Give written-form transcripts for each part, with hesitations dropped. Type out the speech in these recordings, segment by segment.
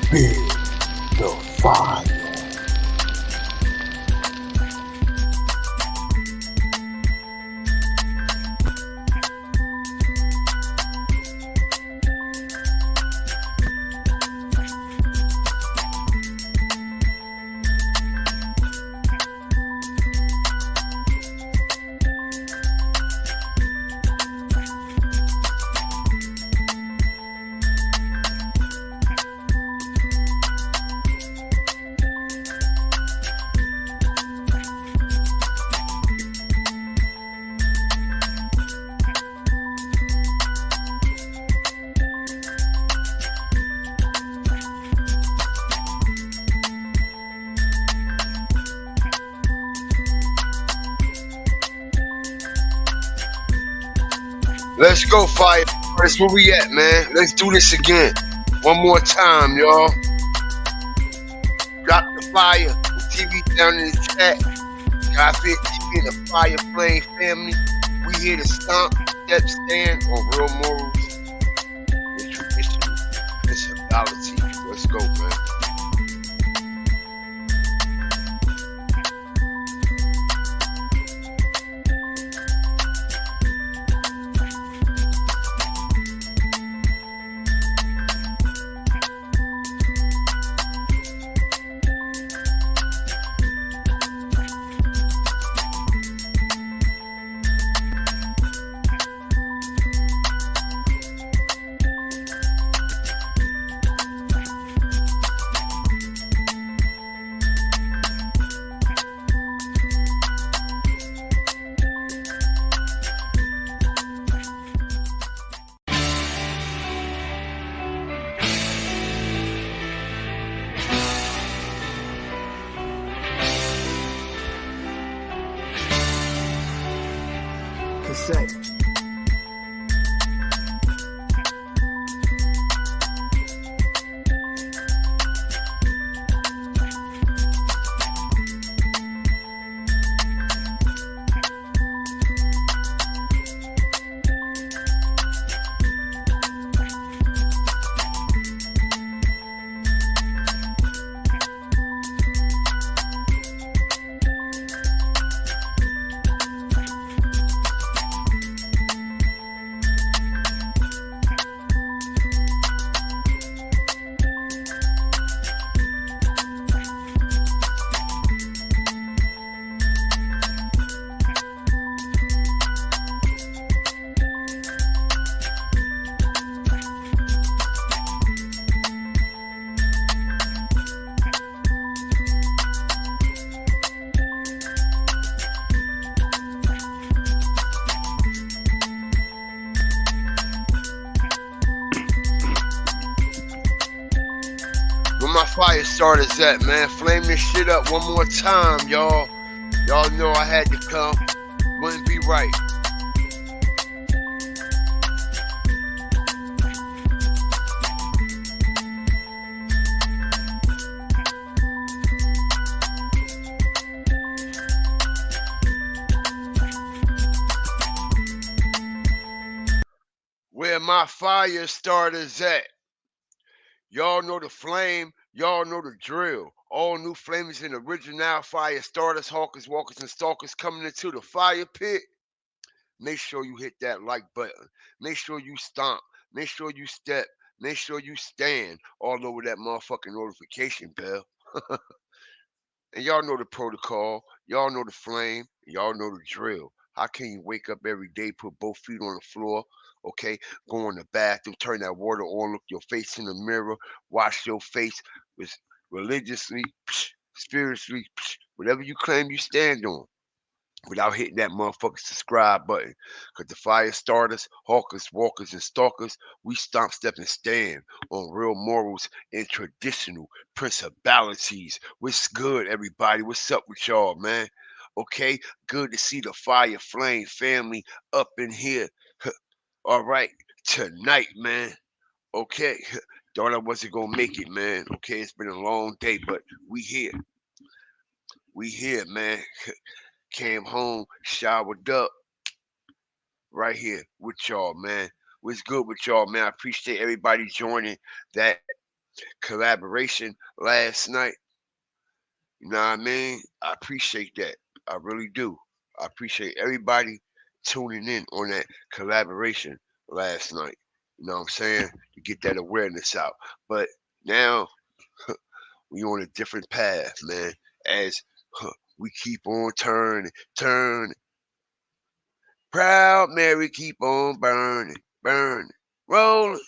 Build the fire. Let's go, fire. That's where we at, man. Let's do this again. One more time, y'all. Drop the fire. The TV down in the chat. Copy it. TV and the Fire Flame family. We here to stomp, step, stand on real morals and traditional principality. Let's go, man. Cassette. Where my fire starters at, man? Flame this shit up one more time, y'all. Y'all know I had to come. Wouldn't be right. Where my fire starters at? Y'all know the flame, y'all know the drill. All new flamers and original fire starters, hawkers, walkers, and stalkers coming into the fire pit. Make sure you hit that like button. Make sure you stomp. Make sure you step. Make sure you stand all over that motherfucking notification bell. And y'all know the protocol. Y'all know the flame. Y'all know the drill. How can you wake up every day, put both feet on the floor, okay? Go in the bathroom, turn that water on, look your face in the mirror, wash your face with religiously, spiritually, whatever you claim you stand on, without hitting that motherfucking subscribe button. Because the fire starters, hawkers, walkers, and stalkers, we stomp, step, and stand on real morals and traditional principalities. What's good, everybody? What's up with y'all, man? Okay, good to see the Fire Flame family up in here. All right, tonight, man. Okay, thought I wasn't gonna make it, man. Okay, it's been a long day, but we here. We here, man. Came home, showered up, right here with y'all, man. What's good with y'all, man? I appreciate everybody joining that collaboration last night. You know what I mean? I appreciate that. I really do. I appreciate everybody tuning in on that collaboration last night. You know what I'm saying? To get that awareness out. But now we on a different path, man. As we keep on turning. Proud Mary keep on burning, rolling,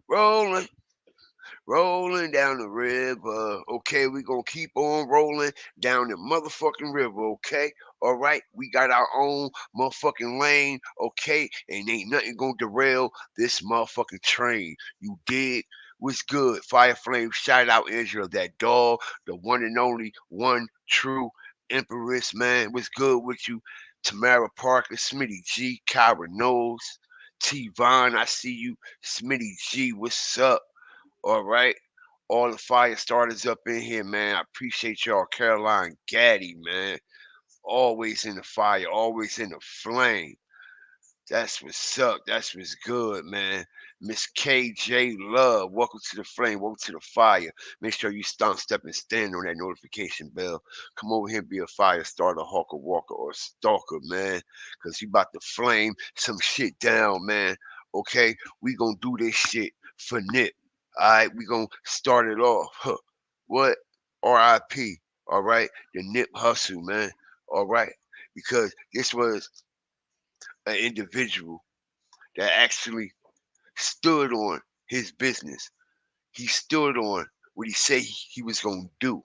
rolling. Rolling down the river. Okay, we gonna keep on rolling down the motherfucking river, okay? Alright, we got our own motherfucking lane, okay? And ain't nothing gonna derail this motherfucking train. You dig? What's good? Fire Flame, shout out Angela, that dog, the one and only one true Empress, man. What's good with you? Tamara Parker, Smitty G, Kyra Knowles, T Vaughn, I see you. Smitty G, what's up? All right. All the fire starters up in here, man. I appreciate y'all. Caroline Gaddy, man. Always in the fire, always in the flame. That's what's up. That's what's good, man. Miss KJ Love, welcome to the flame, welcome to the fire. Make sure you step and stand on that notification bell. Come over here and be a fire starter, hawker, walker, or stalker, man. Because you about to flame some shit down, man. Okay? We gonna do this shit for Nip. Alright, we gonna start it off. Huh. What? RIP. Alright? The Nip Hustle, man. Alright? Because this was an individual that actually stood on his business. He stood on what he said he was going to do.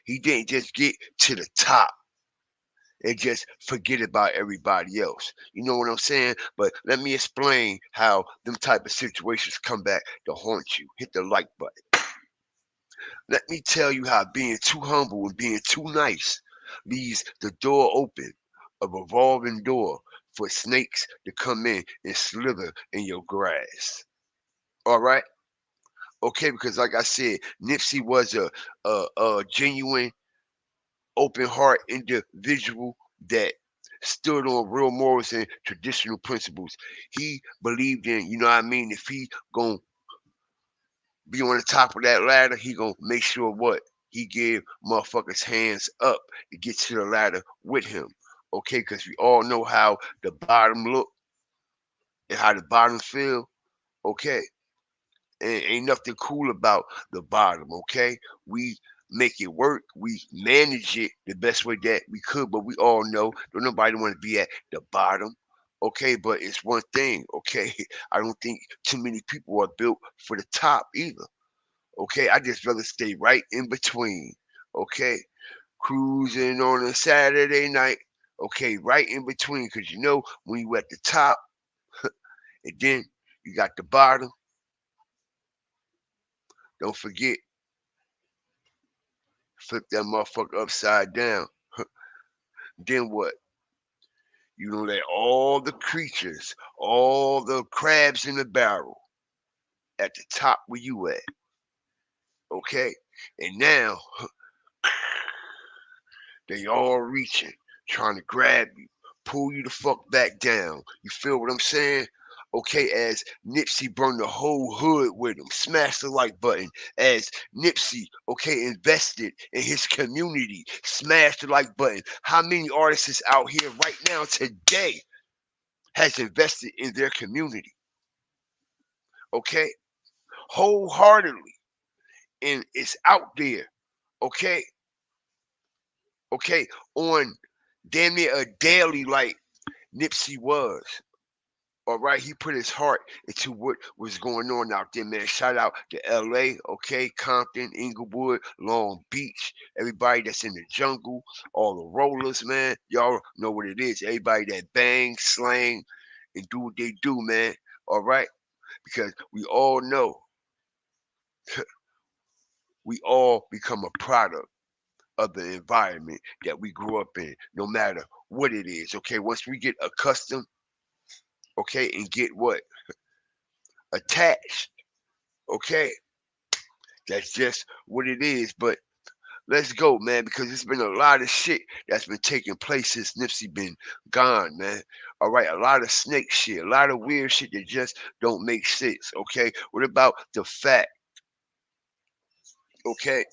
He didn't just get to the top and just forget about everybody else. You know what I'm saying? But let me explain how them type of situations come back to haunt you. Hit the like button. Let me tell you how being too humble and being too nice leaves the door open, a revolving door for snakes to come in and slither in your grass. All right? Okay, because like I said, Nipsey was a genuine, open heart individual that stood on real morals and traditional principles. He believed in, you know what I mean, if he gonna be on the top of that ladder, he gonna make sure what? He give motherfuckers hands up to get to the ladder with him. Okay, because we all know how the bottom look and how the bottom feel. Okay. And ain't nothing cool about the bottom, okay? We make it work. We manage it the best way that we could, but we all know don't nobody want to be at the bottom. Okay, but it's one thing, okay? I don't think too many people are built for the top either. Okay, I just rather stay right in between. Okay, cruising on a Saturday night. Okay, right in between, because you know when you at the top and then you got the bottom. Don't forget, flip that motherfucker upside down. Then what? You don't let all the creatures, all the crabs in the barrel at the top where you at. Okay? And now they all reaching, trying to grab you, pull you the fuck back down. You feel what I'm saying? Okay, as Nipsey burned the whole hood with him, smash the like button. As Nipsey, okay, invested in his community, smash the like button. How many artists out here right now today has invested in their community? Okay, wholeheartedly, and it's out there. Okay, okay, on damn near a daily like Nipsey was. All right, he put his heart into what was going on out there, man. Shout out to LA, okay, Compton, Inglewood, Long Beach, everybody that's in the jungle, all the rollers, man. Y'all know what it is. Everybody that bang, slang, and do what they do, man. All right, because we all know we all become a product of the environment that we grew up in, no matter what it is. Okay, once we get accustomed, okay, and get what? Attached, okay, that's just what it is. But let's go, man, because it's been a lot of shit that's been taking place since Nipsey been gone, man. All right, a lot of snake shit, a lot of weird shit that just don't make sense. Okay, what about the fact Okay,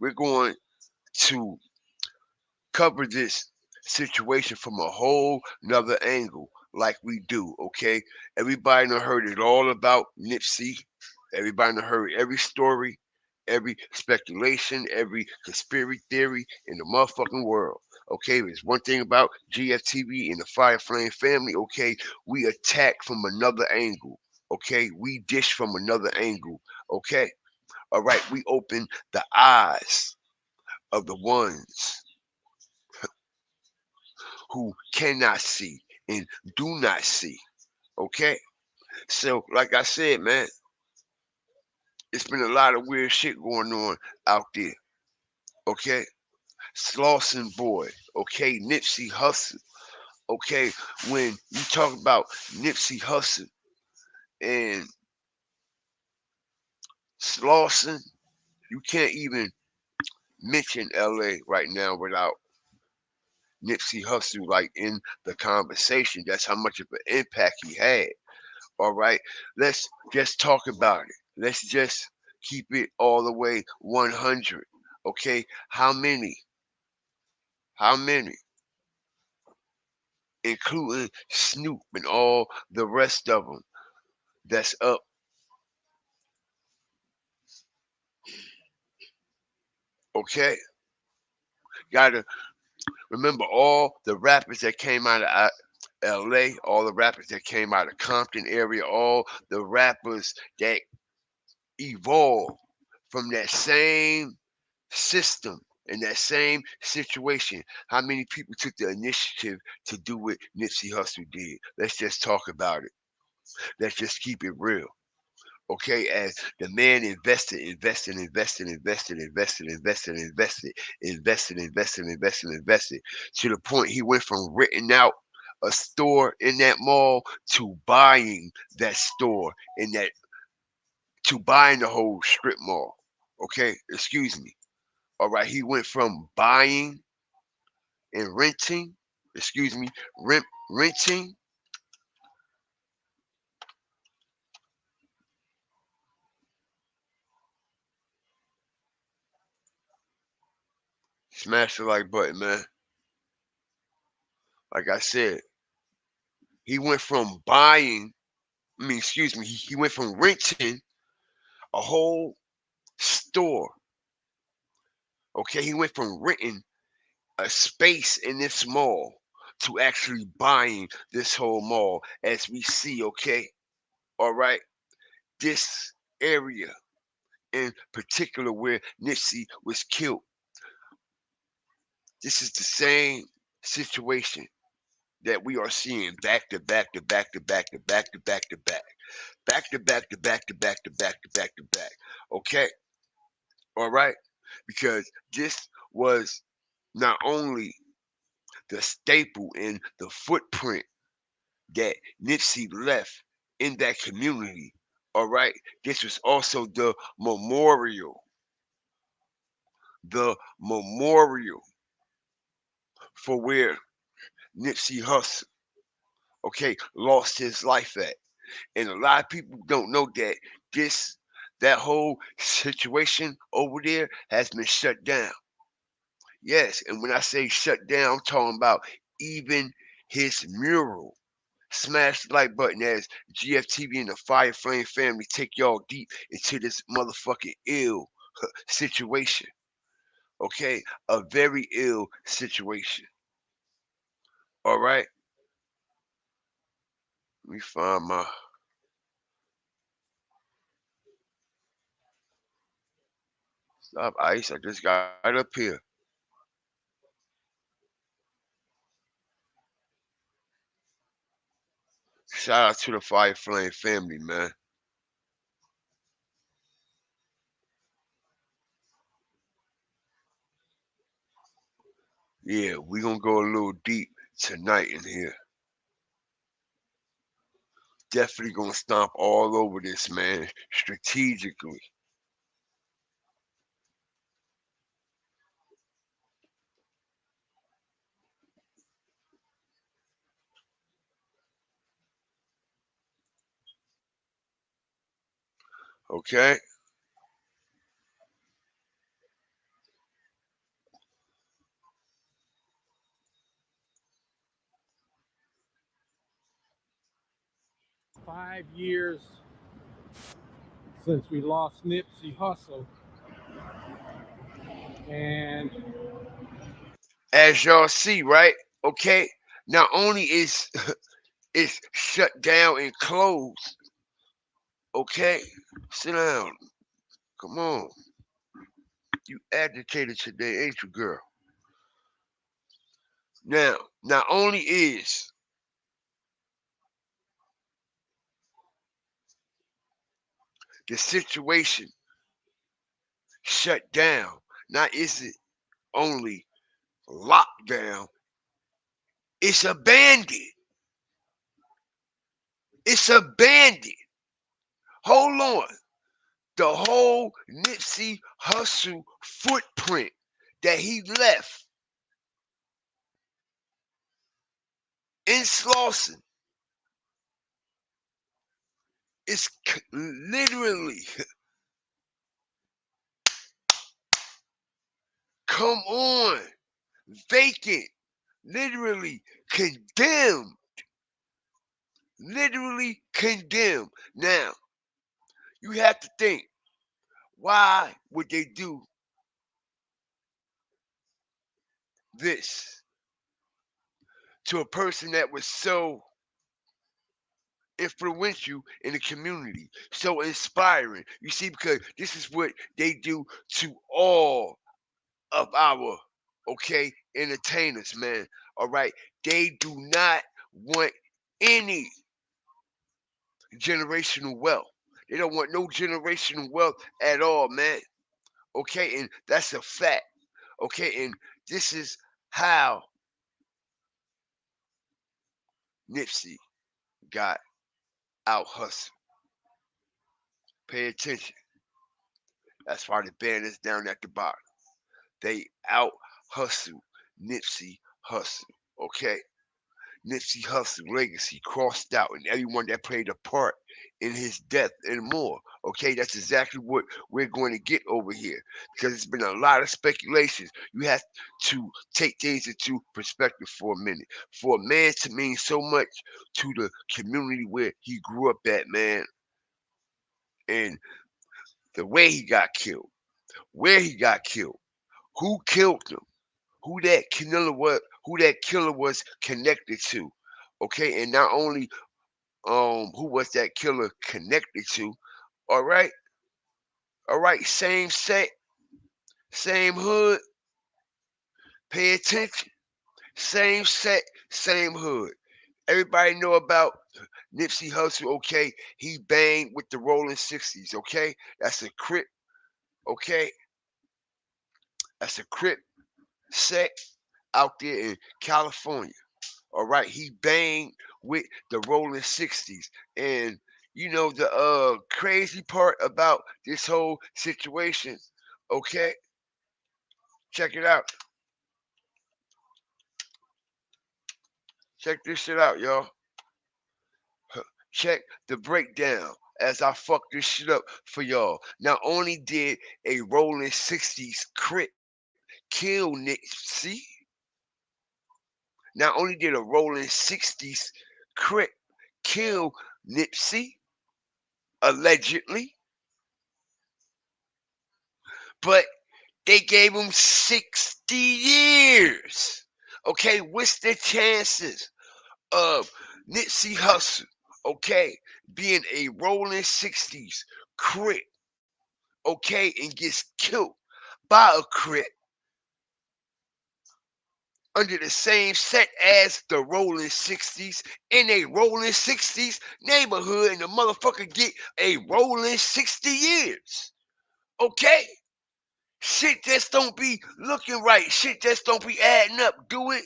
we're going to cover this situation from a whole nother angle, like we do. Okay, everybody done heard it all about Nipsey. Everybody done heard every story, every speculation, every conspiracy theory in the motherfucking world. Okay, there's one thing about GFTV and the Fire Flame family. Okay, we attack from another angle. Okay, we dish from another angle. Okay, all right, we open the eyes of the ones who cannot see and do not see. Okay, so like I said, man, it's been a lot of weird shit going on out there. Okay, Slauson boy. Okay, Nipsey Hussle. Okay, when you talk about Nipsey Hussle and Slauson, you can't even mention LA right now without Nipsey Hussle like in the conversation. That's how much of an impact he had. All right, let's just talk about it. Let's just keep it all the way 100. Okay, how many? How many? Including Snoop and all the rest of them that's up. Okay, gotta remember all the rappers that came out of LA, all the rappers that came out of Compton area, all the rappers that evolved from that same system in that same situation. How many people took the initiative to do what Nipsey Hussle did? Let's just talk about it. Let's just keep it real. Okay, as the man invested to the point he went from renting out a store in that mall to buying that store in that to buying the whole strip mall. Okay, excuse me. All right, he went from buying and renting, excuse me, renting, smash the like button, man. Like I said, he went from buying, excuse me, he went from renting a whole store. Okay, he went from renting a space in this mall to actually buying this whole mall, as we see. Okay, all right, this area in particular where Nipsey was killed. This is the same situation that we are seeing back to back to back to back to back to back to back, back to back to back to back to back to back to back. Okay, all right, because this was not only the staple in the footprint that Nipsey left in that community. All right, this was also the memorial for where Nipsey Hussle, okay, lost his life at. And a lot of people don't know that this that whole situation over there has been shut down. Yes, and when I say shut down, I'm talking about even his mural. Smash the like button as GFTV and the Fire Flame family take y'all deep into this motherfucking ill situation. Okay, a very ill situation. All right, let me find my stop ice. I just got it up here. Shout out to the Fire Flame family, man. Yeah, we gonna go a little deep tonight in here. Definitely gonna stomp all over this, man, strategically. Okay, 5 years since we lost Nipsey Hussle, and As y'all see, right? Okay. Not only is it's shut down and closed, okay? Sit down. Come on. You agitated today, ain't you, girl? Now, not only is the situation shut down, not is it only locked down, it's abandoned. It's abandoned. Hold on. The whole Nipsey Hussle footprint that he left in Slauson is literally, come on, vacant, literally condemned, literally condemned. Now, you have to think, why would they do this to a person that was so influential in the community, so inspiring? You see, because this is what they do to all of our, okay, entertainers, man. All right, they do not want any generational wealth. They don't want no generational wealth at all, man. Okay, and that's a fact. Okay, and this is how Nipsey got out hustled. Pay attention. That's why the band is down at the bottom. They out hustle Nipsey Hussle. Okay, Nipsey Hussle legacy crossed out, and everyone that played a part in his death and more. Okay, that's exactly what we're going to get over here, because it's been a lot of speculations. You have to take things into perspective for a minute. For a man to mean so much to the community where he grew up at, man, and the way he got killed, where he got killed, who killed him, who that killer was connected to. Okay, and not only who was that killer connected to. All right, all right, same set, same hood, pay attention, same set, same hood. Everybody know about Nipsey Hussle. Okay, he banged with the Rolling 60s. Okay, that's a Crip. Okay, that's a Crip set out there in California. All right, he banged with the Rolling 60s. And you know the crazy part about this whole situation, okay? Check it out. Check this shit out, y'all. Check the breakdown as I fuck this shit up for y'all. Not only did a Rolling 60s Crip kill Nipsey, not only did a Rolling 60s Crip kill Nipsey, allegedly, but they gave him 60 years. Okay, what's the chances of Nipsey Hussle, okay, being a Rolling 60s Crip, okay, and gets killed by a Crip under the same set as the Rolling 60s in a Rolling 60s neighborhood, and the motherfucker get a Rolling 60 years? Okay? Shit just don't be looking right. Shit just don't be adding up, do it?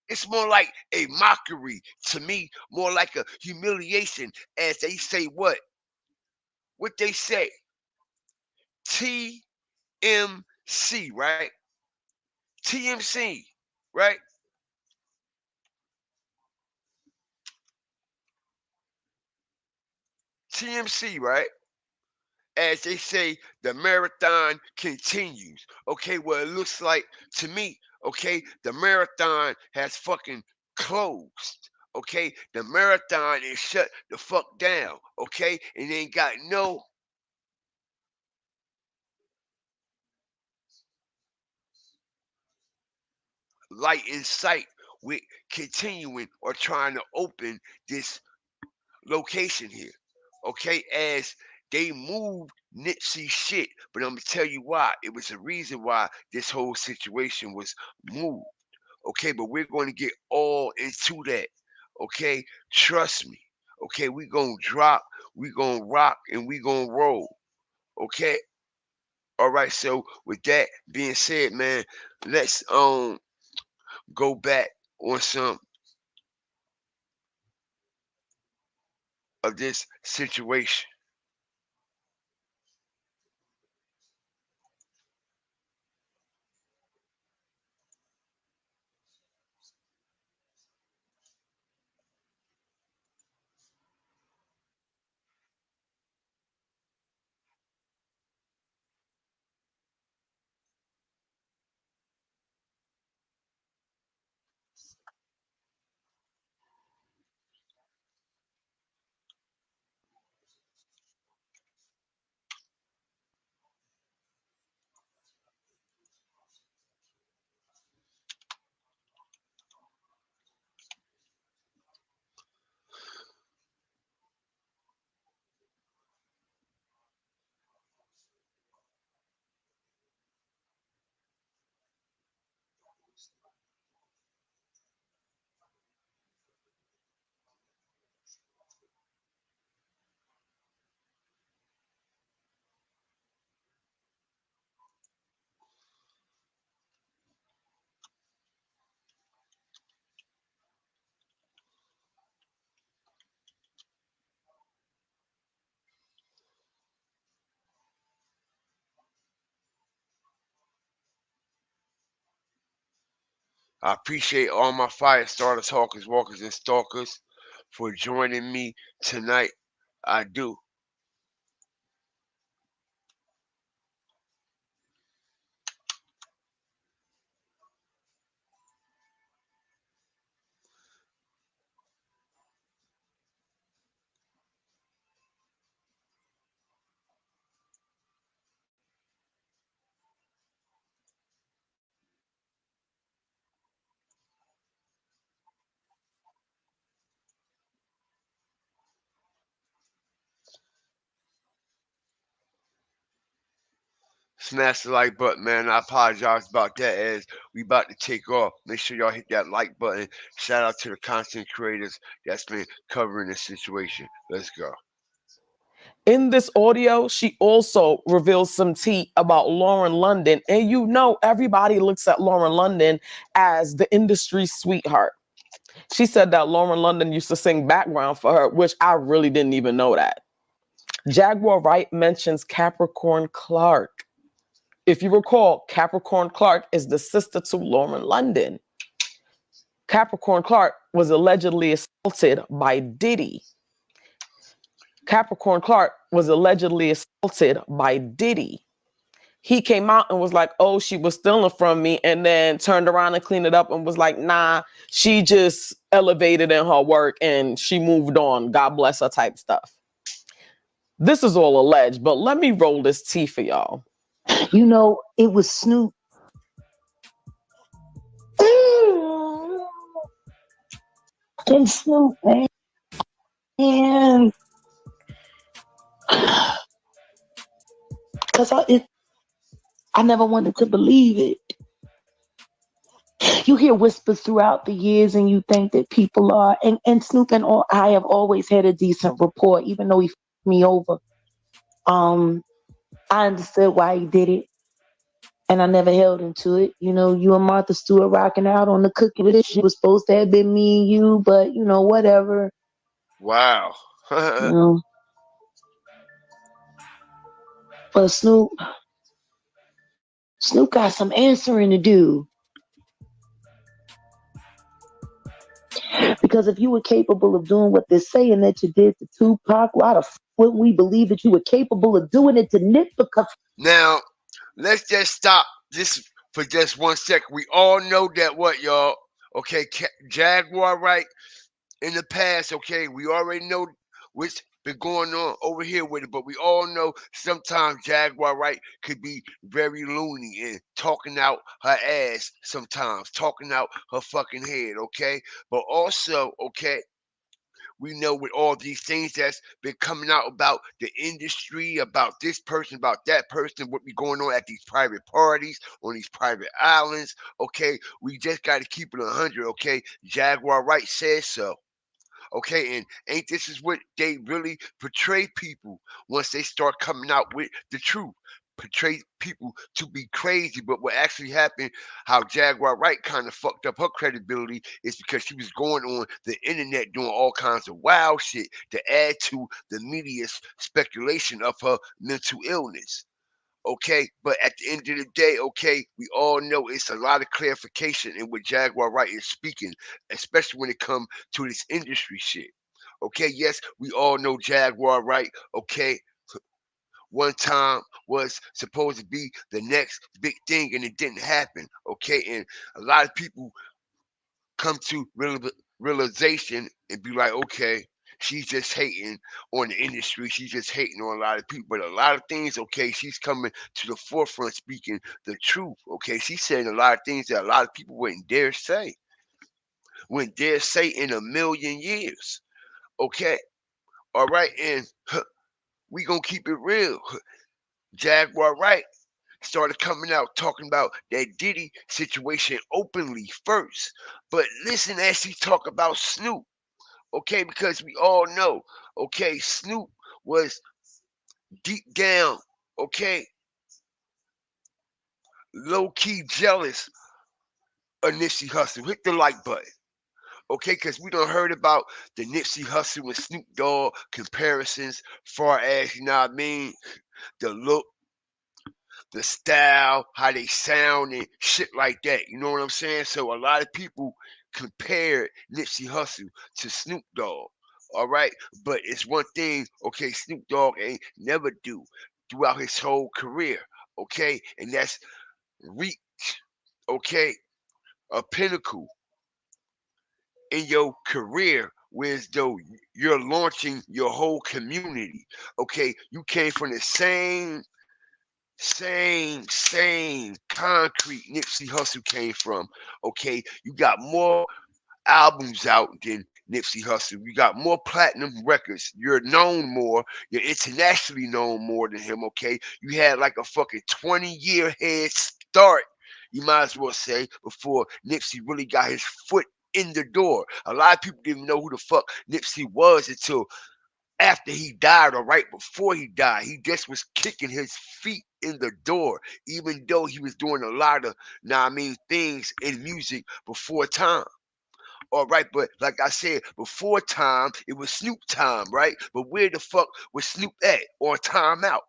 It's more like a mockery to me, more like a humiliation, as they say what? What they say? TMC, right? TMC, right? TMC, right? As they say, the marathon continues. Okay, well, it looks like to me, okay, the marathon has fucking closed. Okay, the marathon is shut the fuck down. Okay, and ain't got no light in sight with continuing or trying to open this location here. Okay, as they moved Nipsey shit, but I'm gonna tell you why. It was a reason why this whole situation was moved. Okay, but we're going to get all into that. Okay, trust me. Okay, we gonna drop, we gonna rock, and we gonna roll. Okay, all right. So with that being said, man, let's go back on some of this situation. I appreciate all my fire starters, hawkers, walkers, and stalkers for joining me tonight. I do. Smash the like button, man. I apologize about that as we about to take off. Make sure y'all hit that like button. Shout out to the content creators that's been covering this situation. Let's go. In this audio, she also reveals some tea about Lauren London. And you know, everybody looks at Lauren London as the industry sweetheart. She said that Lauren London used to sing background for her, which I really didn't even know that. Jaguar Wright mentions Capricorn Clark. If you recall, Capricorn Clark is the sister to Lauren London. Capricorn Clark was allegedly assaulted by Diddy. Capricorn Clark was allegedly assaulted by Diddy. He came out and was like, oh, she was stealing from me, and then turned around and cleaned it up and was like, nah, she just elevated in her work and she moved on. God bless her type stuff. This is all alleged, but let me roll this tea for y'all. You know, it was Snoop. And Snoop, man. Because I never wanted to believe it. You hear whispers throughout the years and you think that people are, and Snoop and all, I have always had a decent rapport, even though he fucked me over. I understood why he did it. And I never held him to it. You know, you and Martha Stewart rocking out on the cookie with this. It was supposed to have been me and you, but you know, whatever. Wow. You know. But Snoop got some answering to do. Because if you were capable of doing what they're saying that you did to Tupac, why the fuck wouldn't we believe that you were capable of doing it to Nick? Because Now, let's just stop this for just 1 second. We all know that what, y'all? Okay, Jaguar, right? in the past, okay, we already know what's been going on over here with it, but we all know sometimes Jaguar Wright could be very loony and talking out her ass sometimes, talking out her fucking head, okay? But also, okay, we know with all these things that's been coming out about the industry, about this person, about that person, what be going on at these private parties, on these private islands, okay? We just got to keep it 100, okay? Jaguar Wright says so. Okay, and ain't this is what they really portray people once they start coming out with the truth. Portray people to be crazy, but what actually happened, how Jaguar Wright kind of fucked up her credibility, is because she was going on the internet doing all kinds of wild shit to add to the media's speculation of her mental illness. Okay, but at the end of the day, okay, we all know it's a lot of clarification in what Jaguar Wright is speaking, especially when it comes to this industry shit. Okay, yes, we all know Jaguar Wright, okay, one time was supposed to be the next big thing and it didn't happen. Okay, and a lot of people come to realization and be like, okay, she's just hating on the industry. She's just hating on a lot of people. But a lot of things, okay, she's coming to the forefront speaking the truth. Okay, she's saying a lot of things that a lot of people wouldn't dare say in a million years. Okay, all right, and we gonna keep it real. Jaguar Wright started coming out talking about that Diddy situation openly first. But listen as she talk about Snoop. Okay, because we all know, okay, Snoop was deep down, okay, low key jealous of Nipsey Hussle. Hit the like button, okay, because we done heard about the Nipsey Hussle and Snoop Dogg comparisons, far as, you know what I mean, the look, the style, how they sound, and shit like that. You know what I'm saying? So a lot of people compared Nipsey Hussle to Snoop Dogg. All right, but it's one thing. Okay, Snoop Dogg ain't never do throughout his whole career. Okay, and that's reach. Okay, a pinnacle in your career. Whereas though you're launching your whole community. Okay, you came from the same concrete Nipsey Hussle came from. Okay, you got more albums out than Nipsey Hussle. You got more platinum records. You're known more. You're internationally known more than him. Okay, you had like a fucking 20-year head start. You might as well say before Nipsey really got his foot in the door. A lot of people didn't know who the fuck Nipsey was until after he died or right before he died. He just was kicking his feet in the door, even though he was doing a lot of, now I mean, things in music before time. All right, but like I said, before time, it was Snoop time, right? But where the fuck was Snoop at on timeout?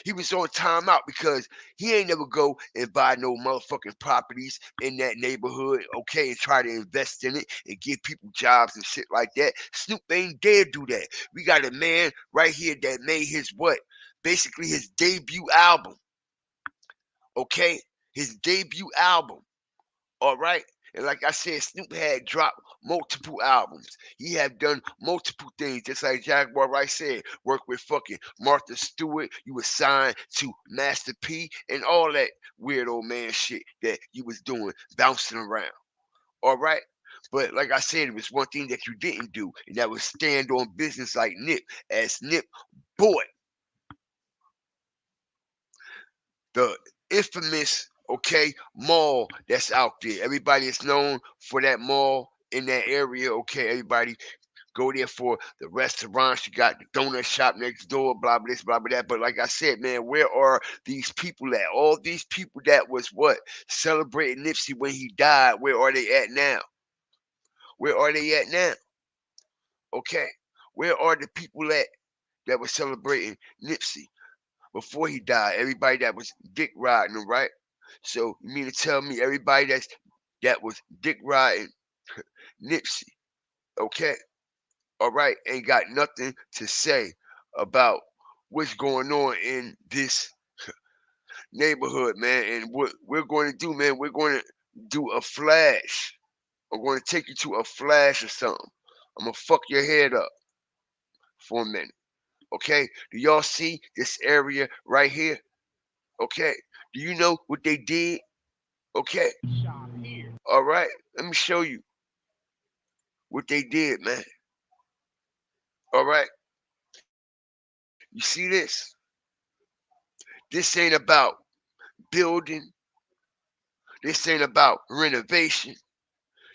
He was on timeout because he ain't never go and buy no motherfucking properties in that neighborhood, okay, and try to invest in it and give people jobs and shit like that. Snoop ain't dare do that. We got a man right here that made his what? Basically his debut album, okay? His debut album. All right. And like I said, Snoop had dropped multiple albums. He had done multiple things, just like Jaguar Wright said. Worked with fucking Martha Stewart. You was signed to Master P and all that weird old man shit that you was doing, bouncing around. All right. But like I said, it was one thing that you didn't do, and that was stand on business like Nip, as Nip boy, the infamous, okay, mall that's out there. Everybody is known for that mall in that area. Okay, everybody go there for the restaurants. You got the donut shop next door, blah blah this, blah blah that. But like I said, man, where are these people at? All these people that was what celebrating Nipsey when he died. Where are they at now? Where are they at now? Okay, where are the people at that was celebrating Nipsey before he died? Everybody that was dick riding him, right? So you mean to tell me everybody that was dick riding Nipsey, okay, all right, ain't got nothing to say about what's going on in this neighborhood, man. And what we're going to do, man, we're going to do a flash. I'm going to take you to a flash or something, I'm gonna fuck your head up for a minute. Okay? Do y'all see this area right here? Okay? Do you know what they did? Okay? All right. Let me show you what they did, man. All right. You see this? This ain't about building. This ain't about renovation.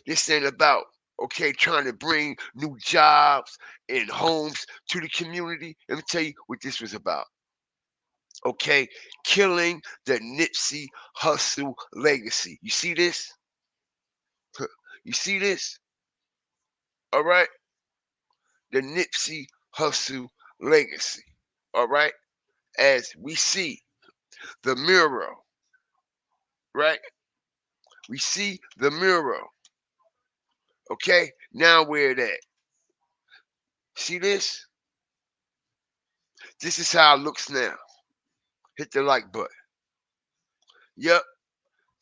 This ain't about, okay, trying to bring new jobs and homes to the community. Let me tell you what this was about. Okay, killing the Nipsey Hussle legacy. You see this? You see this? All right. The Nipsey Hussle legacy. All right. As we see the mural, right? We see the mural. Okay. Now where it at? See this? This is how it looks now. Hit the like button. Yep.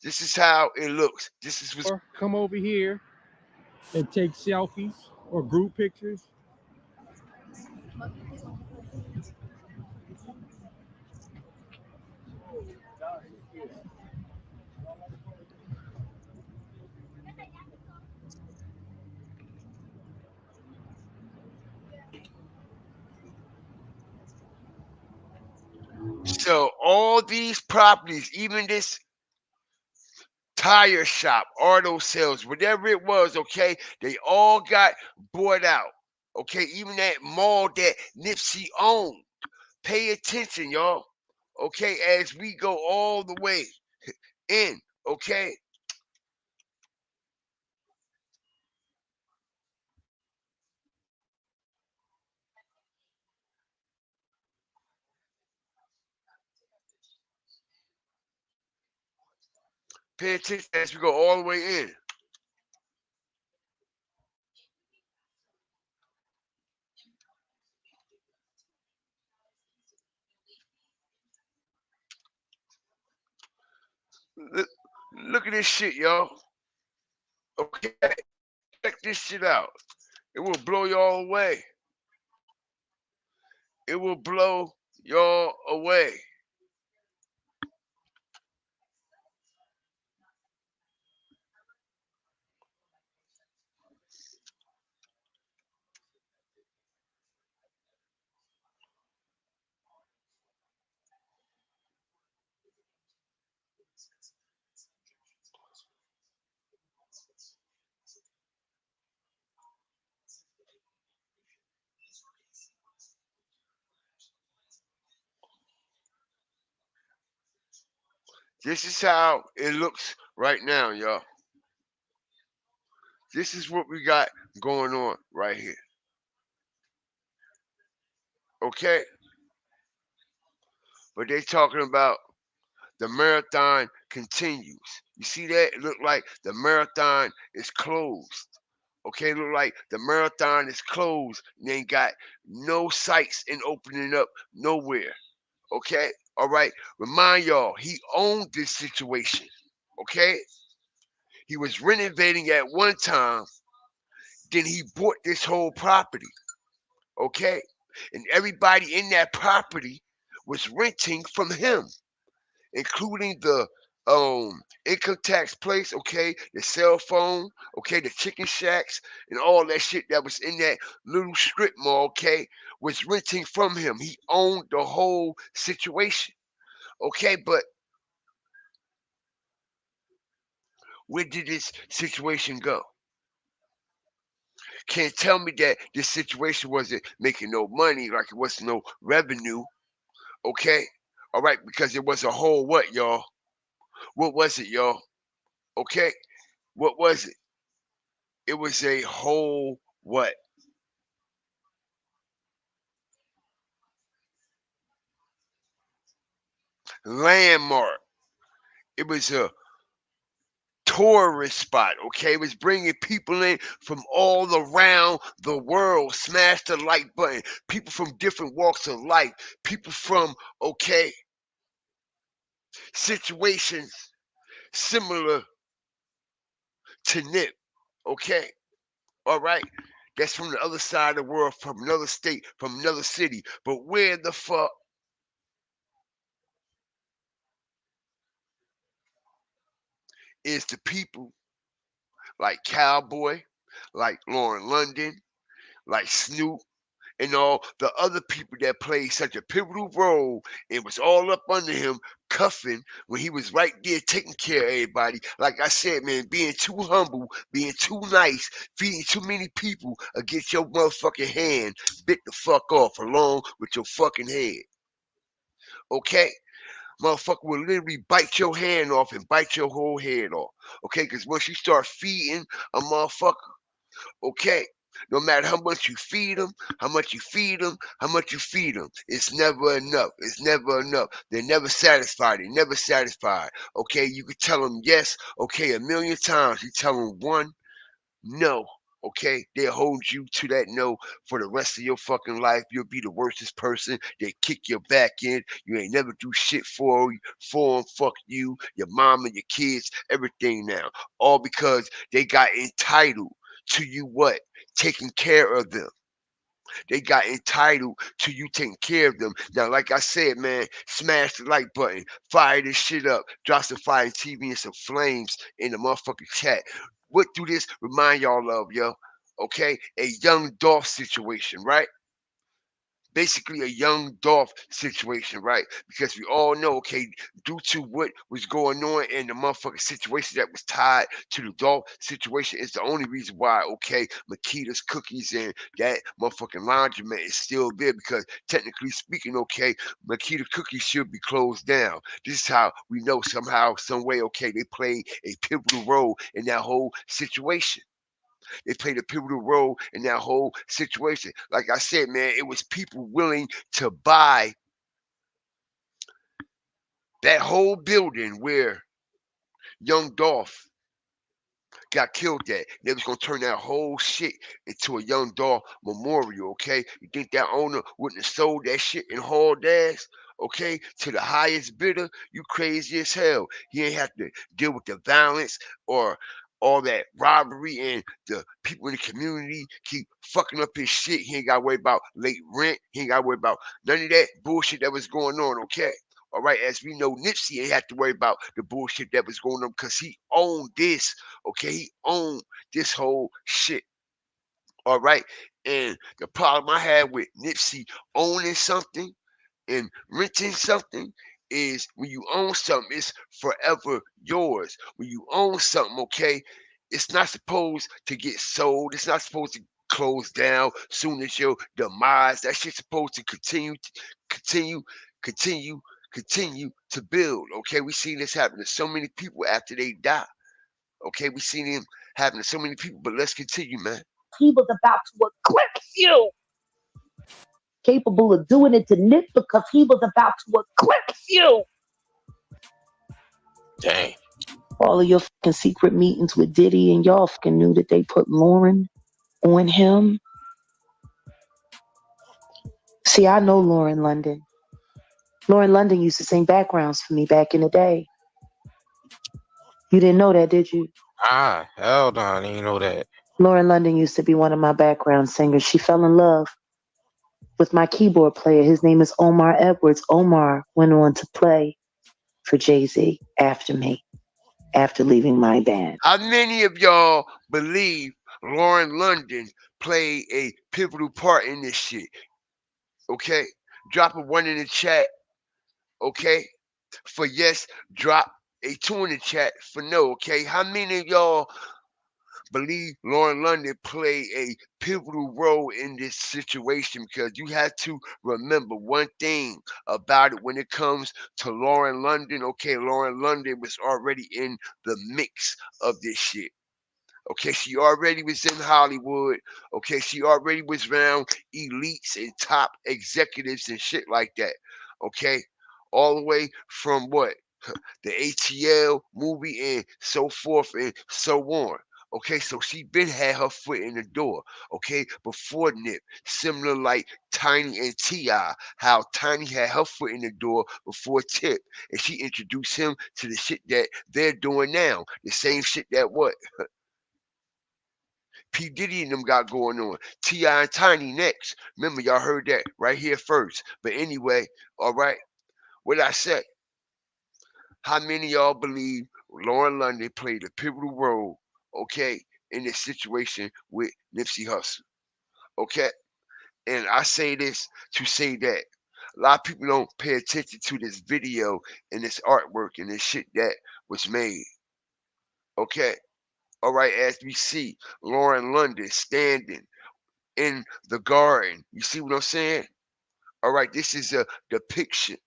This is how it looks. This is what's Or come over here and take selfies or group pictures. so all these properties, even this tire shop, auto sales, whatever it was, okay, they all got bought out. Okay, even that mall that Nipsey owned. Pay attention, y'all. Okay, as we go all the way in, okay? Pay attention as we go all the way in. Look, look at this shit, y'all. Okay, check this shit out. It will blow y'all away. It will blow y'all away. This is how it looks right now, y'all. This is what we got going on right here. Okay? But they talking about the marathon continues. You see that? It look like the marathon is closed. Okay, look like the marathon is closed and they ain't got no sites in opening up nowhere. Okay, all right. Remind y'all, he owned this situation. Okay, he was renovating at one time, then he bought this whole property. Okay, and everybody in that property was renting from him, including the income tax place, okay, the cell phone, okay, the chicken shacks, and all that shit that was in that little strip mall, okay, was renting from him. He owned the whole situation. Okay, but where did this situation go? Can't tell me that this situation wasn't making no money, like it wasn't no revenue, okay? All right, because it was a whole what, y'all? What was it, y'all? Okay? What was it? It was a whole what? Landmark. It was a tourist spot, okay? It was bringing people in from all around the world. Smash the like button. People from different walks of life. People from, okay, situations similar to Nip, okay? All right? that's from the other side of the world, from another state, from another city. But where the fuck is the people like Cowboy, like Lauren London, like Snoop, and all the other people that played such a pivotal role? It was all up under him, cuffing when he was right there taking care of everybody. Like I said, man, being too humble, being too nice, feeding too many people against your motherfucking hand, bit the fuck off along with your fucking head. Okay? Motherfucker will literally bite your hand off and bite your whole head off. Okay? Because once you start feeding a motherfucker, okay, no matter how much you feed them, how much you feed them, how much you feed them, it's never enough. It's never enough. They're never satisfied. They're never satisfied. Okay, you could tell them yes, okay, a million times. You tell them one, no. Okay, they'll hold you to that no for the rest of your fucking life. You'll be the worstest person. They kick your back in. You ain't never do shit for them. Fuck you, your mom and your kids, everything now. All because they got entitled to you what? Taking care of them. They got entitled to you taking care of them. Now, like I said, man, smash the like button, fire this shit up, drop some fire TV and some flames in the motherfucking chat. What do this remind y'all of, yo? Okay, a young Dolph situation, right? Basically a young Dolph situation, right? Because we all know, okay, due to what was going on in the motherfucking situation that was tied to the Dolph situation, is the only reason why, okay, Makita's cookies and that motherfucking laundromat is still there. Because technically speaking, okay, Makita cookies should be closed down. This is how we know somehow, some way, okay, they played a pivotal role in that whole situation. They played a pivotal role in that whole situation. Like I said, man, it was people willing to buy that whole building where young Dolph got killed at. They was gonna turn that whole shit into a young Dolph memorial, okay? You think that owner wouldn't have sold that shit and hauled ass, okay, to the highest bidder? You crazy as hell. He ain't have to deal with the violence or all that robbery and the people in the community keep fucking up his shit. He ain't got to worry about late rent. He ain't got to worry about none of that bullshit that was going on, okay? All right, as we know, Nipsey ain't had to worry about the bullshit that was going on because he owned this. Okay, he owned this whole shit. All right, and the problem I had with Nipsey owning something and renting something is when you own something, it's forever yours. When you own something, okay, it's not supposed to get sold. It's not supposed to close down soon as your demise. That shit's supposed to continue, continue, continue to build. Okay, we seen this happen to so many people after they die. Okay, we seen him happen to so many people, but let's continue, man. He was about to eclipse you. Capable of doing it to Nick because he was about to eclipse you. Dang. All of your fucking secret meetings with Diddy and y'all fucking knew that they put Lauren on him. See, I know Lauren London. Lauren London used to sing backgrounds for me back in the day. You didn't know that, did you? Ah, hell no, I didn't know that. Lauren London used to be one of my background singers. She fell in love with my keyboard player. His name is Omar Edwards. Omar went on to play for Jay-Z after me, after leaving my band. How many of y'all believe Lauren London played a pivotal part in this shit? Okay, drop a one in the chat. Okay, for yes, drop a two in the chat for no. Okay, how many of y'all believe Lauren London played a pivotal role in this situation? Because you have to remember one thing about it when it comes to Lauren London. Okay, Lauren London was already in the mix of this shit. Okay, she already was in Hollywood. Okay, she already was around elites and top executives and shit like that. Okay, all the way from what? The ATL movie and so forth and so on. Okay, so she been had her foot in the door. Okay, before Nip, similar like Tiny and T.I. How Tiny had her foot in the door before Tip, and she introduced him to the shit that they're doing now. The same shit that what P. Diddy and them got going on. T.I. and Tiny next. Remember, y'all heard that right here first. But anyway, all right, what I said. How many of y'all believe Lauren London played a pivotal role, okay, in this situation with Nipsey Hussle? Okay? And I say this to say that a lot of people don't pay attention to this video and this artwork and this shit that was made. Okay? All right, as we see Lauren London standing in the garden. You see what I'm saying? All right, this is a depiction.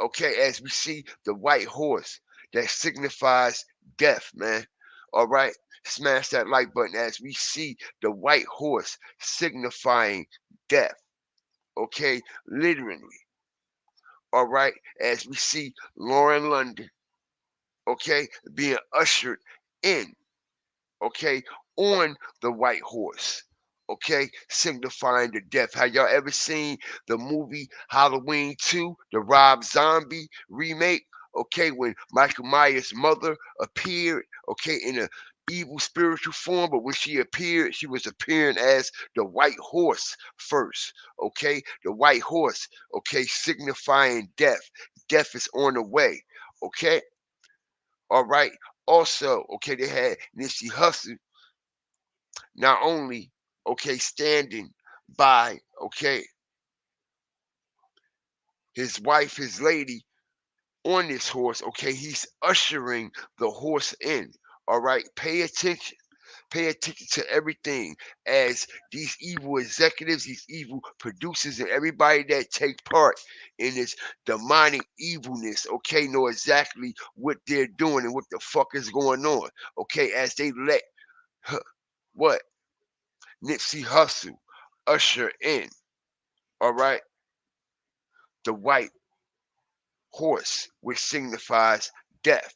Okay, as we see the white horse that signifies death, man. All right, smash that like button as we see the white horse signifying death. Okay, literally. All right, as we see Lauren London, okay, being ushered in, okay, on the white horse, okay, signifying the death. Have y'all ever seen the movie Halloween 2, the Rob Zombie remake? Okay, when Michael Myers' mother appeared, okay, in a evil spiritual form, but when she appeared, she was appearing as the white horse first, okay? The white horse, okay, signifying death. Death is on the way, okay? All right. Also, okay, they had Nipsey Hussle not only, okay, standing by, okay, his wife, his lady on this horse, okay, he's ushering the horse in. All right, pay attention. Pay attention to everything as these evil executives, these evil producers, and everybody that take part in this demonic evilness, okay, know exactly what they're doing and what the fuck is going on, okay, as they let what Nipsey Hussle usher in, all right, the white horse, which signifies death.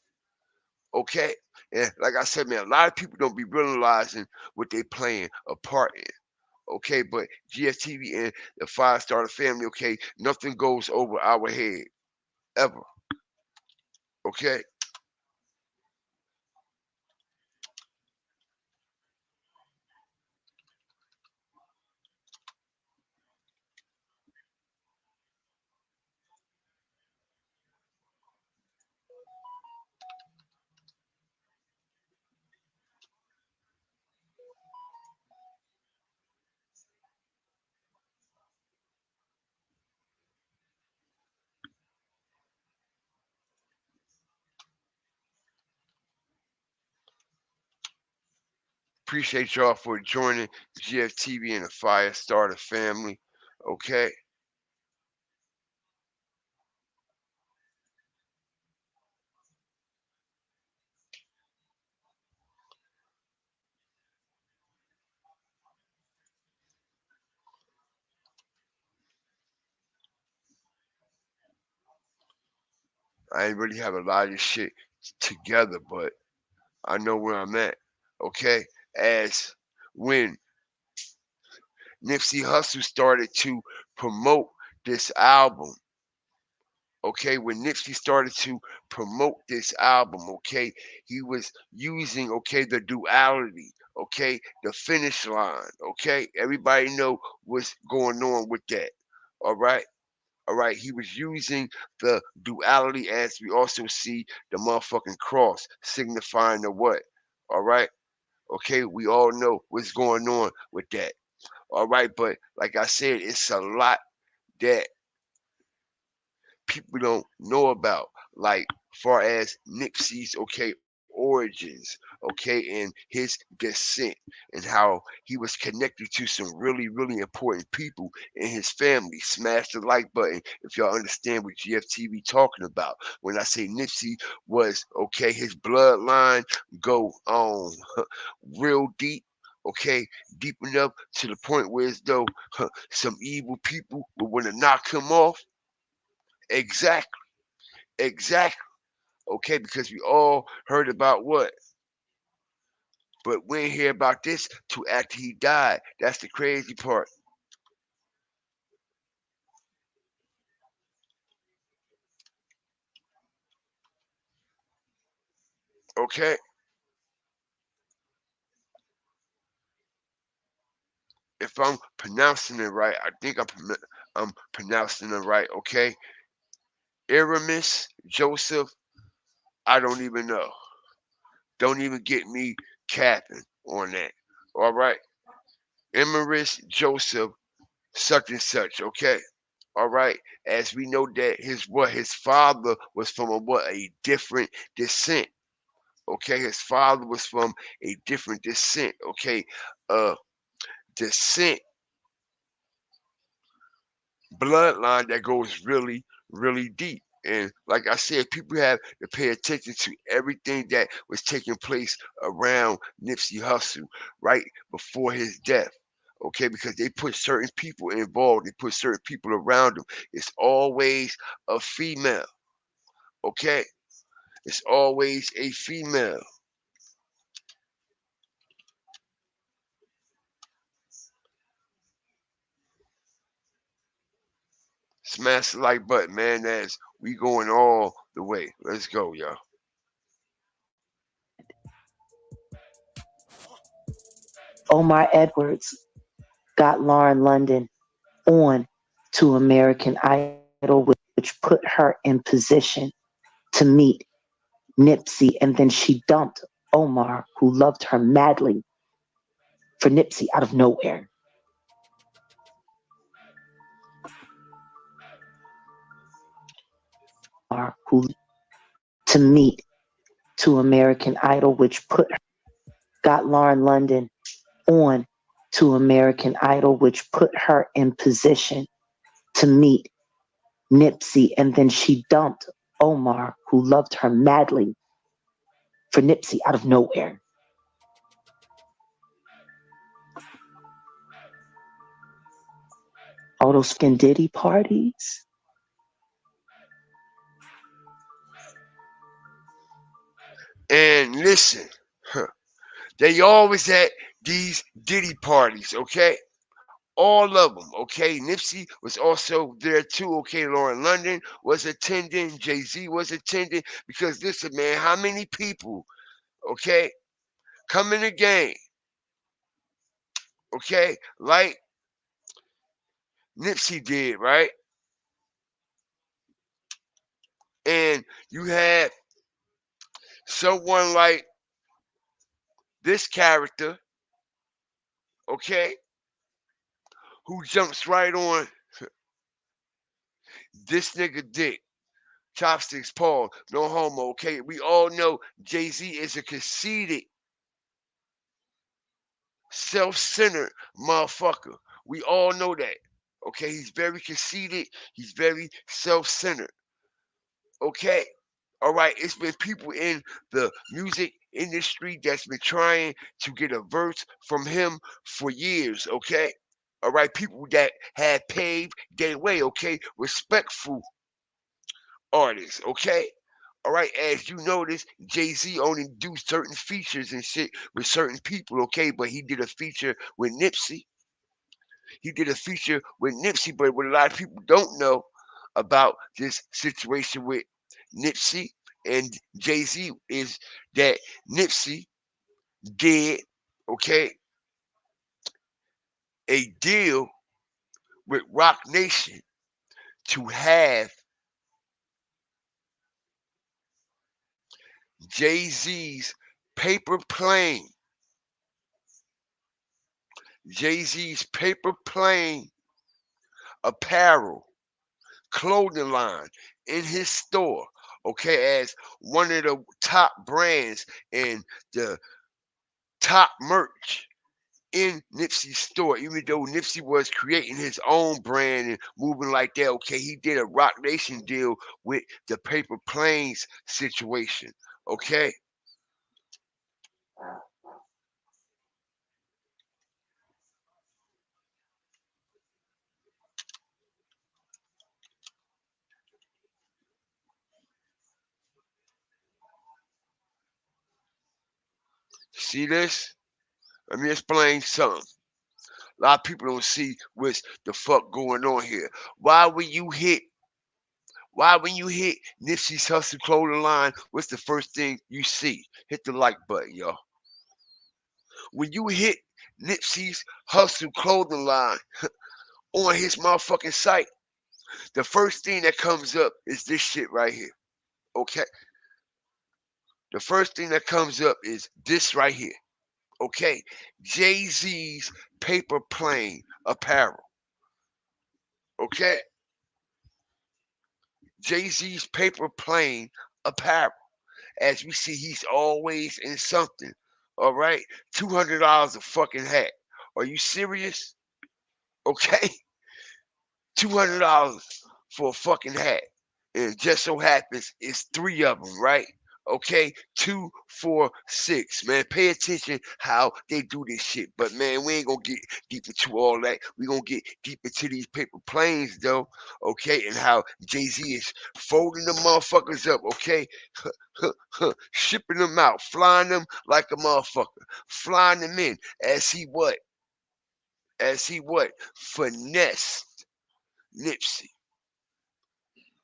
Okay? And like I said, man, a lot of people don't be realizing what they playing a part in. Okay, but GFTV and the Five Starter family, okay, nothing goes over our head ever. Okay? Appreciate y'all for joining GFTV and the Fire Starter family. Okay? I ain't really have a lot of this shit together, but I know where I'm at. Okay? As when Nipsey Hussle started to promote this album. Okay, when Nipsey started to promote this album, okay, he was using, okay, the duality, okay, the finish line, okay. Everybody know what's going on with that. All right. All right, he was using the duality as we also see the motherfucking cross signifying the what? All right. Okay, we all know what's going on with that. All right, but like I said, it's a lot that people don't know about, like far as Nipsey's okay origins, okay, and his descent, and how he was connected to some really, really important people in his family. Smash the like button if y'all understand what GFTV talking about. When I say Nipsey was okay, his bloodline go on real deep. Okay, deep enough to the point where as though some evil people would want to knock him off. Exactly, exactly. Okay, because we all heard about what, but we ain't hear about this till after he died. That's the crazy part. Okay, if I'm pronouncing it right, I think I'm pronouncing it right, okay? Aramis Joseph, I don't even know. Don't even get me capping on that. All right? Emirates Joseph, such and such, okay? All right. As we know that his father was from a different descent. Okay, his father was from a different descent. Okay, uh, descent bloodline that goes really, really deep. And like I said, people have to pay attention to everything that was taking place around Nipsey Hussle right before his death. Okay, because they put certain people involved, they put certain people around him. It's always a female. Okay, it's always a female. Smash the like button, man. As we going all the way. Let's go, y'all. Omar Edwards got Lauren London on to American Idol, which put her in position to meet Nipsey, and then she dumped Omar, who loved her madly, for Nipsey out of nowhere. Who to meet to American Idol, which got Lauren London on to American Idol, which put her in position to meet Nipsey, and then she dumped Omar, who loved her madly, for Nipsey out of nowhere. All those fucking Diddy parties. And listen, they always at these Diddy parties, okay? All of them, okay? Nipsey was also there too, okay? Lauren London was attending, Jay-Z was attending, because listen, man, how many people, okay, come in the game, okay, like Nipsey did, right? And you had someone like this character, okay, who jumps right on this nigga dick. Chopsticks, Paul, no homo, okay? We all know Jay-Z is a conceited, self-centered motherfucker. We all know that. Okay, he's very conceited, he's very self-centered. Okay? All right, it's been people in the music industry that's been trying to get a verse from him for years, okay? All right, people that had paved their way, okay? Respectful artists, okay? All right, as you notice, Jay-Z only do certain features and shit with certain people, okay? But he did a feature with Nipsey. He did a feature with Nipsey, but what a lot of people don't know about this situation with Nipsey and Jay-Z is that Nipsey did, okay, a deal with Rock Nation to have Jay-Z's paper plane, Jay-Z's paper plane apparel, clothing line in his store, okay, as one of the top brands and the top merch in Nipsey's store, even though Nipsey was creating his own brand and moving like that. Okay, he did a Rock Nation deal with the paper planes situation. Okay, see this? Let me explain something. A lot of people don't see what's the fuck going on here. Why when you hit Nipsey's Hustle clothing line, what's the first thing you see? Hit the like button, y'all. When you hit Nipsey's Hustle clothing line on his motherfucking site. The first thing that comes up is this shit right here. Okay? The first thing that comes up is this right here. Okay? Jay-Z's paper plane apparel. Okay? Jay-Z's paper plane apparel. As we see, he's always in something. All right? $200 a fucking hat. Are you serious? Okay? $200 for a fucking hat. And just so happens it's three of them, right? Okay, 2, 4, 6. Man, pay attention how they do this shit. But man, we ain't gonna get deep into all that. We gonna get deep into these paper planes though, okay, and how Jay-Z is folding the motherfuckers up, okay, shipping them out, flying them like a motherfucker, flying them in as he what? As he what? Finessed Nipsey.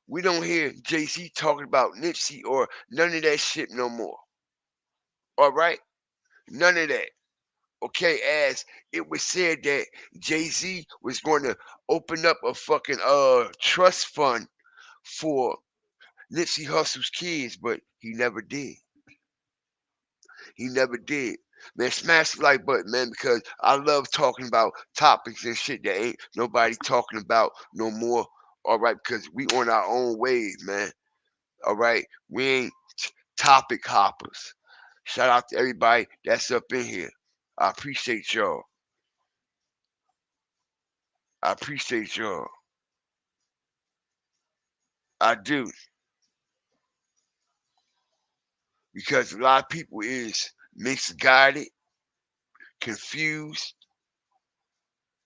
We don't hear Jay-Z talking about Nipsey or none of that shit no more. All right? None of that. Okay, as it was said that Jay-Z was going to open up a fucking trust fund for Nipsey Hussle's kids, but he never did. He never did. Man, smash the like button, man, because I love talking about topics and shit that ain't nobody talking about no more. All right, because we on our own wave, man. All right, we ain't topic hoppers. Shout out to everybody that's up in here. I appreciate y'all. I appreciate y'all. I do. Because a lot of people is misguided, confused,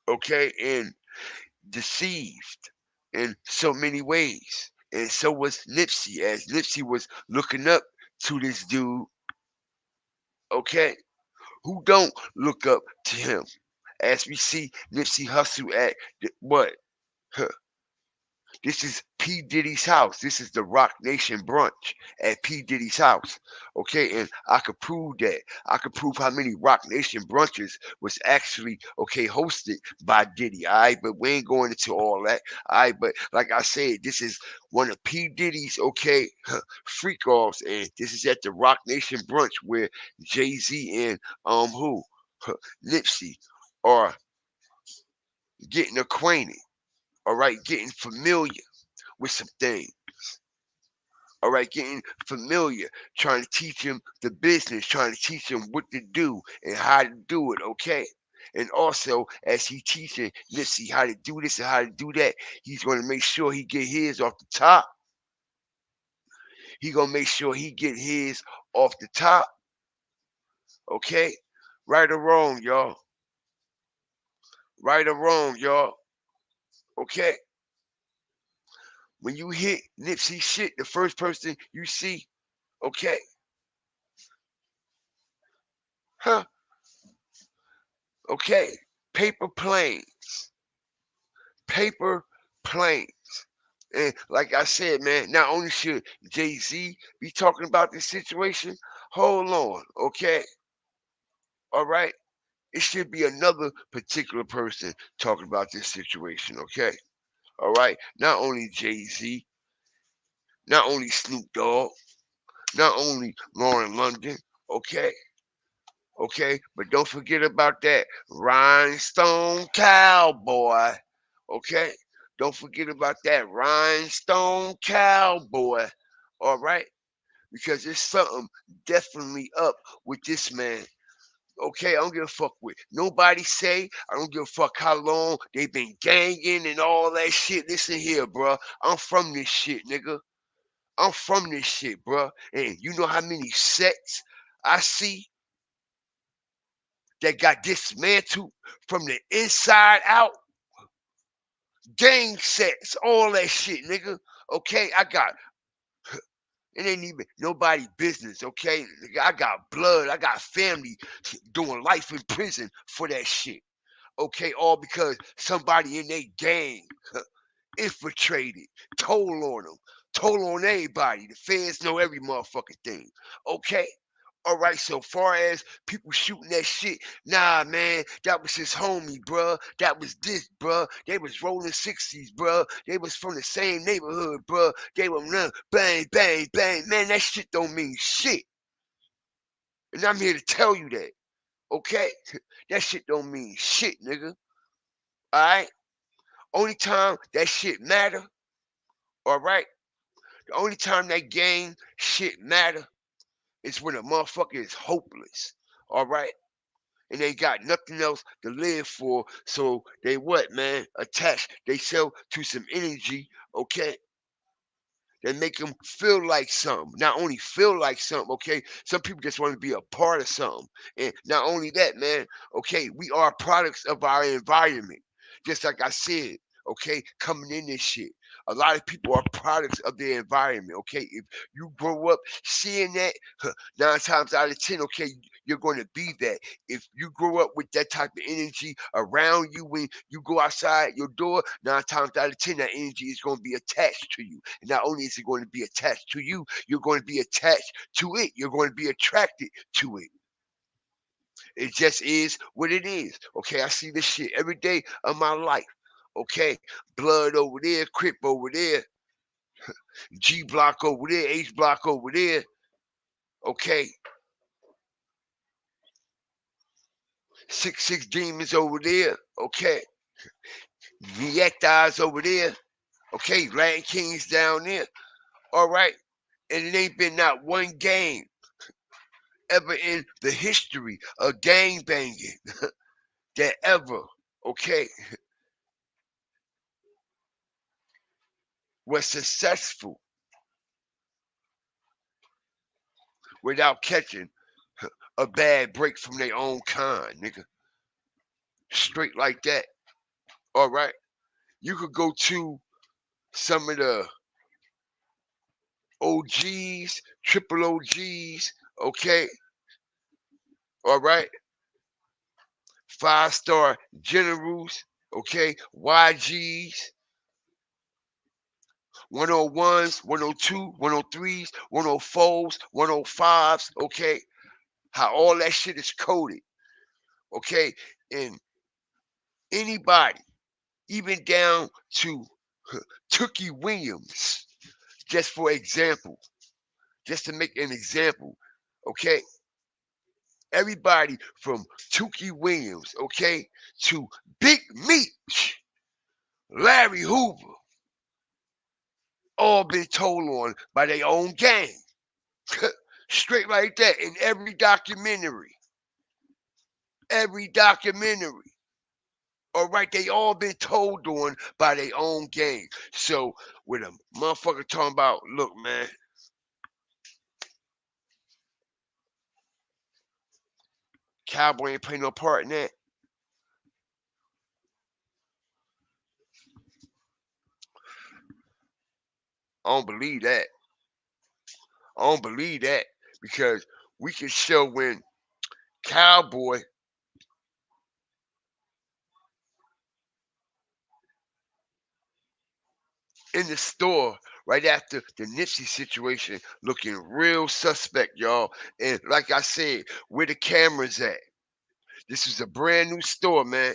okay, and deceived in so many ways. And so was Nipsey, as Nipsey was looking up to this dude, okay, who don't look up to him. As we see Nipsey Hussle at what? This is P. Diddy's house. This is the Rock Nation brunch at P. Diddy's house. Okay, and I could prove that. I could prove how many Rock Nation brunches was actually hosted by Diddy. All right, but we ain't going into all that. All right, but like I said, this is one of P. Diddy's freak offs, and this is at the Rock Nation brunch where Jay-Z and who Nipsey are getting acquainted. All right, getting familiar with some things. All right, getting familiar, trying to teach him the business, trying to teach him what to do and how to do it, okay? And also, as he teaching Nipsey how to do this and how to do that, he's going to make sure he get his off the top. He going to make sure he get his off the top, okay? Right or wrong, y'all. Right or wrong, y'all. Okay? When you hit Nipsey shit, the first person you see, okay? Huh? Okay, paper planes, paper planes. And like I said, man, not only should Jay-Z be talking about this situation, hold on, okay? All right? It should be another particular person talking about this situation, okay? All right? Not only Jay-Z, not only Snoop Dogg, not only Lauren London, okay? Okay, but don't forget about that rhinestone cowboy. Okay, don't forget about that rhinestone cowboy. All right, because there's something definitely up with this man. Okay, I don't give a fuck what nobody say. I don't give a fuck how long they been ganging and all that shit. Listen here, bro. I'm from this shit, nigga. I'm from this shit, bro. And you know how many sets I see that got dismantled from the inside out. Gang sets, all that shit, nigga. Okay, I got it ain't even nobody business, okay? Nigga, I got blood, I got family doing life in prison for that shit. Okay, all because somebody in their gang infiltrated, told on them, told on everybody. The feds know every motherfucking thing. Okay? All right, so far as people shooting that shit, nah, man, that was his homie, bruh. That was this, bruh. They was rolling 60s, bruh. They was from the same neighborhood, bruh. They were bang, bang, bang. Man, that shit don't mean shit. And I'm here to tell you that, okay? That shit don't mean shit, nigga. All right? Only time that shit matter, all right? The only time that gang shit matter is when a motherfucker is hopeless, all right? And they got nothing else to live for. So they what, man? Attach themselves to some energy, okay? That make them feel like something. Not only feel like something, okay? Some people just want to be a part of something. And not only that, man, okay, we are products of our environment. Just like I said, okay, coming in this shit. A lot of people are products of their environment, okay? If you grow up seeing that, 9 times out of 10, okay, you're going to be that. If you grow up with that type of energy around you when you go outside your door, 9 times out of 10, that energy is going to be attached to you. And not only is it going to be attached to you, you're going to be attached to it. You're going to be attracted to it. It just is what it is. Okay, I see this shit every day of my life. Okay, blood over there, Crip over there, G block over there, H block over there. Okay, 6 demons over there. Okay, Viectas over there. Okay, Land Kings down there. All right, and it ain't been not one game ever in the history of gang banging that ever, okay, was successful without catching a bad break from their own kind, nigga. Straight like that. All right. You could go to some of the OGs, triple OGs, okay? All right. 5-star generals, okay? YGs, 101s, 102, 103s, 104s, 105s, okay? How all that shit is coded, okay? And anybody, even down to Tookie Williams, just for example, just to make an example, okay? Everybody from Tookie Williams, okay, to Big Meech, Larry Hoover, all been told on by their own gang. Straight like that in every documentary. Every documentary. All right, they all been told on by their own gang. So with a motherfucker talking about, look, man, Cowboy ain't play no part in that. I don't believe that. I don't believe that because we can show when Cowboy in the store right after the Nipsey situation looking real suspect, y'all. And like I said, where the cameras at? This is a brand new store, man.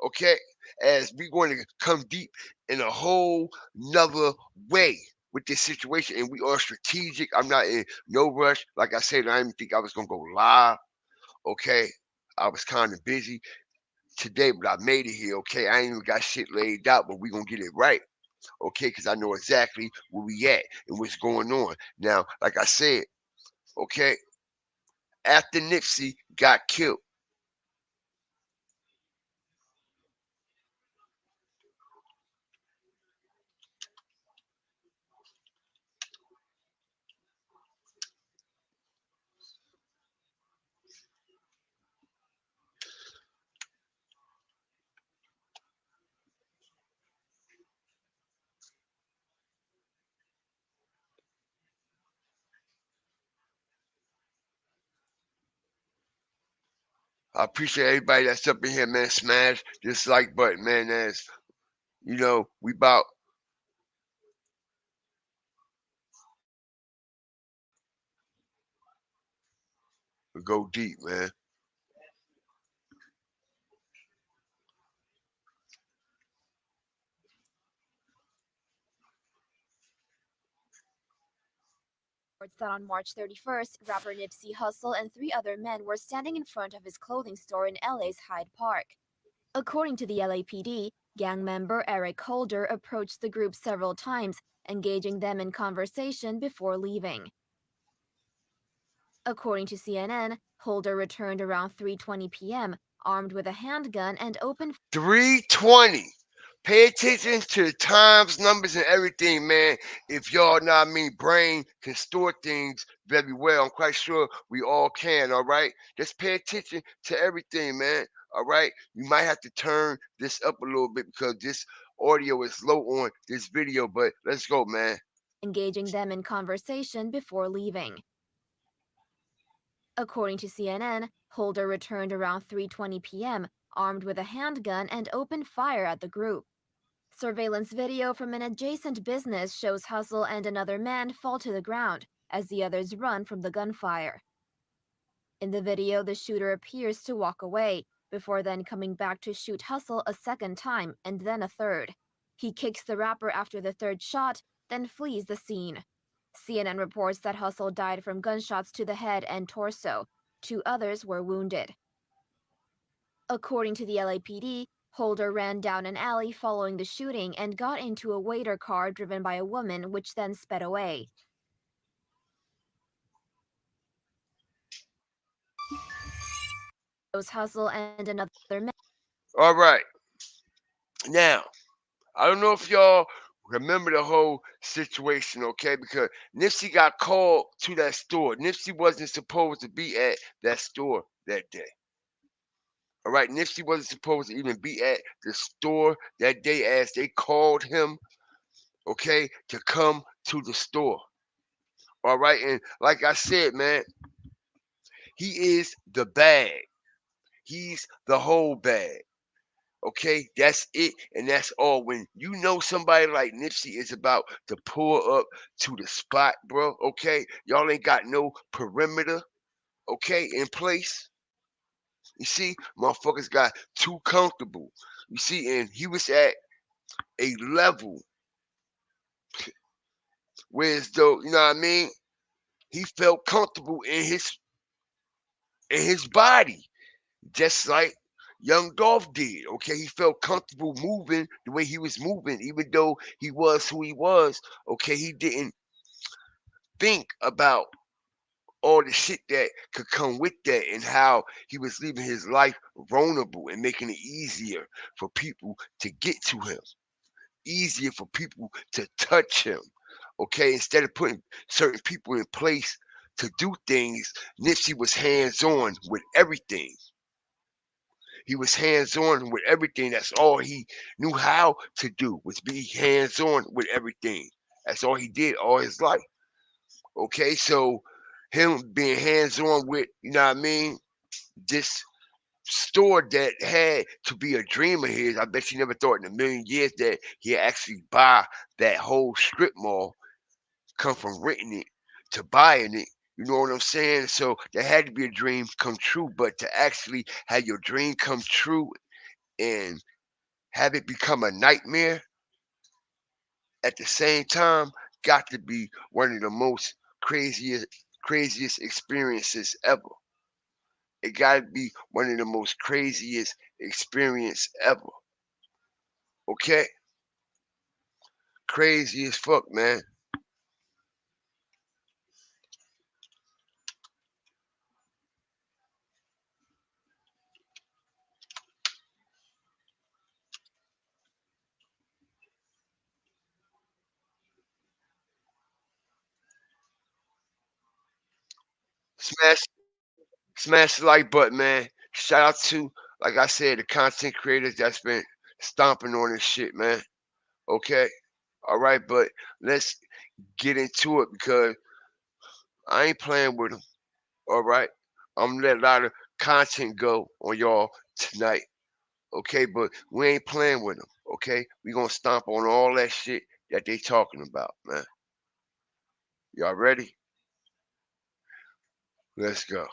Okay? As we going to come deep in a whole nother way with this situation. And we are strategic. I'm not in no rush. Like I said, I didn't think I was gonna go live. Okay. I was kind of busy today, but I made it here. Okay. I ain't even got shit laid out, but we gonna get it right. Okay, because I know exactly where we at and what's going on. Now, like I said, okay, after Nipsey got killed, I appreciate everybody that's up in here, man. Smash this like button, man. That's, we about We go deep, man. Reports that on March 31st, rapper Nipsey Hussle and 3 other men were standing in front of his clothing store in LA's Hyde Park. According to the LAPD, gang member Eric Holder approached the group several times, engaging them in conversation before leaving. According to CNN, Holder returned around 3:20 p.m., armed with a handgun and opened 3:20. Pay attention to the times, numbers, and everything, man. If y'all know what I mean, brain can store things very well. I'm quite sure we all can, all right? Just pay attention to everything, man. All right. You might have to turn this up a little bit because this audio is low on this video, but let's go, man. engaging them in conversation before leaving. According to CNN, Holder returned around 3:20 p.m., armed with a handgun and opened fire at the group. Surveillance video from an adjacent business shows Hussle and another man fall to the ground as the others run from the gunfire. In the video, the shooter appears to walk away, before then coming back to shoot Hussle a second time and then a third. He kicks the rapper after the third shot, then flees the scene. CNN reports that Hussle died from gunshots to the head and torso. 2 others were wounded. According to the LAPD, Holder ran down an alley following the shooting and got into a waiter car driven by a woman, which then sped away. Hussle and another man. All right. Now, I don't know if y'all remember the whole situation, okay? Because Nipsey got called to that store. Nipsey wasn't supposed to be at that store that day. All right, Nipsey wasn't supposed to even be at the store that day as they called him, okay, to come to the store. All right, and like I said, man, he is the bag. He's the whole bag. Okay, that's it, and that's all. When you know somebody like Nipsey is about to pull up to the spot, bro, okay, y'all ain't got no perimeter, okay, in place. You see, motherfuckers got too comfortable. You see, and he was at a level where as though, you know what I mean, he felt comfortable in his body, just like Young Dolph did. Okay, he felt comfortable moving the way he was moving, even though he was who he was. Okay, he didn't think about all the shit that could come with that and how he was leaving his life vulnerable and making it easier for people to get to him, easier for people to touch him. Okay, instead of putting certain people in place to do things, Nipsey was hands on with everything. He was hands on with everything. That's all he knew how to do, was be hands on with everything. That's all he did all his life. Okay, so him being hands on with, you know what I mean, this store that had to be a dream of his. I bet he never thought in a million years that he'd actually buy that whole strip mall, come from renting it to buying it. You know what I'm saying? So there had to be a dream come true, but to actually have your dream come true and have it become a nightmare at the same time got to be one of the most craziest experiences ever. It got to be one of the most craziest experience ever. Okay? Crazy as fuck, man. Smash Smash the like button, man. Shout out to, like I said, the content creators that's been stomping on this shit, man. Okay? All right, but let's get into it because I ain't playing with them. All right? I'm gonna let a lot of content go on y'all tonight. Okay, but we ain't playing with them. Okay? We gonna stomp on all that shit that they talking about, man. Y'all ready? Let's go.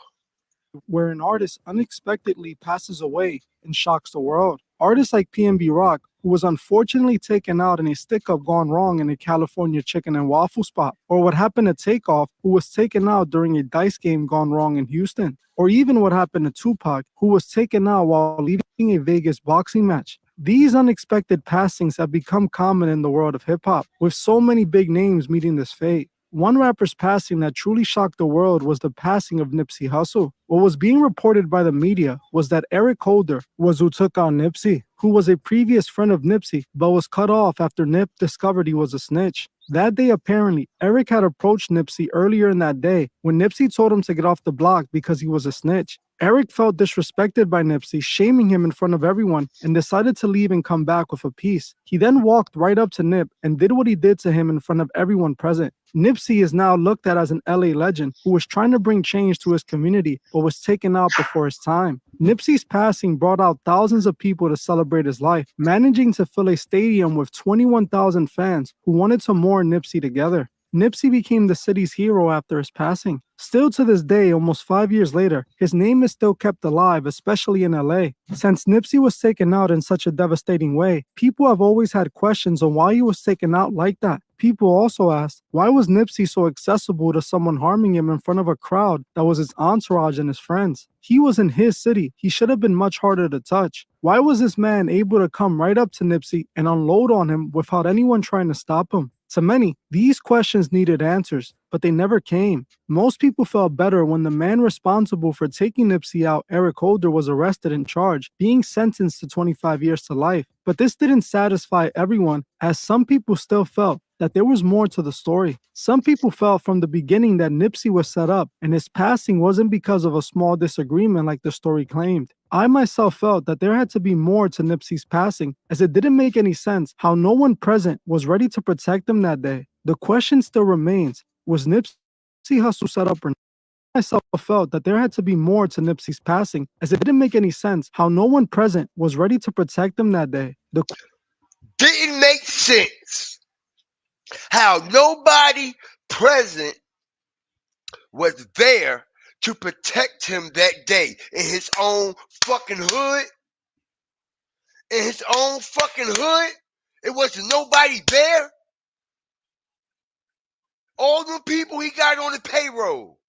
where an artist unexpectedly passes away and shocks the world. Artists like PNB Rock, who was unfortunately taken out in a stick-up gone wrong in a California chicken and waffle spot, or what happened to Takeoff, who was taken out during a dice game gone wrong in Houston, or even what happened to Tupac, who was taken out while leaving a Vegas boxing match. These unexpected passings have become common in the world of hip-hop, with so many big names meeting this fate. One rapper's passing that truly shocked the world was the passing of Nipsey Hussle. What was being reported by the media was that Eric Holder was who took out Nipsey, who was a previous friend of Nipsey, but was cut off after Nip discovered he was a snitch. That day, apparently, Eric had approached Nipsey earlier in that day when Nipsey told him to get off the block because he was a snitch. Eric felt disrespected by Nipsey, shaming him in front of everyone, and decided to leave and come back with a piece. He then walked right up to Nip and did what he did to him in front of everyone present. Nipsey is now looked at as an LA legend who was trying to bring change to his community but was taken out before his time. Nipsey's passing brought out thousands of people to celebrate his life, managing to fill a stadium with 21,000 fans who wanted to mourn Nipsey together. Nipsey became the city's hero after his passing. Still to this day, almost 5 years later, his name is still kept alive, especially in LA. Since Nipsey was taken out in such a devastating way, people have always had questions on why he was taken out like that. People also asked, why was Nipsey so accessible to someone harming him in front of a crowd that was his entourage and his friends? He was in his city. He should have been much harder to touch. Why was this man able to come right up to Nipsey and unload on him without anyone trying to stop him? To many, these questions needed answers, but they never came. Most people felt better when the man responsible for taking Nipsey out, Eric Holder, was arrested and charged, being sentenced to 25 years to life. But this didn't satisfy everyone, as some people still felt that there was more to the story. Some people felt from the beginning that Nipsey was set up, and his passing wasn't because of a small disagreement like the story claimed. I myself felt that there had to be more to Nipsey's passing, as it didn't make any sense how no one present was ready to protect him that day. The question still remains, was Nipsey Hussle set up or not? I myself felt that there had to be more to Nipsey's passing, as it didn't make any sense how no one present was ready to protect him that day. Didn't make sense how nobody present was there to protect him that day in his own fucking hood. In his own fucking hood, it wasn't nobody there. All them people he got on the payroll,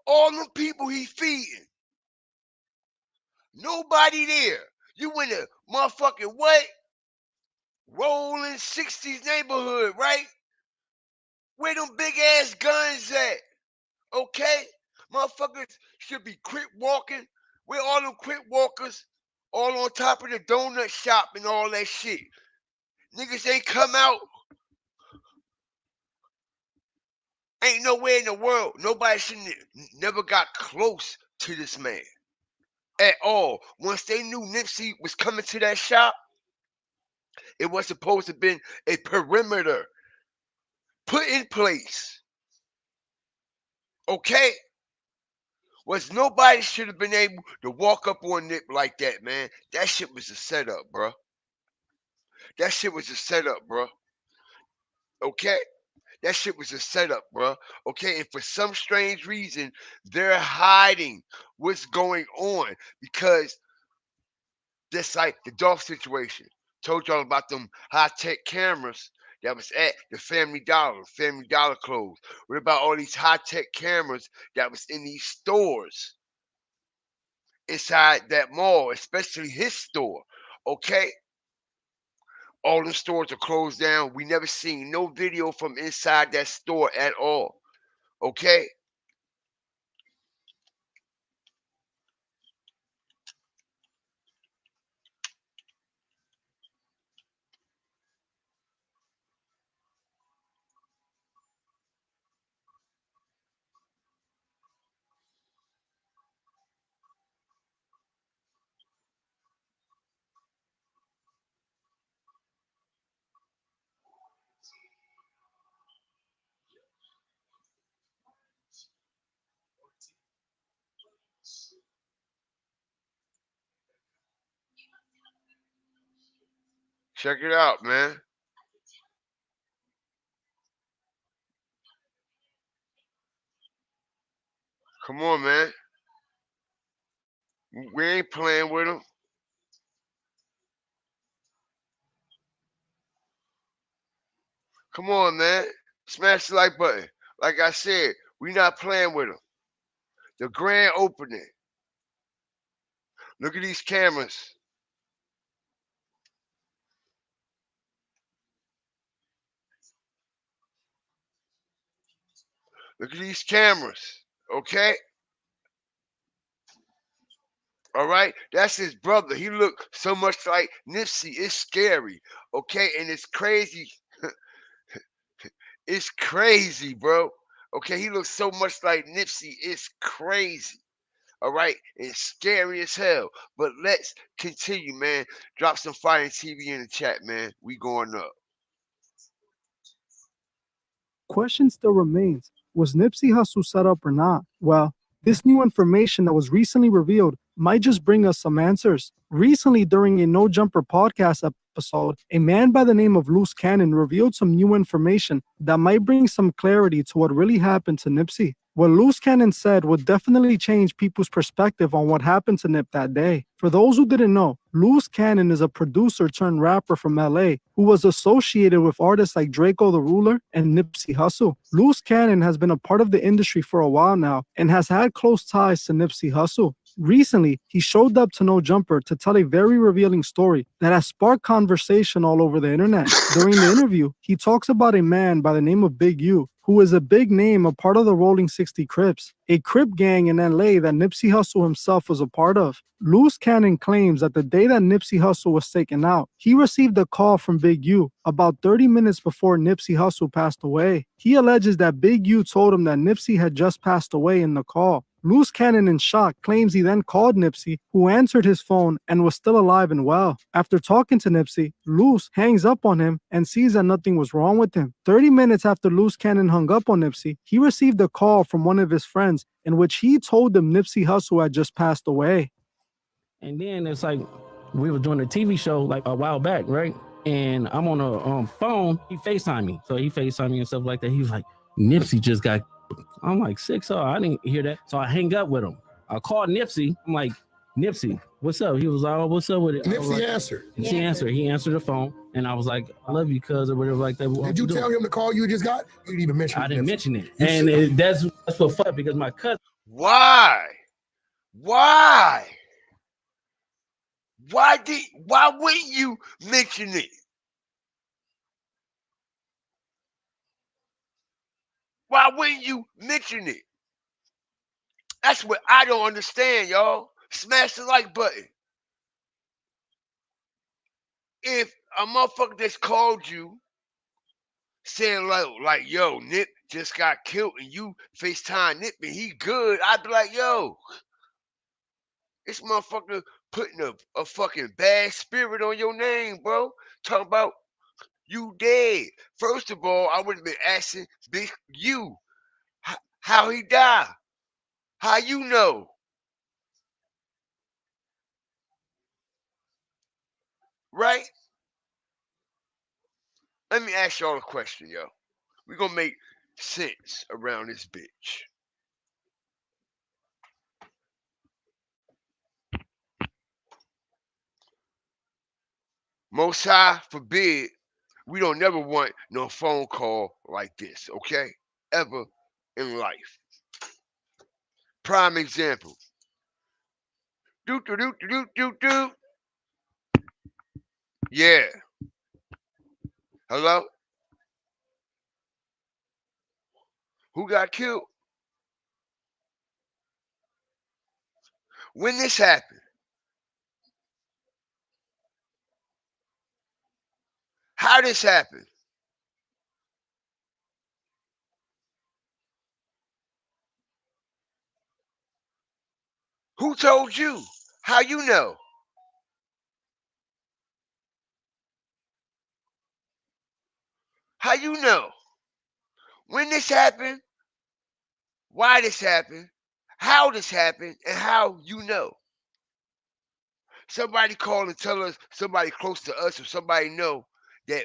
all them people he feeding, nobody there. You in a motherfucking what? Rolling 60s neighborhood, right? Where them big ass guns at? Okay? Motherfuckers should be quick walking. Where all them quick walkers all on top of the donut shop and all that shit? Niggas ain't come out. Ain't nowhere in the world. Nobody should never got close to this man at all. Once they knew Nipsey was coming to that shop, it was supposed to have been a perimeter put in place. Okay? Was nobody should have been able to walk up on Nip like that, man. That shit was a setup, bro. That shit was a setup, bro. Okay? That shit was a setup, bro. Okay? And for some strange reason, they're hiding what's going on because just like the Dolph situation. Told y'all about them high-tech cameras that was at the Family Dollar clothes. What about all these high-tech cameras that was in these stores inside that mall, especially his store? Okay? All the stores are closed down. We never seen no video from inside that store at all. Okay? Check it out, man. Come on, man. We ain't playing with them. Come on, man. Smash the like button. Like I said, we not playing with them. The grand opening. Look at these cameras. Look at these cameras. Okay? All right? That's his brother. He look so much like Nipsey. It's scary. Okay? And it's crazy. It's crazy, bro. Okay? He looks so much like Nipsey. It's crazy. All right? It's scary as hell. But let's continue, man. Drop some fire TV in the chat, man. We going up. Question still remains, was Nipsey Hussle set up or not? Well, this new information that was recently revealed might just bring us some answers. Recently, during a No Jumper podcast episode, a man by the name of Loose Cannon revealed some new information that might bring some clarity to what really happened to Nipsey. What Loose Cannon said would definitely change people's perspective on what happened to Nip that day. For those who didn't know, Loose Cannon is a producer turned rapper from LA who was associated with artists like Draco the Ruler and Nipsey Hussle. Loose Cannon has been a part of the industry for a while now and has had close ties to Nipsey Hussle. Recently, he showed up to No Jumper to tell a very revealing story that has sparked conversation all over the internet. During the interview, he talks about a man by the name of Big U, who is a big name, a part of the Rolling 60 Crips, a Crip gang in LA that Nipsey Hussle himself was a part of. Loose Cannon claims that the day that Nipsey Hussle was taken out, he received a call from Big U about 30 minutes before Nipsey Hussle passed away. He alleges that Big U told him that Nipsey had just passed away in the call. Loose Cannon, in shock, claims he then called Nipsey, who answered his phone and was still alive and well. After talking to Nipsey, Loose hangs up on him and sees that nothing was wrong with him. 30 minutes after Loose Cannon hung up on Nipsey, he received a call from one of his friends in which he told him Nipsey Hussle had just passed away. And then it's like we were doing a TV show like a while back, right? And I'm on a phone. He FaceTimed me. So he FaceTimed me and stuff like that. He was like, Nipsey just got. I'm like, 6-0. I didn't hear that. So I hang up with him. I called Nipsey. I'm like, Nipsey, what's up? He was like, oh, what's up with it? Nipsey answered. He answered. He answered the phone. And I was like, I love you, cuz, or whatever like that. Did you tell him the call you just got? You didn't even mention it. I didn't mention it. And that's what fucked because my cousin. Why? Why wouldn't you mention it? Why wouldn't you mention it? That's what I don't understand, y'all. Smash the like button. If a motherfucker just called you saying like, yo, Nip just got killed and you FaceTime Nip and he good, I'd be like, yo, this motherfucker putting a fucking bad spirit on your name, bro. Talking about you dead. First of all, I would have been asking Big U how he died. How you know? Right? Let me ask y'all a question, yo. We're gonna make sense around this bitch. Most High forbid, we don't never want no phone call like this, okay? Ever in life. Prime example. Do do do do do do. Yeah. Hello? Who got killed? When this happened? How this happened? Who told you? How you know? How you know? When this happened? Why this happened? How this happened? And how you know? Somebody call and tell us, somebody close to us or somebody know that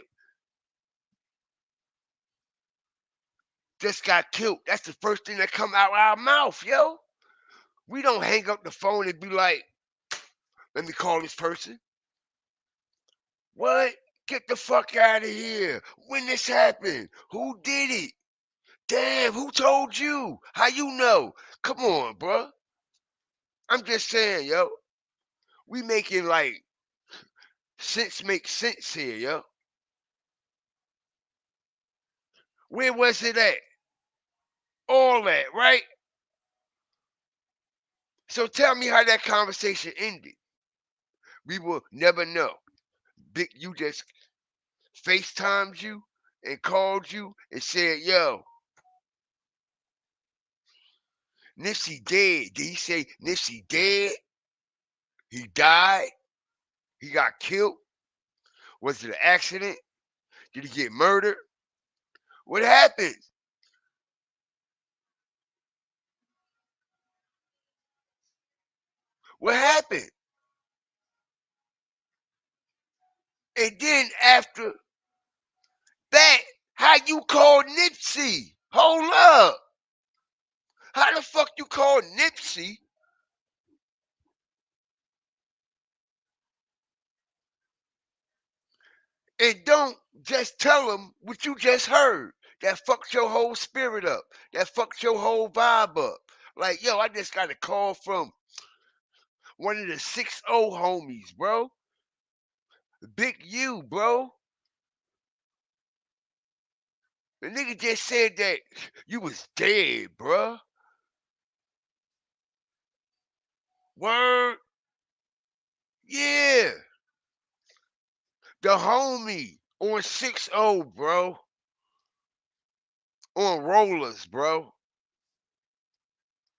just got killed. That's the first thing that come out our mouth, yo. We don't hang up the phone and be like, Let me call this person. What? Get the fuck out of here. When this happened? Who did it? Damn, who told you? How you know? Come on, bruh. I'm just saying, yo. We making like sense make sense here, yo. Where was it at? All that, right? So tell me how that conversation ended. We will never know. Big you just FaceTimed you and called you and said, yo, Nipsey dead. Did he say Nipsey dead? He died? He got killed? Was it an accident? Did he get murdered? What happened? What happened? And then after that, how you called Nipsey? Hold up. How the fuck you call Nipsey? And don't just tell him what you just heard. That fucked your whole spirit up. That fucked your whole vibe up. Like, yo, I just got a call from one of the 6-0 homies, bro. Big U, bro. The nigga just said that you was dead, bro. Word? Yeah. The homie on 6-0, bro. On rollers, bro.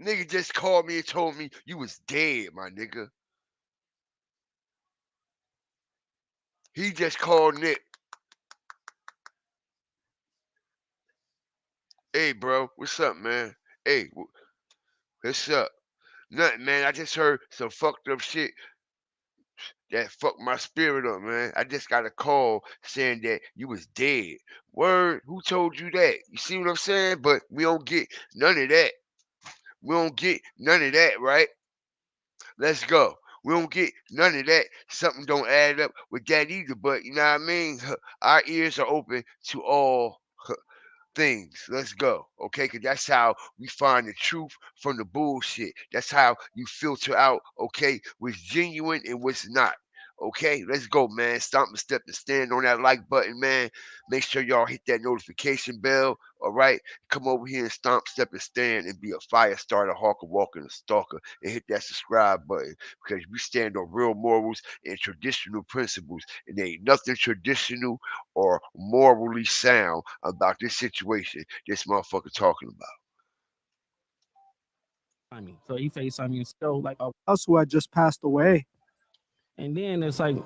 Nigga just called me and told me you was dead, my nigga. He just called Nick. Hey, bro, what's up, man? Hey, what's up? Nothing, man. I just heard some fucked up shit that fucked my spirit up, man. I just got a call saying that you was dead. Word? Who told you that? You see what I'm saying? But we don't get none of that. We don't get none of that, right? Let's go. We don't get none of that. Something don't add up with that either. But you know what I mean? Our ears are open to all things. Let's go. Okay? Because that's how we find the truth from the bullshit. That's how you filter out, okay, what's genuine and what's not. Okay, let's go, man. Stomp and step and stand on that like button, man. Make sure y'all hit that notification bell. All right, come over here and stomp, step, and stand and be a fire starter, hawker, walker, and stalker, and hit that subscribe button because we stand on real morals and traditional principles, and there ain't nothing traditional or morally sound about this situation this motherfucker talking about. So he FaceTimed me and so like Us who had just passed away. and then it's like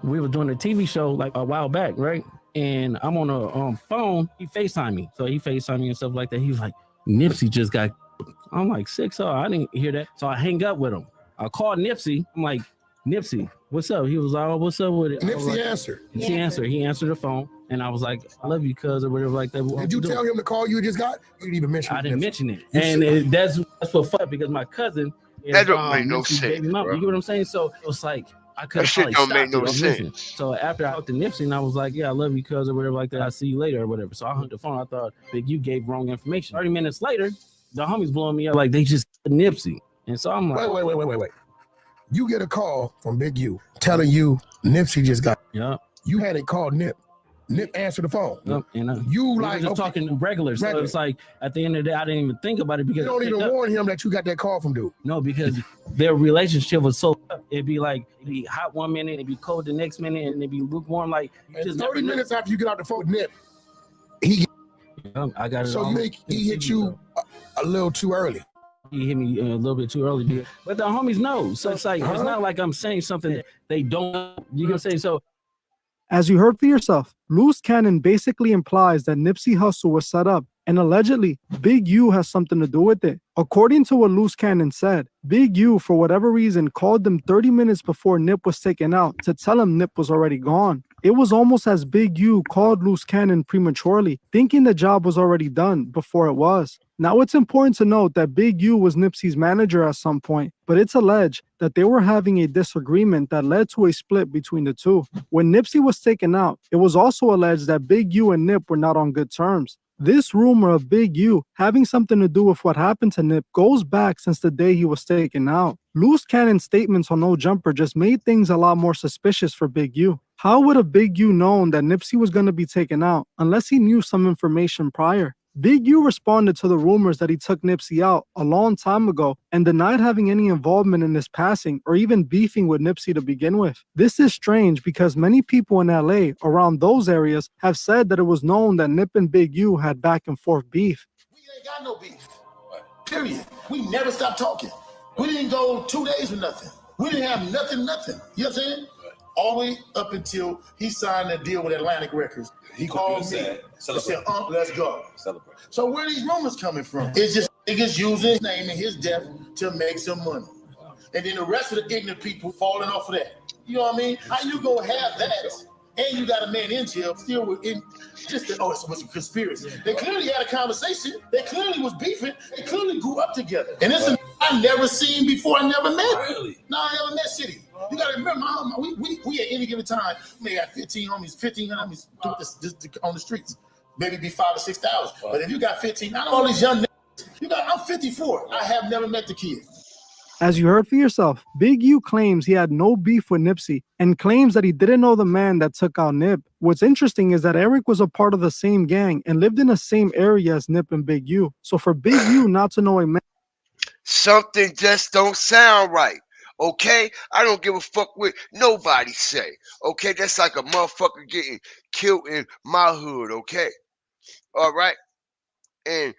we were doing a TV show like a while back, right? And I'm on a phone. He FaceTimed me. So he FaceTimed me and stuff like that. He was like, Nipsey just got. I'm like 6-0. I didn't hear that. So I hang up with him. I called Nipsey. I'm like, Nipsey, what's up? He was like, oh, what's up with it? Nipsey like, answered. Nipsey answered. He answered the phone. And I was like, I love you, cuz, or whatever like that. Did you tell him the call you just got? You didn't even mention it. I didn't mention it. And that's what fucked because my cousin is That don't make no Nipsey's sense, baby mama. bro. You get what I'm saying? So it was like, I could That shit don't make no sense. So after I talked to Nipsey and I was like, yeah, I love you, cuz, or whatever like that. I'll see you later or whatever. So I hung the phone. I thought, Big, you gave wrong information. 30 minutes later, the homies blowing me up like they just Nipsey. And so I'm like, wait. You get a call from Big U telling you Nipsey just got. Yeah. You had it called Nip. Nip answered the phone. Yep. And you we like were just talking regular. So it's like at the end of the day, I didn't even think about it because you don't even warn him that you got that call from dude. No, because their relationship was so it'd be hot one minute, it'd be cold the next minute, and it'd be lukewarm. Like just 30 minutes after you get out the phone with Nip, he I got it. So he hit you a little too early. He hit me a little bit too early, dude. But the homies know. So it's like it's not like I'm saying something that they don't know. You know what I'm saying? So as you heard for yourself, loose cannon basically implies that Nipsey Hussle was set up, and allegedly, Big U has something to do with it. According to what loose cannon said, Big U, for whatever reason, called them 30 minutes before Nip was taken out to tell him Nip was already gone. It was almost as Big U called loose cannon prematurely, thinking the job was already done before it was. Now, it's important to note that Big U was Nipsey's manager at some point, but it's alleged that they were having a disagreement that led to a split between the two. When Nipsey was taken out, it was also alleged that Big U and Nip were not on good terms. This rumor of Big U having something to do with what happened to Nip goes back since the day he was taken out. Loose cannon statements on No Jumper just made things a lot more suspicious for Big U. How would have Big U known that Nipsey was going to be taken out unless he knew some information prior? Big U responded to the rumors that he took Nipsey out a long time ago and denied having any involvement in his passing or even beefing with Nipsey to begin with. This is strange because many people in LA around those areas have said that it was known that Nip and Big U had back and forth beef. We ain't got no beef. Period. We never stopped talking. We didn't go 2 days with nothing. We didn't have nothing. You know what I'm saying? All the way up until he signed a deal with Atlantic Records. He called me and said, let's go. Celebrate. So where are these rumors coming from? It's just niggas using his name and his death to make some money. And then the rest of the ignorant people falling off of that. You know what I mean? How you gonna have that? And you got a man in jail still within just it was a conspiracy. They clearly had a conversation. They clearly was beefing. They clearly grew up together. And this is I never seen before. I never met. Really? No, I never met City. You gotta remember, we at any given time, we got 15 homies, 1,500 homies doing this on the streets. Maybe be 5,000 or 6,000. But if you got 15, I know all these young niggas. I'm 54. I have never met the kid. As you heard for yourself, Big U claims he had no beef with Nipsey and claims that he didn't know the man that took out Nip. What's interesting is that Eric was a part of the same gang and lived in the same area as Nip and Big U. So for Big U not to know a man, something just don't sound right. Okay, I don't give a fuck what nobody say. Okay, that's like a motherfucker getting killed in my hood. Okay, all right, and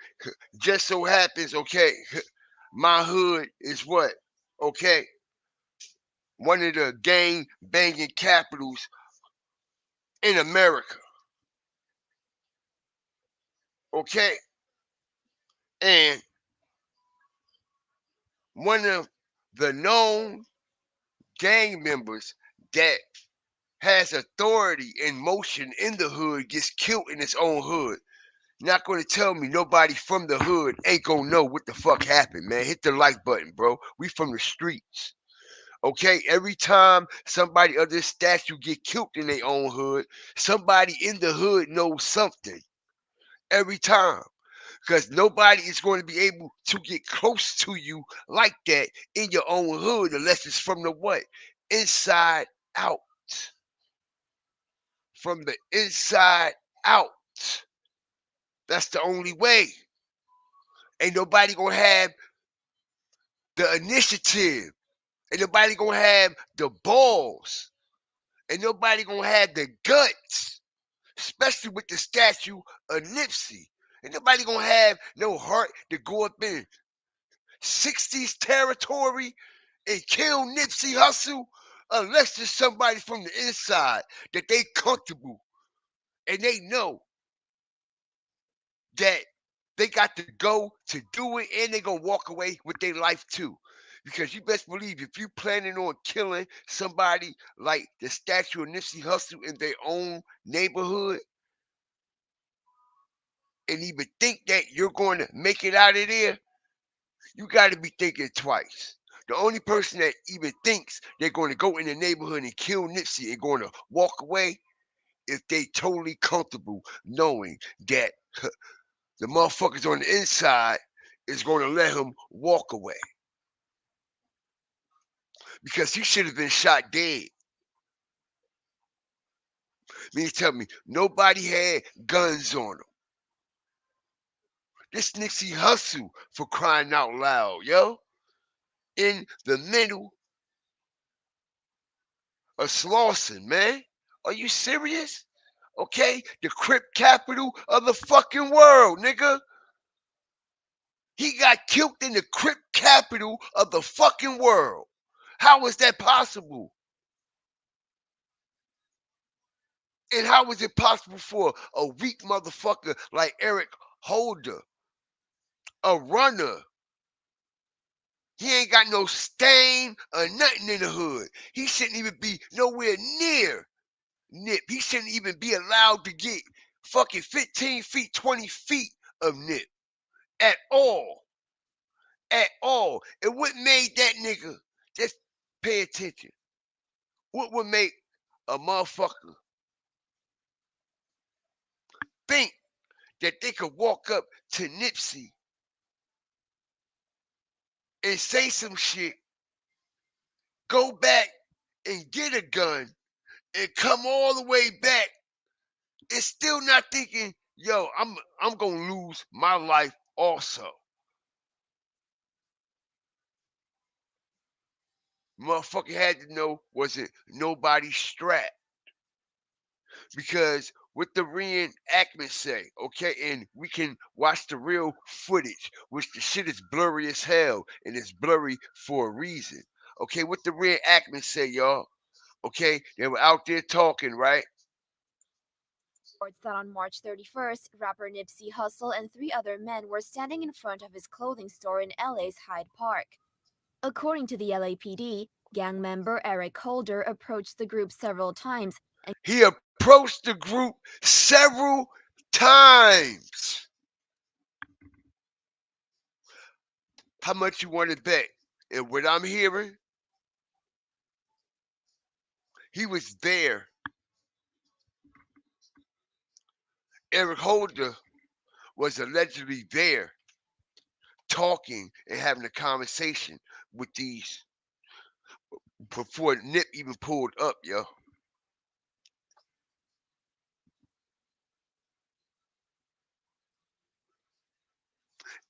just so happens, okay, my hood is what? Okay, one of the gang banging capitals in America. Okay, and one of the known gang members that has authority and motion in the hood gets killed in its own hood. Not going to tell me nobody from the hood ain't going to know what the fuck happened, man. Hit the like button, bro. We from the streets. Okay, every time somebody of this statue get killed in their own hood, somebody in the hood knows something. Every time. Because nobody is going to be able to get close to you like that in your own hood unless it's from the what? Inside out. From the inside out. That's the only way. Ain't nobody gonna have the initiative. Ain't nobody gonna have the balls. Ain't nobody gonna have the guts. Especially with the statue of Nipsey. Ain't nobody gonna have no heart to go up in 60s territory and kill Nipsey Hussle unless there's somebody from the inside that they comfortable and they know that they got to go to do it and they gonna walk away with their life too. Because you best believe if you planning on killing somebody like the statue of Nipsey Hussle in their own neighborhood and even think that you're going to make it out of there, you got to be thinking twice. The only person that even thinks they're going to go in the neighborhood and kill Nipsey and going to walk away if they totally comfortable knowing that the motherfuckers on the inside is going to let him walk away. Because he should have been shot dead. Means tell me, nobody had guns on him. This Nipsey Hussle, for crying out loud, yo. In the middle of Slauson, man. Are you serious? Okay? The Crip capital of the fucking world, nigga. He got killed in the Crip capital of the fucking world. How is that possible? And how is it possible for a weak motherfucker like Eric Holder, a runner? He ain't got no stain or nothing in the hood. He shouldn't even be nowhere near Nip. He shouldn't even be allowed to get fucking 15 feet, 20 feet of Nip. at all. At all. And what made that nigga, just pay attention, what would make a motherfucker think that they could walk up to Nipsey and say some shit, go back and get a gun, and come all the way back and still not thinking, yo, I'm gonna lose my life also. Motherfucker had to know wasn't nobody strapped. Because what the reenactment say, okay, and we can watch the real footage, which the shit is blurry as hell, and it's blurry for a reason. Okay, what the reenactment say, y'all? Okay, they were out there talking, right? Reports that on March 31st, rapper Nipsey Hussle and 3 other men were standing in front of his clothing store in LA's Hyde Park. According to the LAPD, gang member Eric Holder approached the group several times. He approached the group several times. How much you want to bet? And what I'm hearing, he was there. Eric Holder was allegedly there talking and having a conversation with these before Nip even pulled up, yo.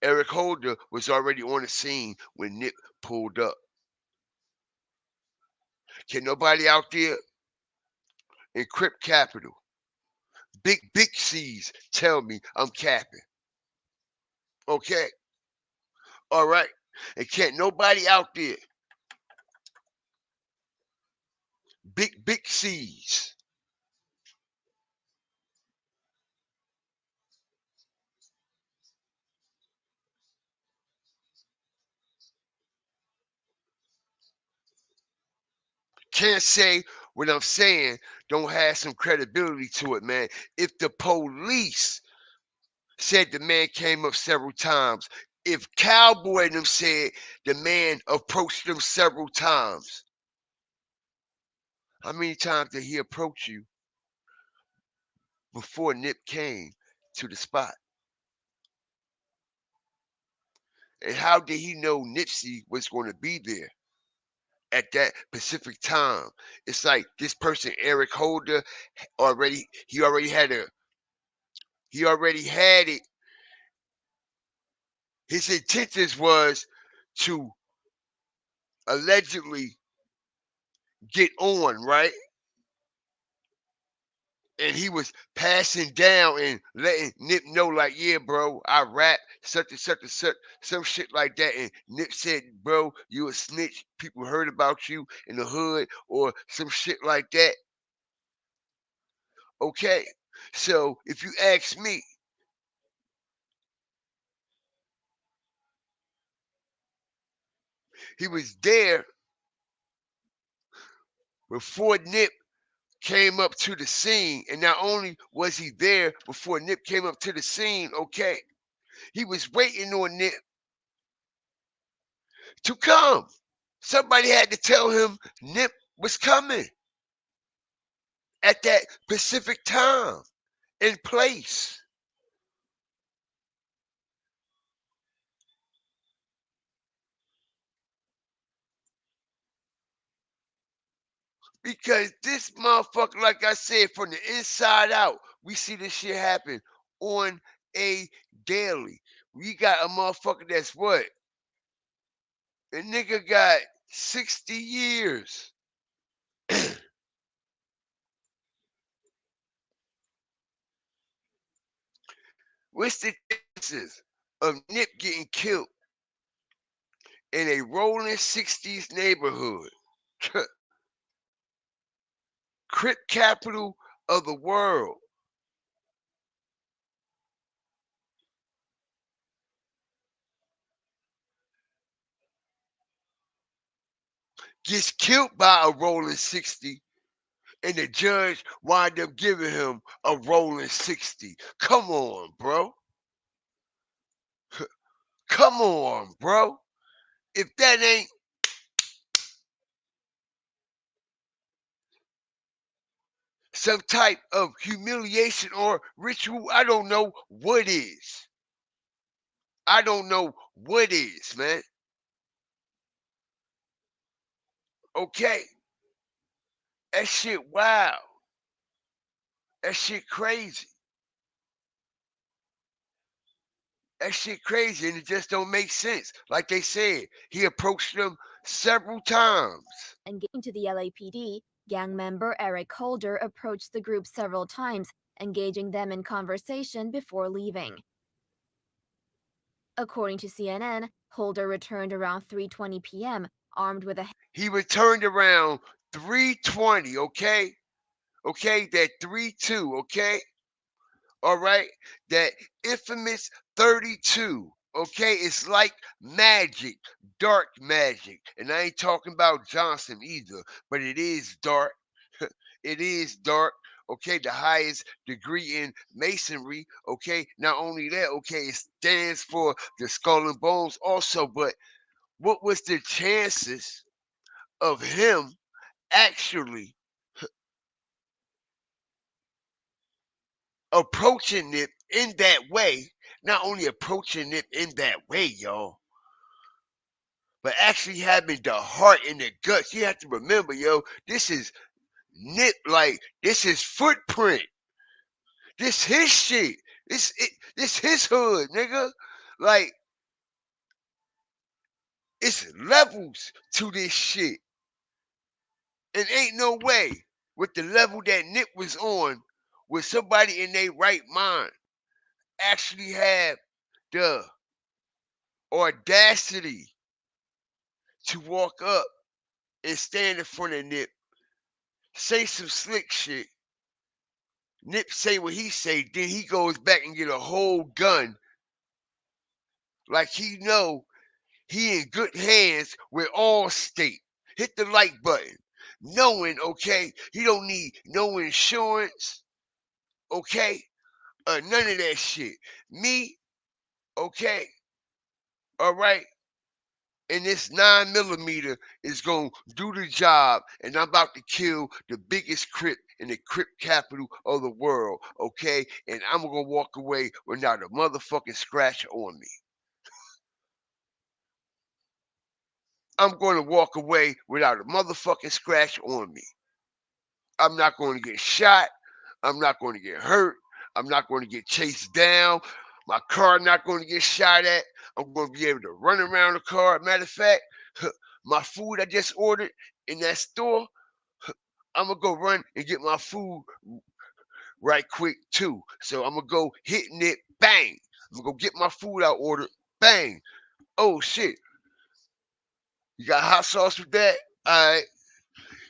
Eric Holder was already on the scene when Nip pulled up. Can nobody out there in Crip Capital, big C's, tell me I'm capping? Okay? All right. And can't nobody out there, big C's, can't say what I'm saying don't have some credibility to it, man. If the police said the man came up several times, if Cowboy and them said the man approached them several times, how many times did he approach you before Nip came to the spot? And how did he know Nipsey was going to be there at that specific time? It's like this person, Eric Holder, he already had it. His intentions was to allegedly get on, right? And he was passing down and letting Nip know, like, yeah, bro, I rap, such and such and such, some shit like that. And Nip said, bro, you a snitch. People heard about you in the hood or some shit like that. Okay. So if you ask me, he was there before Nip came up to the scene. And not only was he there before Nip came up to the scene, okay, he was waiting on Nip to come. Somebody had to tell him Nip was coming at that specific time and place. Because this motherfucker, like I said, from the inside out, we see this shit happen on a daily. We got a motherfucker that's what? A nigga got 60 years. What's the chances of Nip getting killed in a rolling 60s neighborhood? Crip capital of the world. Gets killed by a rolling 60, and the judge wind up giving him a rolling 60. Come on, bro. Come on, bro. If that ain't some type of humiliation or ritual, I don't know what is. I don't know what is, man. Okay? That shit wild. That shit crazy. That shit crazy, and it just don't make sense. Like they said, he approached them several times. Engaging to the LAPD, gang member Eric Holder approached the group several times, engaging them in conversation before leaving. According to CNN, Holder returned around 3:20 p.m., armed with a... He returned around 3:20, okay? Okay, that 3-2, okay? All right? That infamous 32, okay? It's like magic, dark magic. And I ain't talking about Johnson either, but it is dark. It is dark. Okay, the highest degree in Masonry. Okay, not only that, okay, it stands for the skull and bones also. But what was the chances of him actually approaching it in that way? Not only approaching it in that way, y'all, but actually having the heart and the guts. You have to remember, yo, this is Nip, like this is footprint. This his shit. This his hood, nigga. Like it's levels to this shit. And ain't no way with the level that Nip was on, with somebody in their right mind actually have the audacity to walk up and stand in front of Nip, say some slick shit. Nip say what he say, then he goes back and get a whole gun. Like he know he in good hands with Allstate. Hit the like button. Knowing, okay, he don't need no insurance, okay? None of that shit. Me, okay, all right, and this 9mm is gonna do the job, and I'm about to kill the biggest Crip in the Crip capital of the world, okay? And I'm gonna walk away without a motherfucking scratch on me. I'm gonna walk away without a motherfucking scratch on me. I'm not gonna get shot. I'm not gonna get hurt. I'm not gonna get chased down. My car not gonna get shot at. I'm gonna be able to run around the car. Matter of fact, my food I just ordered in that store, I'm gonna go run and get my food right quick too. So I'm gonna go hitting it, bang. I'm gonna go get my food I ordered, bang. Oh shit, you got hot sauce with that? All right.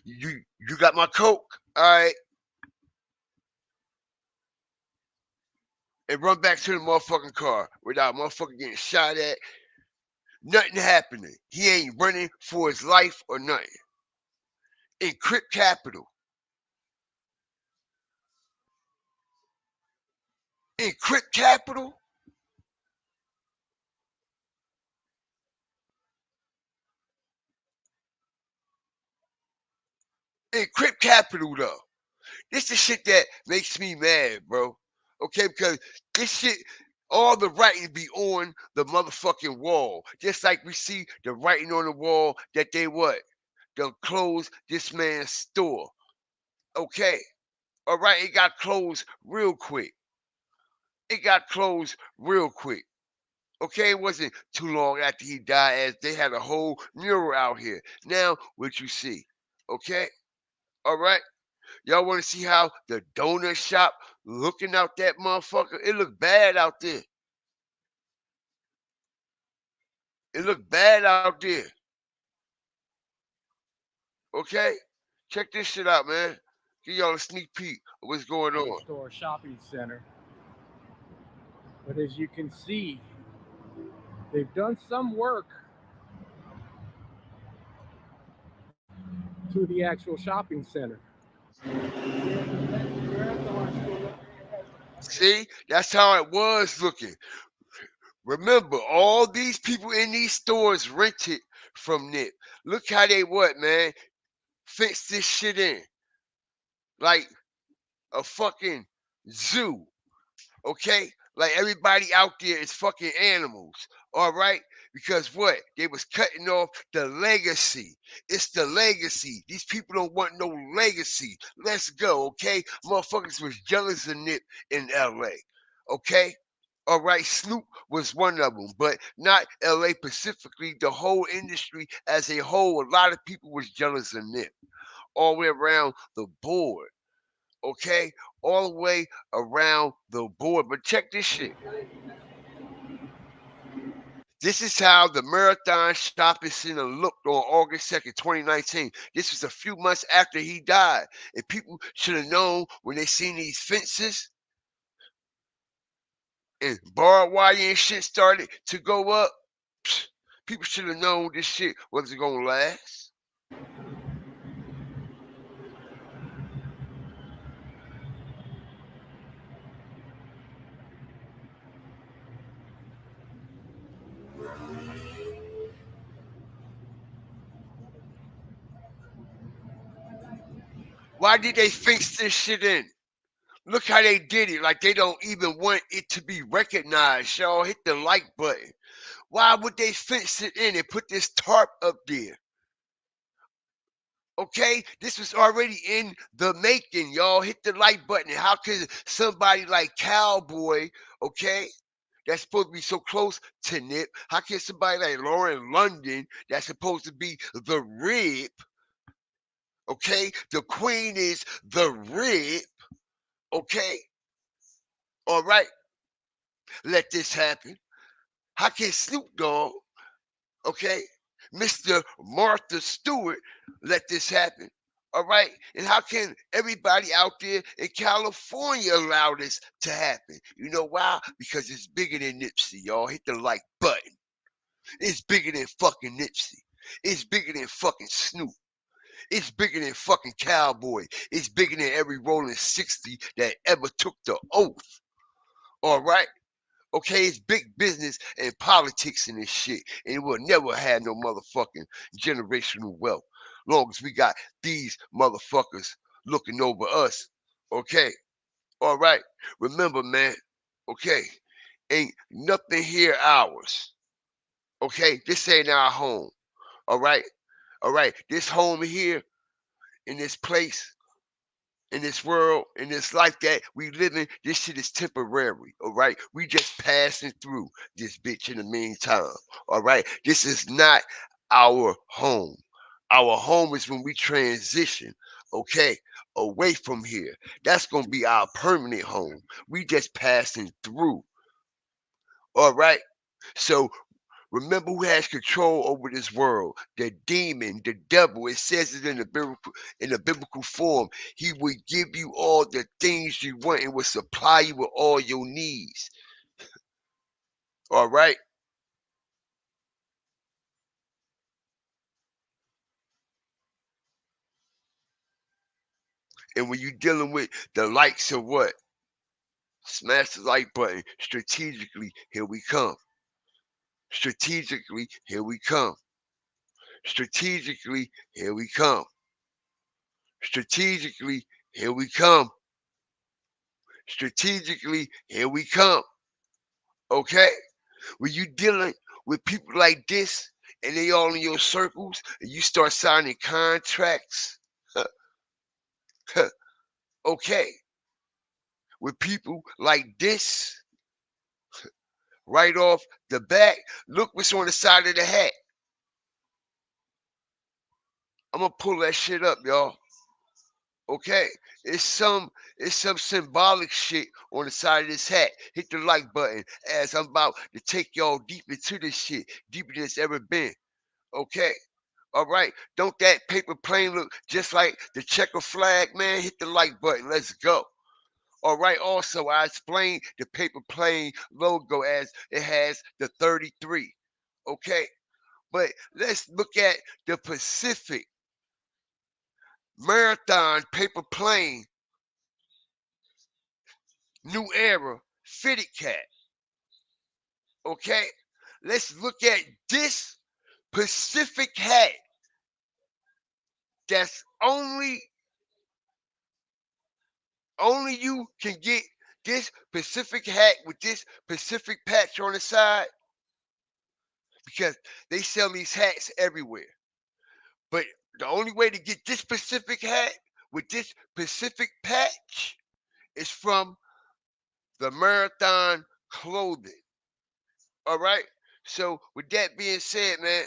You got my Coke? All right. And run back to the motherfucking car without motherfucker getting shot at. Nothing happening. He ain't running for his life or nothing. In Crip Capital. In Crip Capital? In Crip Capital, though. This is shit that makes me mad, bro. Okay, because this shit, all the writing be on the motherfucking wall. Just like we see the writing on the wall that they what? They'll close this man's store. Okay. All right, it got closed real quick. It got closed real quick. Okay, it wasn't too long after he died, as they had a whole mural out here. Now, what you see? Okay, all right. Y'all want to see how the donut shop looking out that motherfucker? It looked bad out there. It looked bad out there. Okay, check this shit out, man. Give y'all a sneak peek of what's going on. Store shopping center. But as you can see, they've done some work to the actual shopping center. See, that's how it was looking. Remember, all these people in these stores rented from Nip. Look how they what, man? Fix this shit in. Like a fucking zoo. Okay? Like everybody out there is fucking animals. All right? Because what? They was cutting off the legacy. It's the legacy. These people don't want no legacy. Let's go, okay? Motherfuckers was jealous of Nip in LA. Okay? All right, Snoop was one of them, but not LA specifically. The whole industry as a whole, a lot of people was jealous of Nip all the way around the board. Okay, all the way around the board. But check this shit. This is how the Marathon Shopping Center looked on August 2nd, 2019. This was a few months after he died. And people should have known when they seen these fences and barbed wire and shit started to go up. People should have known this shit wasn't gonna last. Why did they fix this shit in? Look how they did it. Like they don't even want it to be recognized. Y'all hit the like button. Why would they fence it in and put this tarp up there? Okay, this was already in the making. Y'all hit the like button. How could somebody like Cowboy, okay, that's supposed to be so close to Nip, how can somebody like Lauren London, that's supposed to be the rib, okay, the queen is the rib, okay, all right, let this happen. How can Snoop Dogg, okay, Mr. Martha Stewart, let this happen? All right. And how can everybody out there in California allow this to happen? You know why? Because it's bigger than Nipsey, y'all. Hit the like button. It's bigger than fucking Nipsey. It's bigger than fucking Snoop. It's bigger than fucking Cowboy. It's bigger than every rolling 60 that ever took the oath. All right. Okay, it's big business and politics in this shit. And it will never have no motherfucking generational wealth. Long as we got these motherfuckers looking over us. Okay. All right. Remember, man. Okay. Ain't nothing here ours. Okay. This ain't our home. All right. All right. This home here in this place, in this world, in this life that we live in, this shit is temporary, all right? We just passing through this bitch in the meantime, all right? This is not our home. Our home is when we transition, okay, away from here. That's going to be our permanent home. We just passing through, all right? So remember who has control over this world. The demon, the devil. It says it in the biblical form. He will give you all the things you want and will supply you with all your needs. All right? And when you're dealing with the likes of what? Smash the like button. Strategically, here we come. Strategically, here we come. Strategically, here we come. Strategically, here we come. Strategically, here we come. Okay? When you dealing with people like this and they all in your circles and you start signing contracts, okay, with people like this, right off the bat, look what's on the side of the hat. I'm gonna pull that shit up, y'all. Okay, it's some symbolic shit on the side of this hat. Hit the like button as I'm about to take y'all deep into this shit, deeper than it's ever been. Okay. All right. Don't that paper plane look just like the checker flag, man? Hit the like button. Let's go. All right. Also, I explained the paper plane logo as it has the 33. Okay. But let's look at the Pacific Marathon paper plane, new era, fitted cap. Okay? Let's look at this Pacific hat that's only you can get this Pacific hat with this Pacific patch on the side because they sell these hats everywhere. But the only way to get this Pacific hat with this Pacific patch is from the Marathon clothing. All right? So with that being said, man,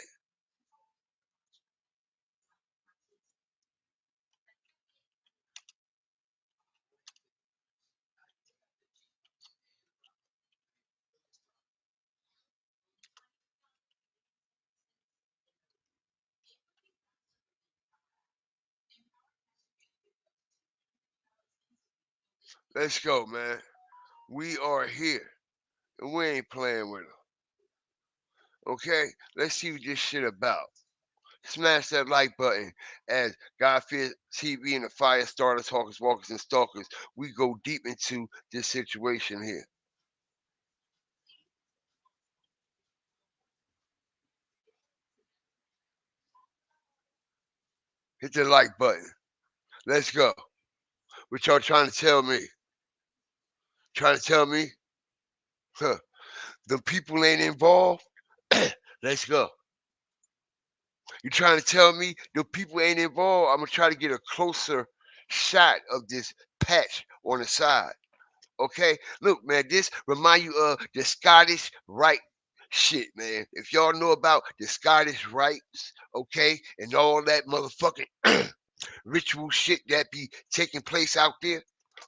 let's go, man. We are here. And we ain't playing with them. Okay? Let's see what this shit about. Smash that like button as God Fear TV and the Fire Starters, Hawkers, Walkers, and Stalkers. We go deep into this situation here. Hit the like button. Let's go. What y'all trying to tell me? Trying to tell me? Huh. The people ain't involved? Let's go. You trying to tell me the people ain't involved? I'm going to try to get a closer shot of this patch on the side. Okay? Look, man, this remind you of the Scottish Rite shit, man. If y'all know about the Scottish rites, okay, and all that motherfucking ritual shit that be taking place out there,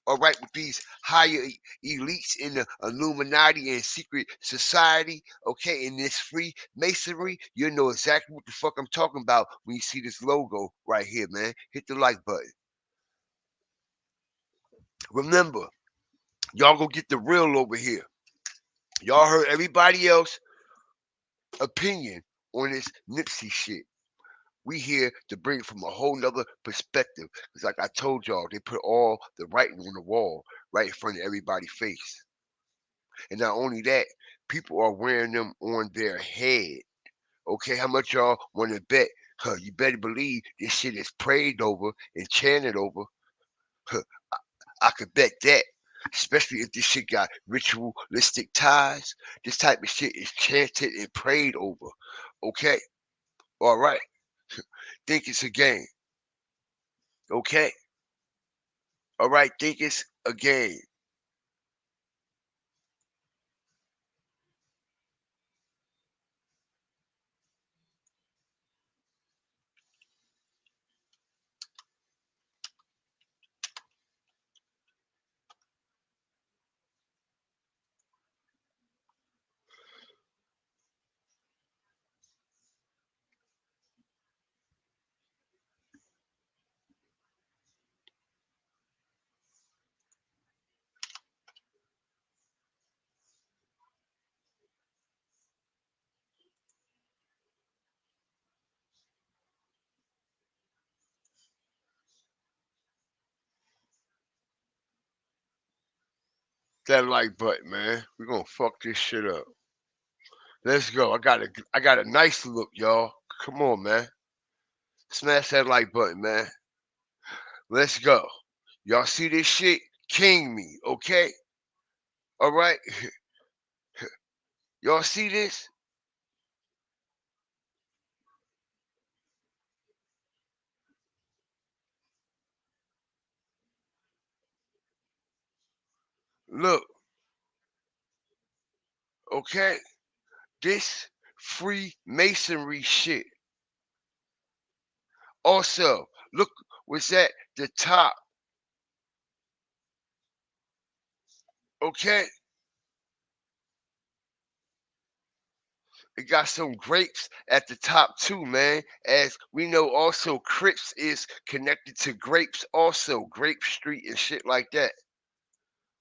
all right, with these higher elites in the Illuminati and secret society, okay, in this free masonry, you know exactly what the fuck I'm talking about when you see this logo right here, man. Hit the like button. Remember, y'all go get the real over here. Y'all heard everybody else opinion on this Nipsey shit. We here to bring it from a whole nother perspective. Because like I told y'all, they put all the writing on the wall right in front of everybody's face. And not only that, people are wearing them on their head. Okay, how much y'all want to bet? Huh, you better believe this shit is prayed over and chanted over. Huh, I could bet that. Especially if this shit got ritualistic ties. This type of shit is chanted and prayed over. Okay? All right. Think it's a game. Okay? All right, think it's a game. That like button, man. We're gonna fuck this shit up. Let's go. I got a nice look, y'all. Come on, man. Smash that like button, man. Let's go. Y'all see this shit? King me, okay? All right. Y'all see this? Look, okay? This Freemasonry shit. Also, look what's at the top. Okay? It got some grapes at the top too, man. As we know, also Crips is connected to grapes, also Grape Street and shit like that.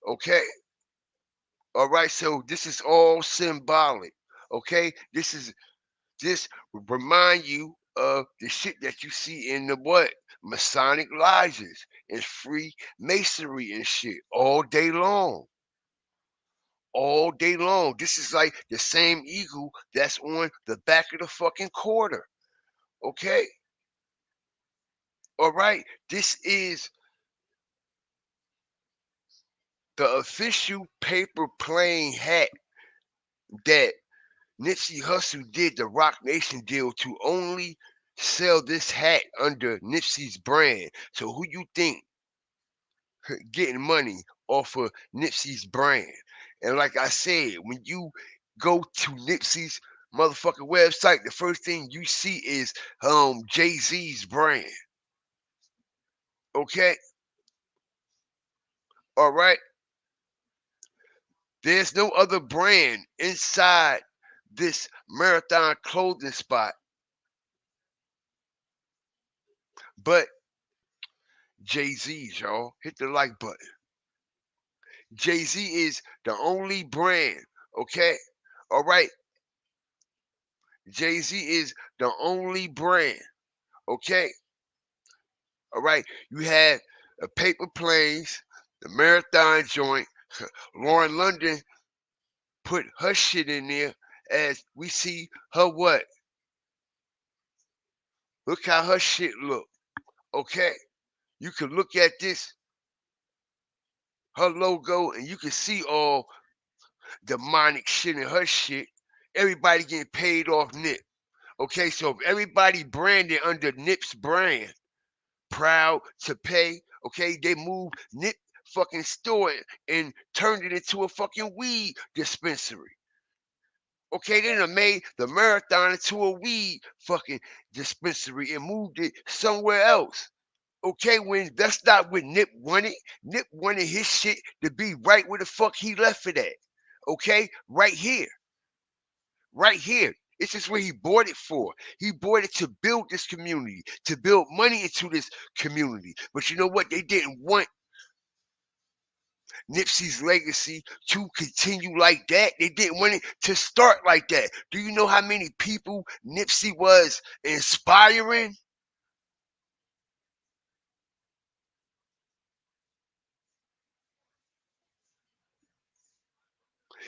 Okay, all right. So this is all symbolic. Okay, this remind you of the shit that you see in the what Masonic lodges and free masonry and shit all day long. all day long. This is like the same eagle that's on the back of the fucking quarter. Okay? All right? This is the official paper plane hat that Nipsey Hussle did the Rock Nation deal to only sell this hat under Nipsey's brand. So who you think getting money off of Nipsey's brand? And like I said, when you go to Nipsey's motherfucking website, the first thing you see is Jay-Z's brand. Okay? All right? There's no other brand inside this marathon clothing spot but Jay-Z's, y'all. Hit the like button. Jay-Z is the only brand, okay? All right? Jay-Z is the only brand, okay? All right? You had the paper planes, the marathon joint. Lauren London put her shit in there as we see her what? Look how her shit look, okay? You can look at this, her logo, and you can see all demonic shit in her shit. Everybody getting paid off Nip. Okay, so if everybody branded under Nip's brand, proud to pay, okay, they moved Nip fucking store and turned it into a fucking weed dispensary. Okay, they done made the marathon into a weed fucking dispensary and moved it somewhere else. Okay, when that's not what Nip wanted. Nip wanted his shit to be right where the fuck he left it at. Okay, right here. Right here. It's just where he bought it for. He bought it to build this community, to build money into this community. But you know what? They didn't want Nipsey's legacy to continue like that. They didn't want it to start like that. Do you know how many people Nipsey was inspiring?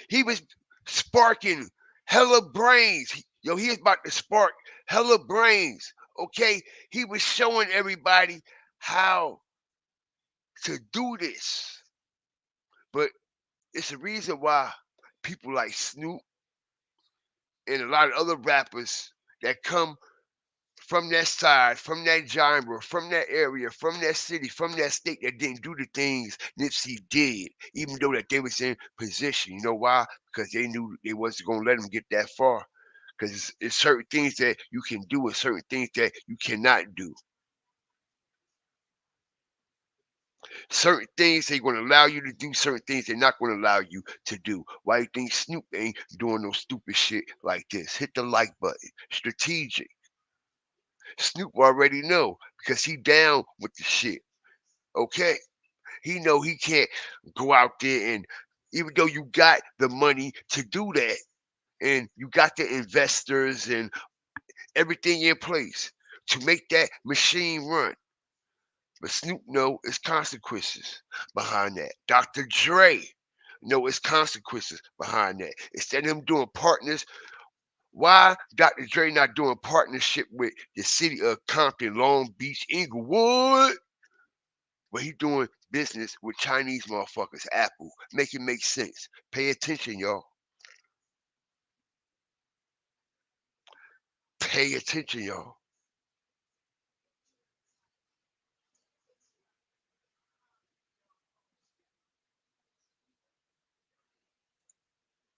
He was sparking hella brains. Yo, he was about to spark hella brains. Okay? He was showing everybody how to do this. But it's the reason why people like Snoop and a lot of other rappers that come from that side, from that genre, from that area, from that city, from that state that didn't do the things Nipsey did, even though that they was in position. You know why? Because they knew they wasn't gonna let him get that far. Because it's certain things that you can do and certain things that you cannot do. Certain things they're going to allow you to do, certain things they're not going to allow you to do. Why you think Snoop ain't doing no stupid shit like this? Hit the like button. Strategic. Snoop already know because he down with the shit. Okay? He know he can't go out there and even though you got the money to do that and you got the investors and everything in place to make that machine run. But Snoop know it's consequences behind that. Dr. Dre know it's consequences behind that. Instead of him doing partners, why Dr. Dre not doing partnership with the city of Compton, Long Beach, Inglewood? But he doing business with Chinese motherfuckers, Apple. Make it make sense. Pay attention, y'all. Pay attention, y'all.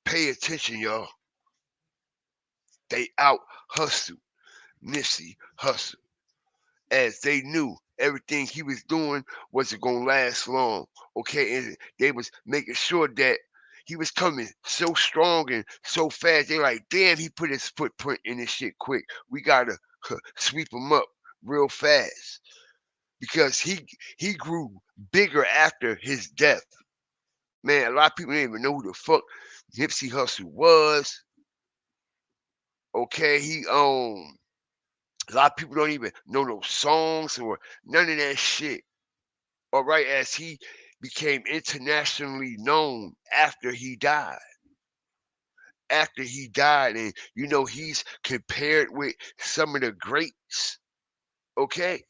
Pay attention, y'all. They out hustled Nipsey Hussle as they knew everything he was doing wasn't gonna last long. Okay, and they was making sure that he was coming so strong and so fast. They like, damn, he put his footprint in this shit quick. We gotta sweep him up real fast because he grew bigger after his death. Man, a lot of people didn't even know who the fuck Nipsey Hussle was. Okay, a lot of people don't even know those songs or none of that shit. All right, as he became internationally known after he died. After he died, and you know, he's compared with some of the greats. Okay,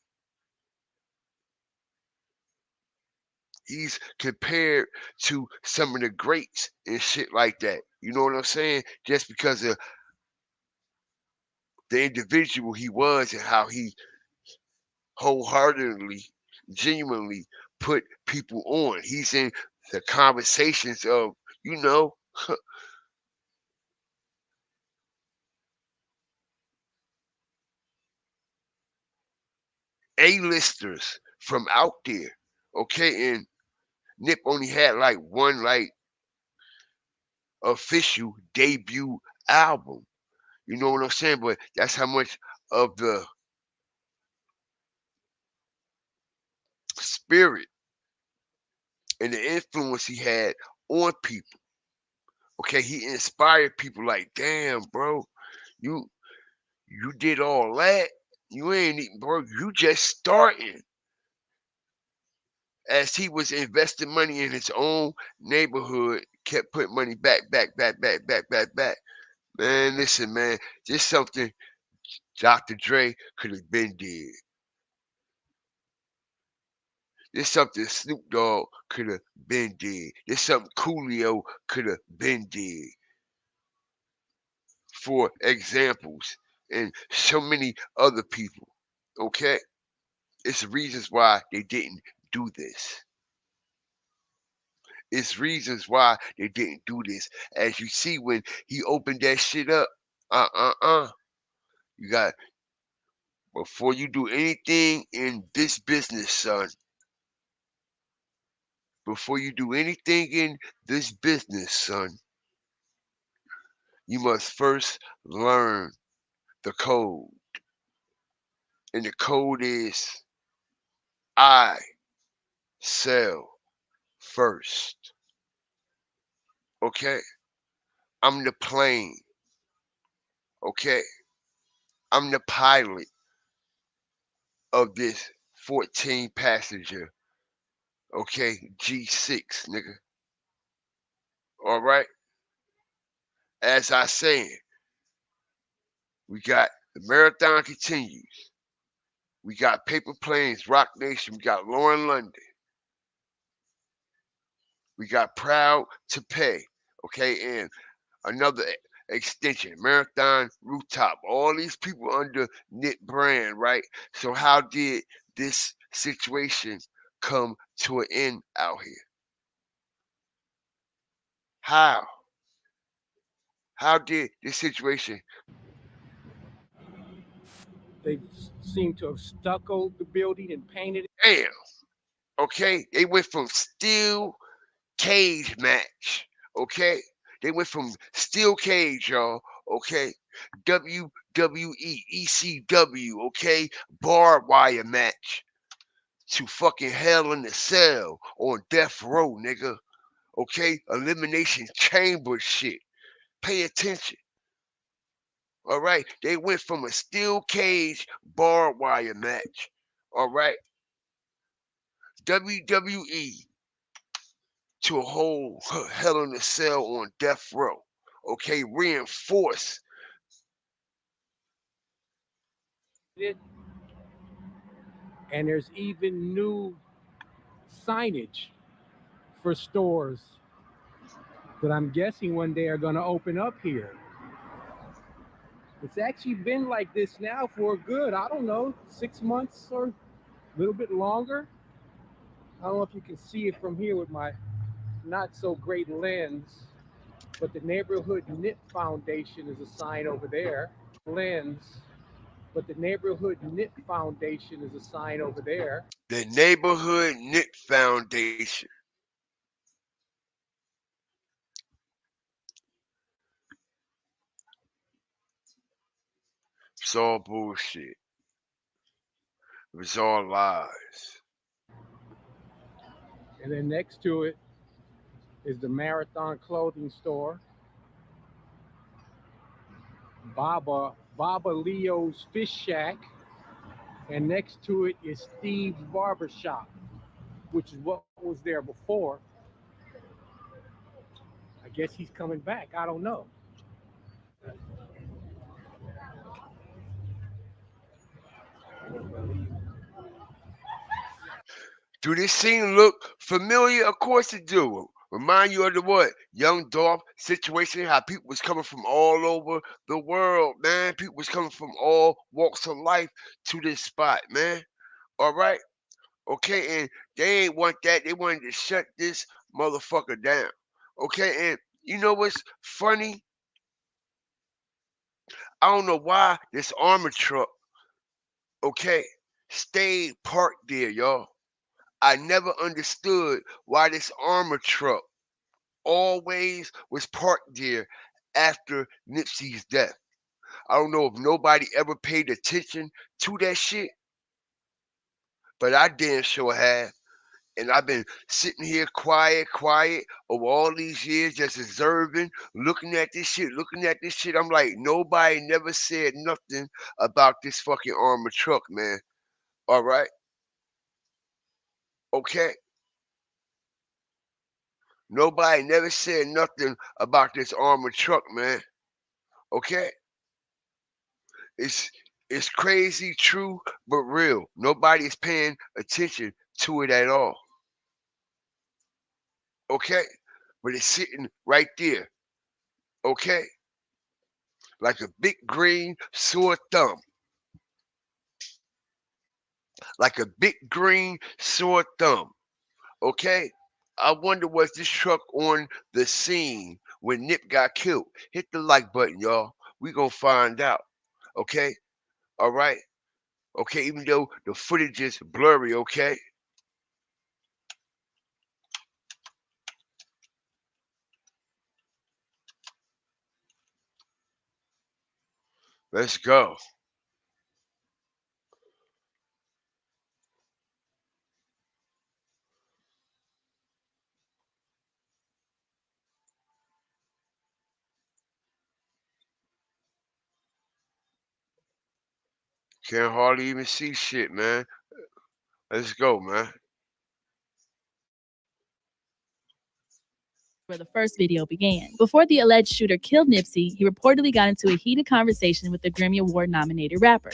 he's compared to some of the greats and shit like that. You know what I'm saying? Just because of the individual he was and how he wholeheartedly, genuinely put people on. He's in the conversations of, you know, A-listers from out there. Okay, and Nip only had like one like official debut album. You know what I'm saying? But that's how much of the spirit and the influence he had on people. Okay, he inspired people like, damn, bro, you you did all that. You ain't even, bro, you just starting. As he was investing money in his own neighborhood, kept putting money back. Man, listen, man, just something Dr. Dre could have been did. There's something Snoop Dogg could have been did. There's something Coolio could have been did. For examples, and so many other people. Okay? It's reasons why they didn't do this. It's reasons why they didn't do this. As you see, when he opened that shit up, you got, before you do anything in this business, son, before you do anything in this business, son, you must first learn the code. And the code is I sell first. Okay? I'm the plane. Okay? I'm the pilot of this 14 passenger, okay, G6, nigga. All right? As I said, we got the marathon continues. We got Paper Planes, Rock Nation. We got Lauren London. We got Proud to Pay, okay, and another extension, Marathon Rooftop. All these people under Knit brand, right? So how did this situation come to an end out here? How? How did this situation? They seem to have stuccoed the building and painted it. Damn. Okay, they went from steel cage match. Okay, they went from steel cage, y'all. Okay, WWE, ECW. Okay, barbed wire match to fucking Hell in the Cell on Death Row, nigga. Okay, elimination chamber shit. Pay attention. All right, they went from a steel cage barbed wire match. All right, WWE to a whole Hell in a Cell on Death Row. Okay, reinforce. And there's even new signage for stores that I'm guessing one day are going to open up here. It's actually been like this now for a good, I don't know, 6 months or a little bit longer. I don't know if you can see it from here with my not so great lens, but the Neighborhood Knit Foundation is a sign over there. Lens, but the Neighborhood Knit Foundation is a sign over there. The Neighborhood Knit Foundation. It's all bullshit. It was all lies. And then next to it is the Marathon Clothing Store. Baba Leo's Fish Shack. And next to it is Steve's Barbershop. which is what was there before. I guess he's coming back. I don't know. Do this scene look familiar? Of course it do. Remind you of the what? Young Dolph situation, how people was coming from all over the world, man. People was coming from all walks of life to this spot, man. All right? Okay, and they ain't want that. They wanted to shut this motherfucker down. Okay, and you know what's funny? I don't know why this armor truck, okay, stayed parked there, y'all. I never understood why this armor truck always was parked there after Nipsey's death. I don't know if nobody ever paid attention to that shit, but I damn sure have. And I've been sitting here quiet over all these years, just observing, looking at this shit, I'm like, nobody never said nothing about this fucking armored truck, man. All right? Okay? Nobody never said nothing about this armored truck, man. Okay? It's it's crazy, true, but real. Nobody's paying attention to it at all. Okay? But it's sitting right there. Okay? Like a big green sore thumb. Like a big green sore thumb. Okay? I wonder was this truck on the scene when Nip got killed? Hit the like button, y'all. We gonna find out. Okay? All right? Okay, even though the footage is blurry, okay? Let's go. Can't hardly even see shit, man. Let's go, man. Where the first video began. Before the alleged shooter killed Nipsey, he reportedly got into a heated conversation with the Grammy Award nominated rapper.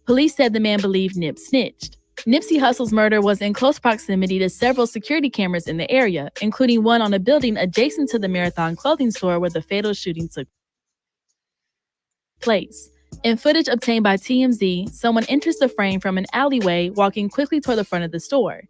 Police said the man believed Nip snitched. Nipsey Hussle's murder was in close proximity to several security cameras in the area, including one on a building adjacent to the Marathon clothing store where the fatal shooting took place. In footage obtained by TMZ, someone enters the frame from an alleyway, walking quickly toward the front of the store.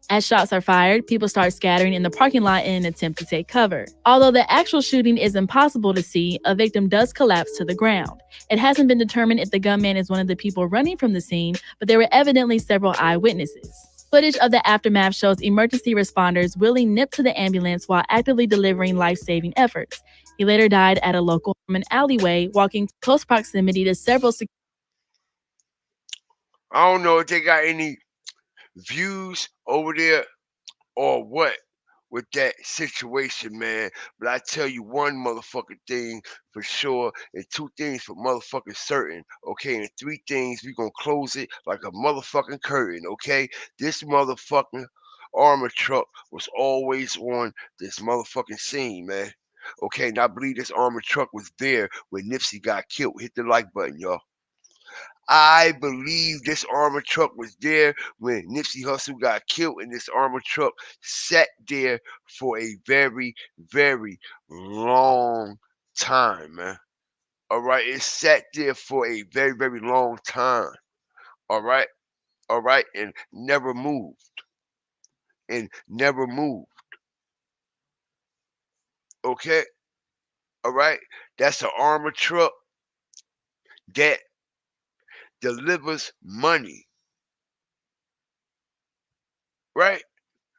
As shots are fired, people start scattering in the parking lot in an attempt to take cover. Although the actual shooting is impossible to see, a victim does collapse to the ground. It hasn't been determined if the gunman is one of the people running from the scene, but there were evidently several eyewitnesses. Footage of the aftermath shows emergency responders wheeling Nip to the ambulance while actively delivering life-saving efforts. He later died at a local home and alleyway, walking close proximity to several I don't know if they got any views over there or what with that situation, man. But I tell you one motherfucking thing for sure, and two things for motherfucking certain, okay? And three things, we gonna close it like a motherfucking curtain, okay? This motherfucking armor truck was always on this motherfucking scene, man. Okay, and I believe this armor truck was there when Nipsey got killed. Hit the like button, y'all. I believe this armored truck was there when Nipsey Hussle got killed, and this armored truck sat there for a very, very long time, man. All right, it sat there for a very, very long time. All right, and never moved, and never moved. Okay, all right, that's an armored truck that delivers money, right?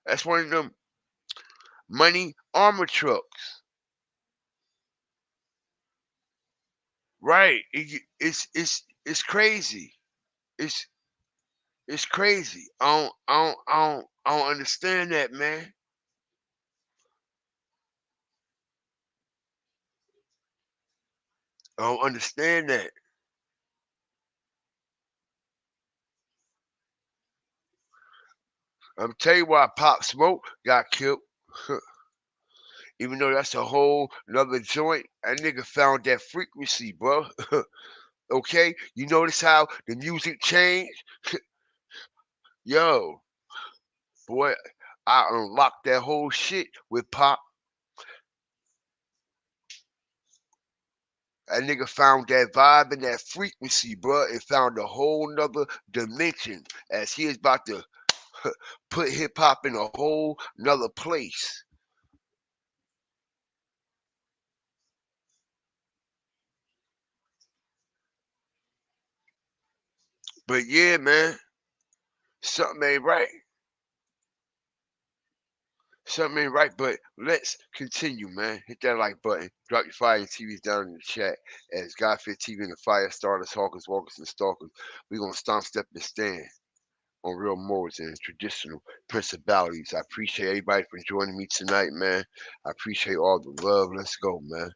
That's one of them money armor trucks. Right. It's crazy. It's it's crazy. I don't understand that, man. I don't understand that. I'm tell you why Pop Smoke got killed. Even though that's a whole another joint, that nigga found that frequency, bro. Okay? You notice how the music changed? Yo, boy, I unlocked that whole shit with Pop. That nigga found that vibe and that frequency, bro, and found a whole nother dimension as he is about to put hip hop in a whole nother place. But yeah, man, something ain't right. Something ain't right, but let's continue, man. Hit that like button. Drop your fire and TVs down in the chat. As Godfit TV and the Fire Starters, Hawkins, Walkers, and Stalkers, we're going to stomp, step, and stand on real morals and traditional principalities. I appreciate everybody for joining me tonight, man. I appreciate all the love. Let's go, man.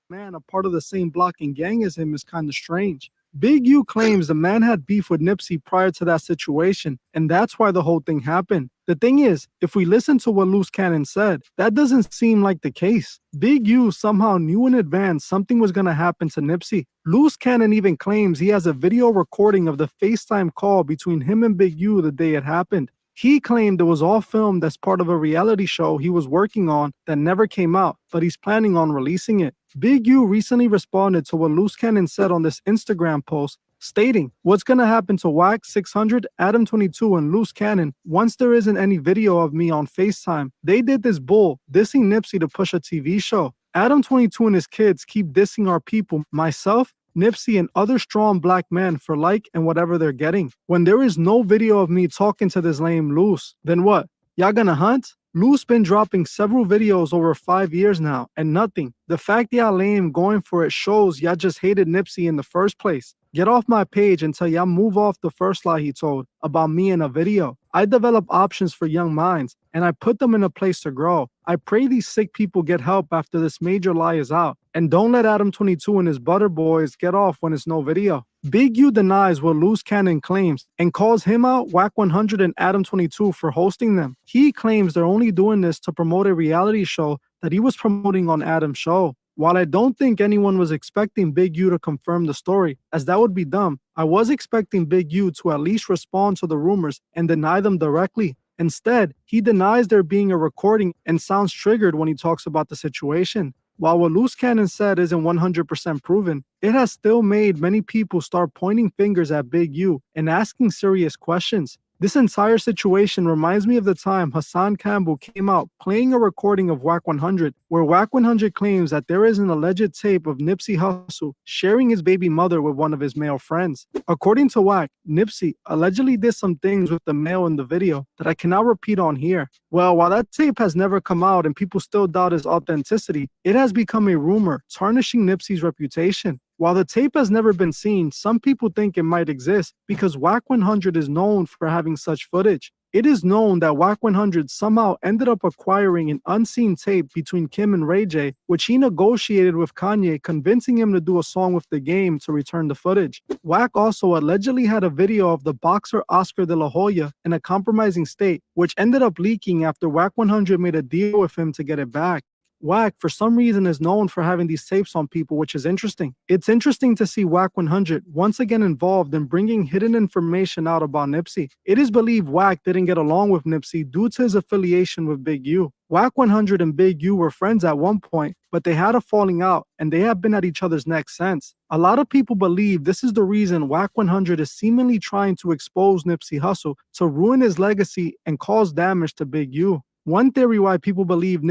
Man, a part of the same block and gang as him is kind of strange. Big U claims the man had beef with Nipsey prior to that situation, and that's why the whole thing happened. The thing is, if we listen to what Loose Cannon said, that doesn't seem like the case. Big U somehow knew in advance something was going to happen to Nipsey. Loose Cannon even claims he has a video recording of the FaceTime call between him and Big U the day it happened. He claimed it was all filmed as part of a reality show he was working on that never came out, but he's planning on releasing it. Big U recently responded to what Loose Cannon said on this Instagram post, stating, "What's gonna happen to Wack 600, Adam 22, and Loose Cannon once there isn't any video of me on FaceTime? They did this bull, dissing Nipsey to push a TV show. Adam 22 and his kids keep dissing our people, myself, Nipsey, and other strong black men for like and whatever they're getting. When there is no video of me talking to this lame Loose, then what? Y'all gonna hunt?" Loose been dropping several videos over 5 years now, and nothing. The fact y'all lame going for it shows y'all just hated Nipsey in the first place. Get off my page until y'all move off the first lie he told about me in a video. I develop options for young minds, and I put them in a place to grow. I pray these sick people get help after this major lie is out. And don't let Adam 22 and his butter boys get off when it's no video. Big U denies what Loose Cannon claims and calls him out, Wack 100 and Adam 22 for hosting them. He claims they're only doing this to promote a reality show that he was promoting on Adam's show. While I don't think anyone was expecting Big U to confirm the story, as that would be dumb, I was expecting Big U to at least respond to the rumors and deny them directly. Instead, he denies there being a recording and sounds triggered when he talks about the situation. While what Loose Cannon said isn't 100% proven, it has still made many people start pointing fingers at Big U and asking serious questions. This entire situation reminds me of the time Hassan Campbell came out playing a recording of Wack 100, where Wack 100 claims that there is an alleged tape of Nipsey Hussle sharing his baby mother with one of his male friends. According to Wack, Nipsey allegedly did some things with the male in the video that I cannot repeat on here. Well, while that tape has never come out and people still doubt its authenticity, it has become a rumor tarnishing Nipsey's reputation. While the tape has never been seen, some people think it might exist because Wack 100 is known for having such footage. It is known that Wack 100 somehow ended up acquiring an unseen tape between Kim and Ray J, which he negotiated with Kanye, convincing him to do a song with The Game to return the footage. Wack also allegedly had a video of the boxer Oscar De La Hoya in a compromising state, which ended up leaking after Wack 100 made a deal with him to get it back. Wack, for some reason, is known for having these tapes on people, which is interesting. It's interesting to see Wack 100 once again involved in bringing hidden information out about Nipsey. It is believed Wack didn't get along with Nipsey due to his affiliation with Big U. Wack 100 and Big U were friends at one point, but they had a falling out, and they have been at each other's necks since. A lot of people believe this is the reason Wack 100 is seemingly trying to expose Nipsey Hussle to ruin his legacy and cause damage to Big U. One theory why people believe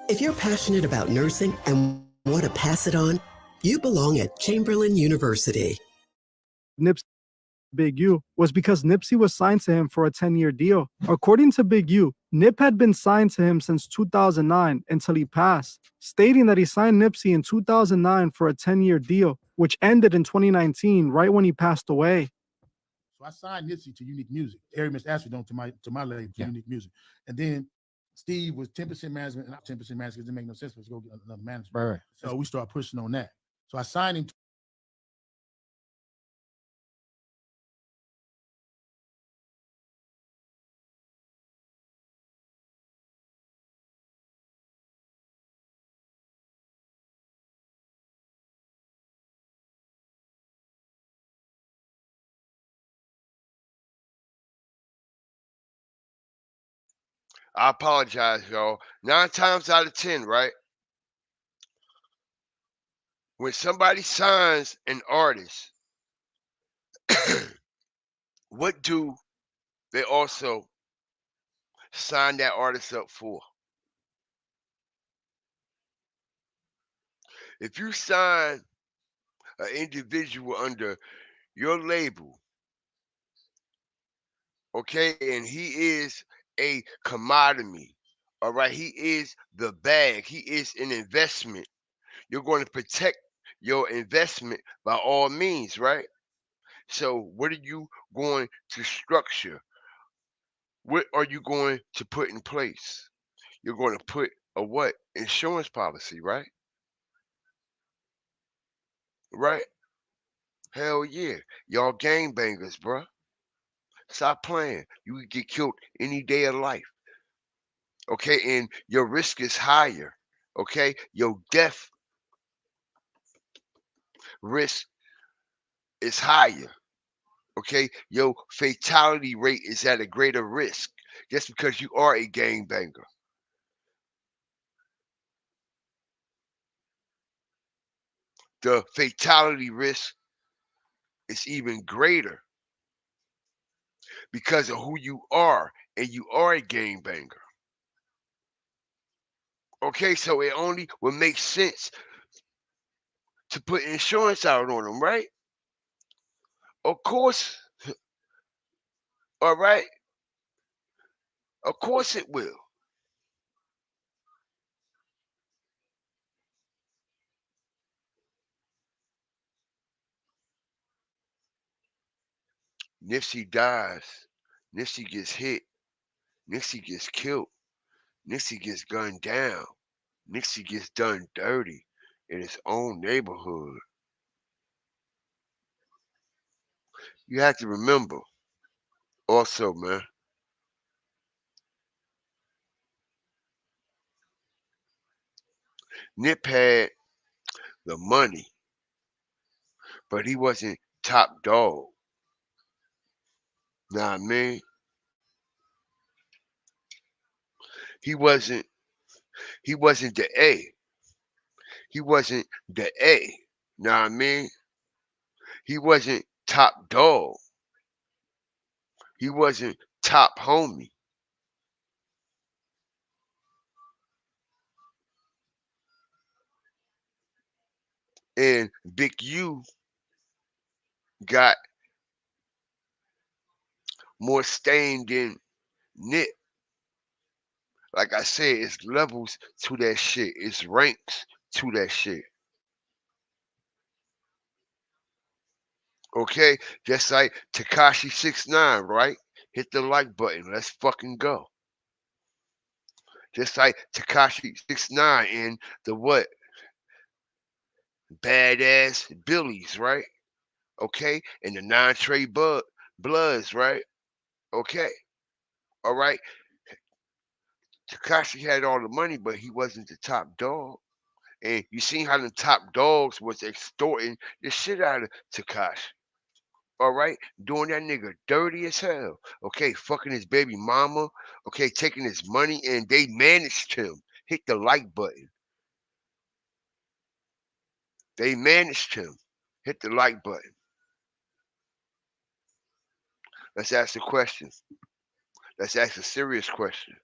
If you're passionate about nursing and want to pass it on, you belong at Chamberlain University. Nipsey Big U was because Nipsey was signed to him for a 10-year deal. According to Big U, Nip had been signed to him since 2009 until he passed, stating that he signed Nipsey in 2009 for a 10-year deal, which ended in 2019, right when he passed away. So I signed Nipsey to Unique Music. Harry Miss Astrodome to my label, Unique Music. And then Steve was 10% management and not 10% management because it didn't make no sense for us to go get another manager. Right. So we started pushing on that. So I signed him I apologize, y'all. 9 times out of 10, right? When somebody signs an artist, what do they also sign that artist up for? If you sign an individual under your label, okay, and he is a commodity, all right, he is the bag, he is an investment. You're going to protect your investment by all means, right? So, what are you going to structure? What are you going to put in place? You're going to put a what? Insurance policy, right? Right? Hell yeah. Y'all gangbangers, bruh. Stop playing. You could get killed any day of life. Okay, and your risk is higher. Okay, your death risk is higher. Okay, your fatality rate is at a greater risk just because you are a gangbanger. The fatality risk is even greater because of who you are, and you are a gangbanger. Okay, so it only would make sense to put insurance out on them, right? Of course, all right. Of course it will. Nipsey dies. Nipsey gets hit. Nipsey gets killed. Nipsey gets gunned down. Nipsey gets done dirty in his own neighborhood. You have to remember also, man, Nip had the money, but he wasn't top dog. Nah, man, he wasn't. He wasn't the A. He wasn't the A. Nah, I mean, he wasn't top dog. He wasn't top homie. And Big U got more stain than Nip. Like I said, it's levels to that shit. It's ranks to that shit. Okay? Just like Takashi 69, right? Hit the like button. Let's fucking go. Just like Takashi 69 in the what? Badass Billies, right? Okay? And the non-Trey Bloods, right? Okay. All right. Takashi had all the money, but he wasn't the top dog. And you seen how the top dogs was extorting the shit out of Takashi. All right, doing that nigga dirty as hell. Okay, fucking his baby mama. Okay, taking his money, and they managed him. Hit the like button. They managed him. Hit the like button. Let's ask the question. Let's ask a serious question.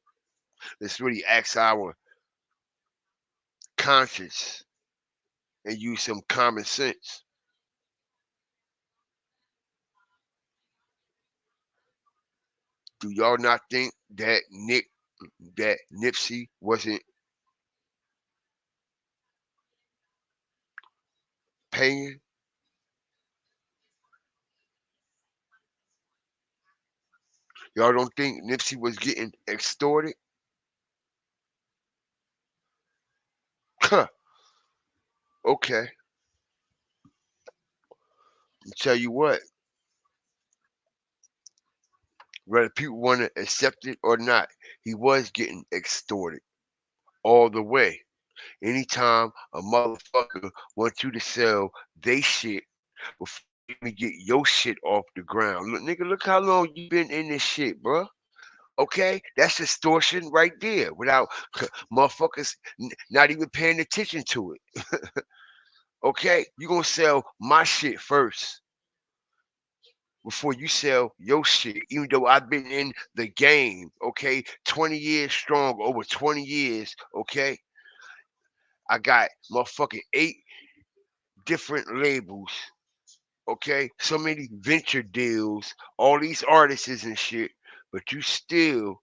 Let's really ask our conscience and use some common sense. Do y'all not think that Nipsey wasn't paying? Y'all don't think Nipsey was getting extorted? Huh. Okay. I'll tell you what, whether people want to accept it or not, he was getting extorted all the way. Anytime a motherfucker wants you to sell they shit before you even get your shit off the ground. Look, nigga, look how long you been in this shit, bro. Okay, that's extortion right there without motherfuckers not even paying attention to it. Okay, you gonna sell my shit first before you sell your shit. Even though I've been in the game, okay, 20 years strong, over 20 years, okay, I got motherfucking 8 different labels, okay, so many venture deals, all these artists and shit, but you still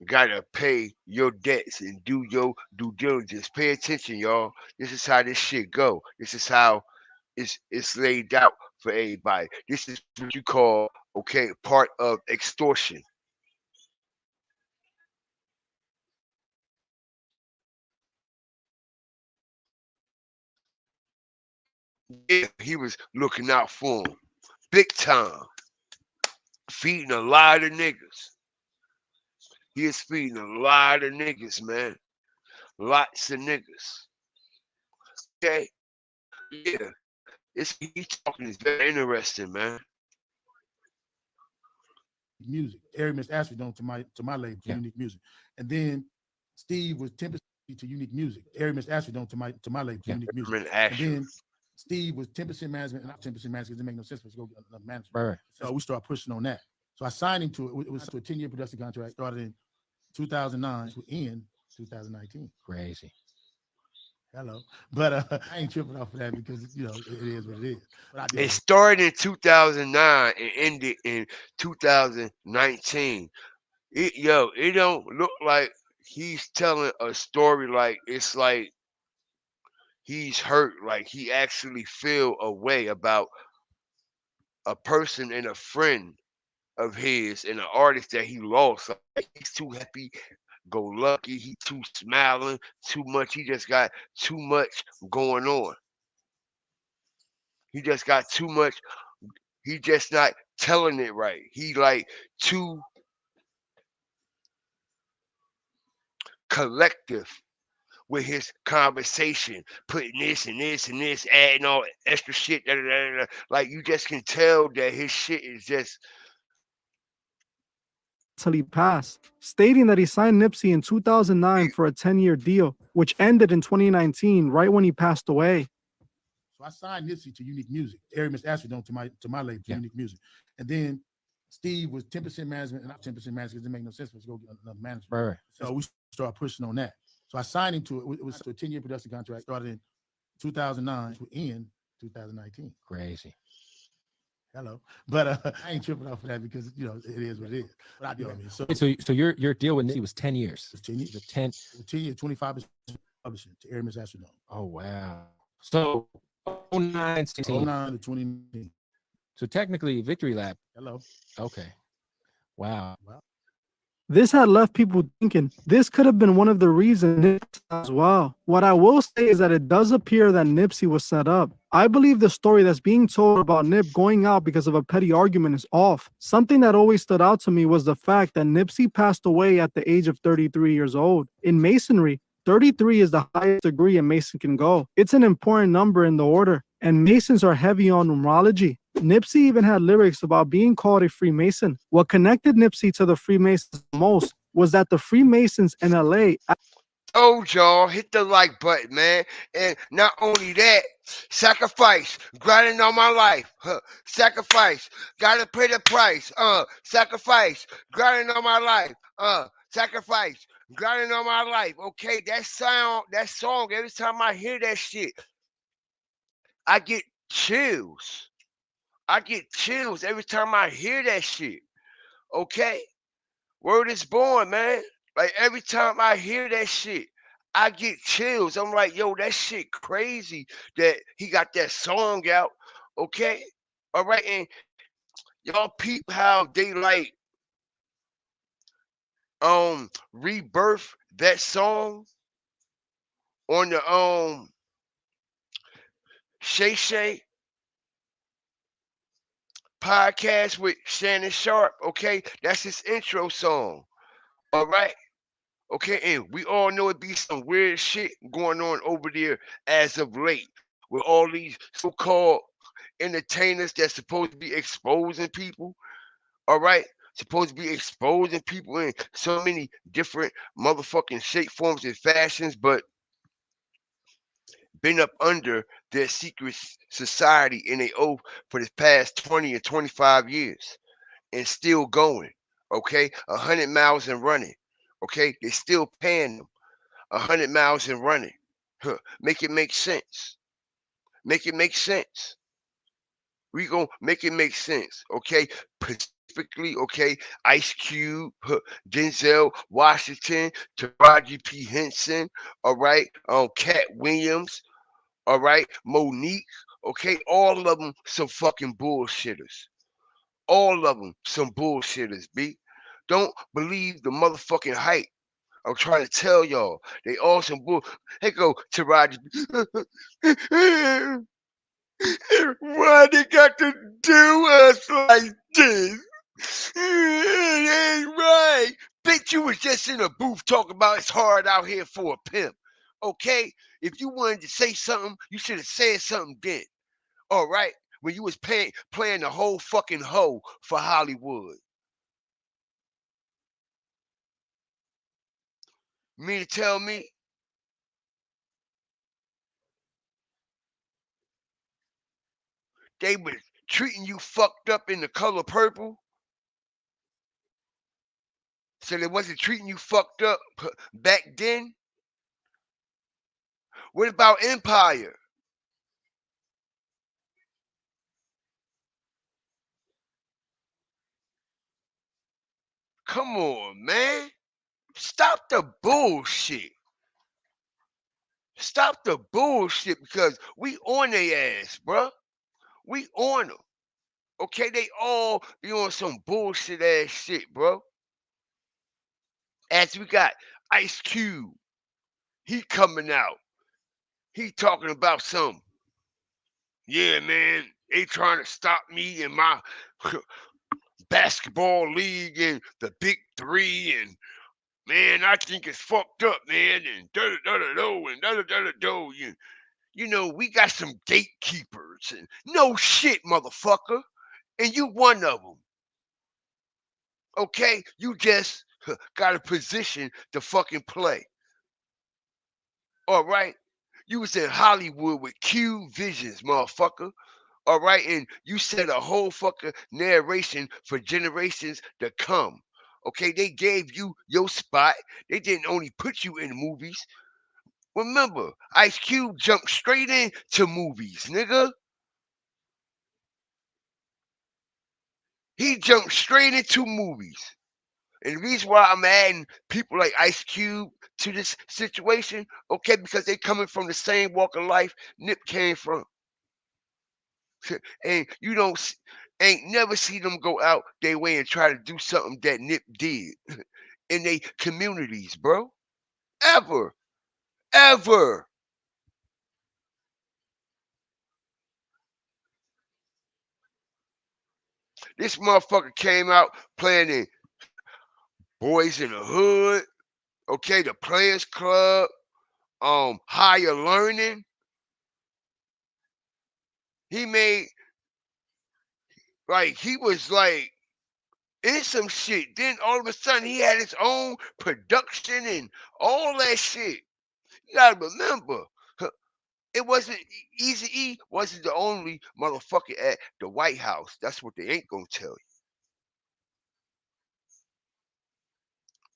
gotta pay your debts and do your due diligence. Pay attention, y'all. This is how this shit go. This is how it's laid out for everybody. This is what you call, okay, part of extortion. Yeah, he was looking out for him. Big time. Feeding a lot of niggas. He is feeding a lot of niggas, man. Lots of niggas. Okay? Yeah. He talking is very interesting, man. Music. Eric Miss Ashley known to my label, Unique Music. And then Steve was 10% to Unique Music. Eric Miss Ashley known to my label, Unique Music. And then Steve was 10% management and not 10% management because it make no sense for us to go get another manager. Right. So we started pushing on that. So I signed him to it. It was to a 10-year production contract. Started in 2009 to end 2019. Crazy. Hello. But I ain't tripping off of that because, you know, it is what it is. But It started in 2009 and ended in 2019. It don't look like he's telling a story like it's like he's hurt, like he actually feel a way about a person and a friend of his and an artist that he lost. Like, he's too happy, go lucky, he too smiling, too much. He just got too much going on. He just got too much. He just not telling it right. He like too collective with his conversation, putting this and this and this, adding all extra shit. Da, da, da, da. Like you just can tell that his shit is just. Till he passed, stating that he signed Nipsey in 2009 for a 10-year deal, which ended in 2019, right when he passed away. So I signed Nipsey to Unique Music. Eric Miss Ashley known to my label, Unique Music. And then Steve was 10% management and not 10% management because it didn't make no sense for us to go get another manager. Right. So we started pushing on that. So I signed him to it. It was a 10-year production contract. Started in 2009 to end 2019. Crazy. Hello. But I ain't tripping off of that because, you know, it is what it is. But I do. I mean, So your deal with Nipsey was 10 years. It's 10 years. It's 10 years, 25% publishing to Eric Miss Ashley. Oh wow. So 09 to 2019. So technically Victory Lap. Hello. Okay. Wow. This had left people thinking this could have been one of the reasons Nipsey as well. What I will say is that it does appear that Nipsey was set up. I believe the story that's being told about Nip going out because of a petty argument is off. Something that always stood out to me was the fact that Nipsey passed away at the age of 33 years old. In Masonry, 33 is the highest degree a Mason can go. It's an important number in the order, and Masons are heavy on numerology. Nipsey even had lyrics about being called a Freemason. What connected Nipsey to the Freemasons most was that the Freemasons in LA. Oh, y'all, hit the like button, man. And not only that, sacrifice, grinding all my life. Sacrifice, gotta pay the price. Sacrifice, grinding all my life. Sacrifice, grinding all my life. Okay, that song, every time I hear that shit, I get chills. I get chills every time I hear that shit. Okay? Word is born, man. Like every time I hear that shit, I get chills. I'm like, yo, that shit crazy that he got that song out. Okay? All right, and y'all peep how they like rebirth that song on the Shay Shay podcast with Shannon Sharp. Okay, that's his intro song. All right. Okay, and we all know it be some weird shit going on over there as of late with all these so-called entertainers that's supposed to be exposing people. All right, supposed to be exposing people in so many different motherfucking shape, forms, and fashions, but been up under their secret society in a oath for the past 20 and 25 years and still going. Okay, 100 miles and running. Okay, they still paying them 100 miles and running. Huh. Make it make sense. Make it make sense. We gonna make it make sense. Okay, specifically. Okay, Ice Cube, Denzel Washington, Taraji P Henson. All right, Cat Williams. All right, Monique. Okay, all of them some fucking bullshitters. All of them some bullshitters. B. Don't believe the motherfucking hype. I'm trying to tell y'all, they all some bull. Hey, go Taraji. Why they got to do us like this? It ain't right. Bitch, you was just in a booth talking about it's hard out here for a pimp. Okay? If you wanted to say something, you should have said something then. All right? When you was playing the whole fucking hoe for Hollywood. You mean to tell me? They was treating you fucked up in The Color Purple? So they wasn't treating you fucked up back then? What about Empire? Come on, man. Stop the bullshit. Stop the bullshit because we on their ass, bruh. We on them. Okay, they all be on some bullshit ass shit, bro. As we got Ice Cube, he coming out. He talking about some, yeah, man, they trying to stop me in my basketball league and the Big Three, and man, I think it's fucked up, man, and da da da da do and da da da da do. You know, we got some gatekeepers and no shit, motherfucker, and you one of them. Okay, you just got a position to fucking play. All right, you was in Hollywood with Q Visions, motherfucker. All right, and you set a whole fucking narration for generations to come. Okay, they gave you your spot. They didn't only put you in movies. Remember, Ice Cube jumped straight into movies, nigga. He jumped straight into movies. And the reason why I'm adding people like Ice Cube to this situation, okay, because they coming from the same walk of life Nip came from. And you don't ain't never see them go out their way and try to do something that Nip did in their communities, bro. Ever. Ever. This motherfucker came out playing in Boys in the Hood, okay, the Players Club, Higher Learning. He made like he was like in some shit. Then all of a sudden he had his own production and all that shit. You gotta remember, it wasn't Easy E wasn't the only motherfucker at the White House. That's what they ain't gonna tell you.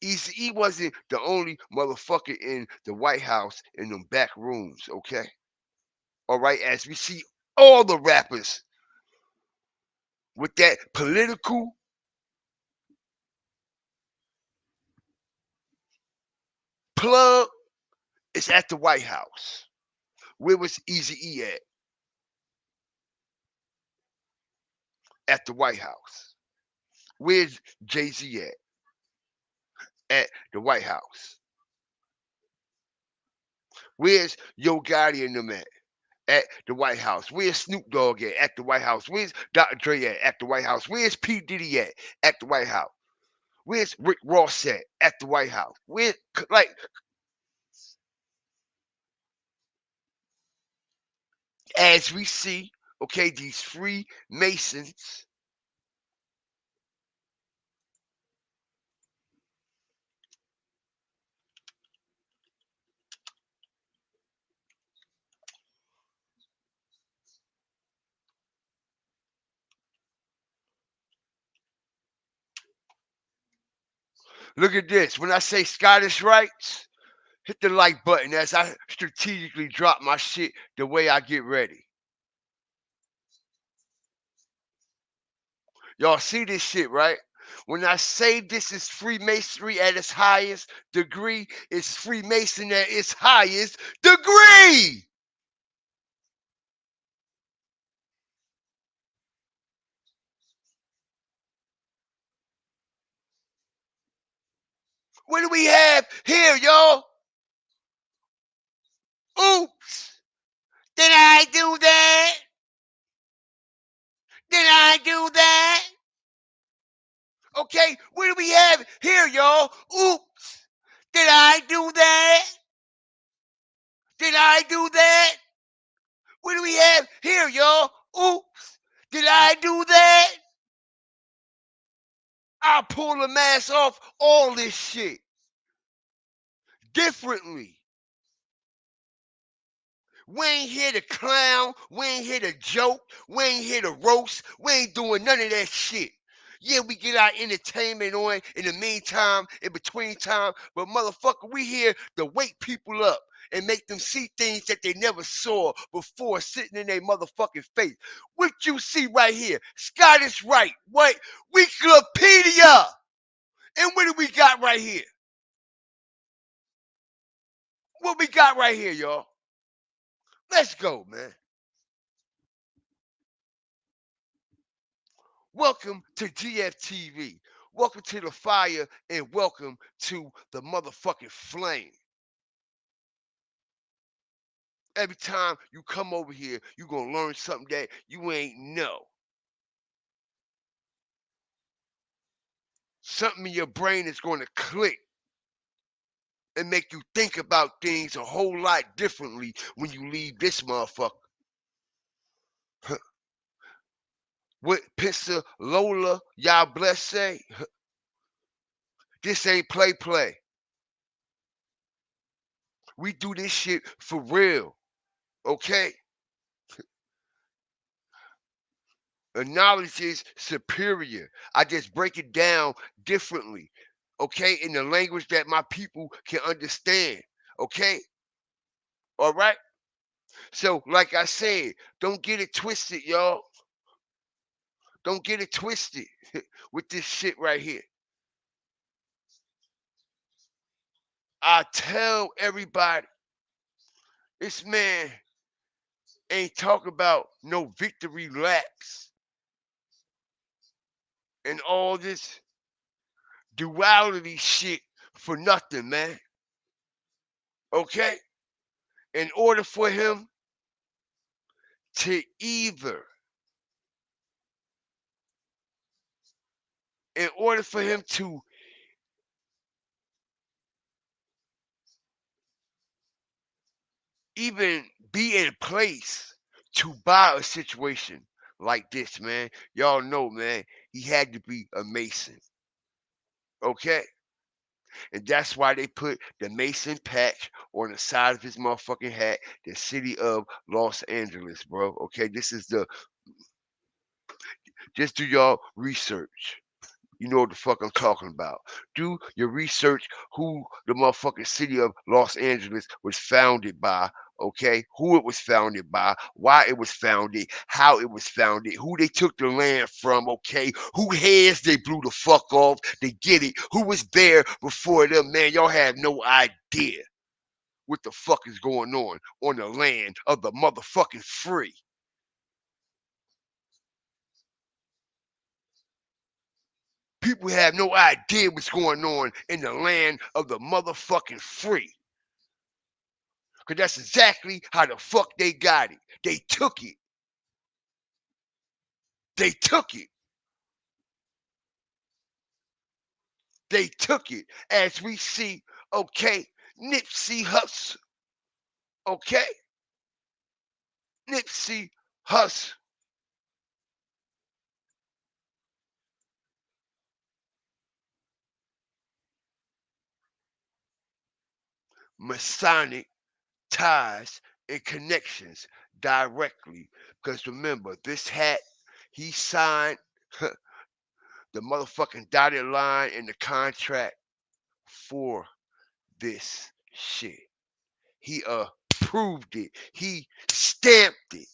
Easy E wasn't the only motherfucker in the White House in them back rooms, okay? All right, as we see all the rappers with that political plug is at the White House. Where was Easy E at? At the White House. Where's Jay-Z at? At the White House. Where's Yo Gotti and them at the White House? Where's Snoop Dogg at the White House? Where's Dr. Dre at the White House? Where's P. Diddy at the White House? Where's Rick Ross at the White House? Where, like, as we see, okay, these Freemasons Look at this. When I say Scottish rights, hit the like button as I strategically drop my shit the way I get ready. Y'all see this shit, right? When I say this is Freemasonry at its highest degree, it's Freemason at its highest degree. What do we have here, y'all? Oops. Did I do that? Did I do that? Okay, what do we have here, y'all? Oops. Did I do that? Did I do that? What do we have here, y'all? Oops. Did I do that? I'll pull the mask off all this shit differently. We ain't here to clown. We ain't here to joke. We ain't here to roast. We ain't doing none of that shit. Yeah, we get our entertainment on in the meantime, in between time, but motherfucker, we here to wake people up and make them see things that they never saw before sitting in their motherfucking face. What you see right here, Scottish Rite, what? Wikipedia! And what do we got right here? What we got right here, y'all? Let's go, man. Welcome to GFTV. Welcome to the fire and welcome to the motherfucking flame. Every time you come over here, you're going to learn something that you ain't know. Something in your brain is going to click and make you think about things a whole lot differently when you leave this motherfucker. What Pizza Lola, y'all bless say? This ain't play. We do this shit for real, okay? The knowledge is superior. I just break it down differently, okay? In the language that my people can understand, okay? All right? So, like I said, don't get it twisted, y'all. Don't get it twisted with this shit right here. I tell everybody, this man ain't talk about no victory laps and all this duality shit for nothing, man. Okay? In order for him to either, in order for him to even be in place to buy a situation like this, man, y'all know, man, he had to be a Mason. Okay? And that's why they put the Mason patch on the side of his motherfucking hat, the city of Los Angeles, bro. Okay, this is the, just do y'all research. You know what the fuck I'm talking about. Do your research who the motherfucking city of Los Angeles was founded by, okay? Who it was founded by, why it was founded, how it was founded, who they took the land from, okay? Who heads they blew the fuck off to get it, who was there before them, man. Y'all have no idea what the fuck is going on the land of the motherfucking free. People have no idea what's going on in the land of the motherfucking free. Because that's exactly how the fuck they got it. They took it. They took it. They took it. As we see, okay, Nipsey Hussle. Okay? Nipsey Hussle. Masonic ties and connections directly. Because remember, this hat, he signed the motherfucking dotted line in the contract. for this shit. He approved it. He stamped it.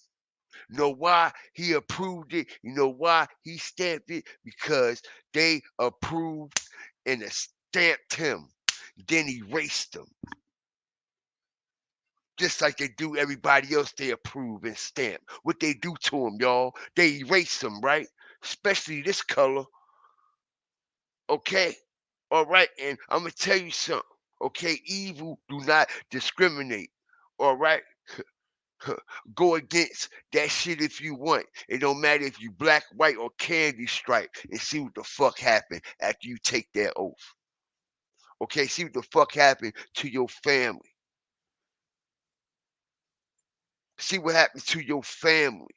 You know why he approved it? You know why he stamped it? Because they approved and stamped him. Then erased him. Just like they do everybody else, they approve and stamp. What they do to him, y'all? They erase him, right? Especially this color. Okay? All right, and I'm gonna tell you something. Okay, evil do not discriminate. All right? Go against that shit if you want. It don't matter if you black, white, or candy stripe, and see what the fuck happened after you take that oath. Okay, see what the fuck happened to your family. See what happened to your family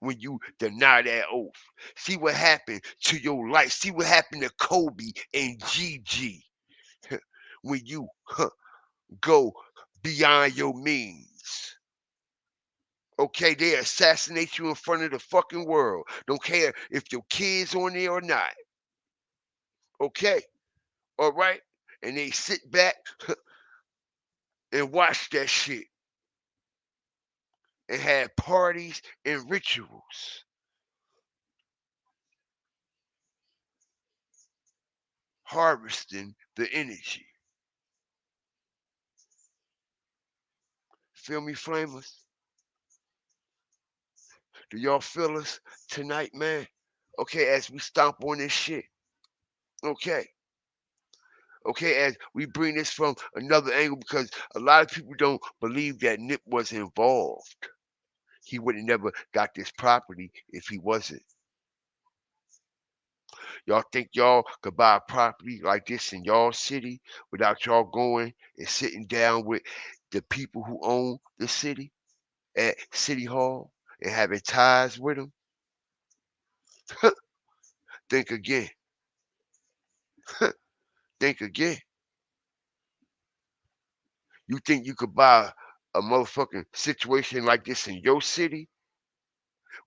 when you deny that oath. See what happened to your life. See what happened to Kobe and Gigi when you go beyond your means. Okay, they assassinate you in front of the fucking world. Don't care if your kids on there or not. Okay, all right, and they sit back and watch that shit and have parties and rituals. Harvesting the energy. Feel me, flamers? Do y'all feel us tonight, man? Okay, as we stomp on this shit. Okay. Okay, as we bring this from another angle, because a lot of people don't believe that Nip was involved. He would have never got this property if he wasn't. Y'all think y'all could buy a property like this in y'all city without y'all going and sitting down with the people who own the city at City Hall and having ties with them? Think again. Think again. You think you could buy a motherfucking situation like this in your city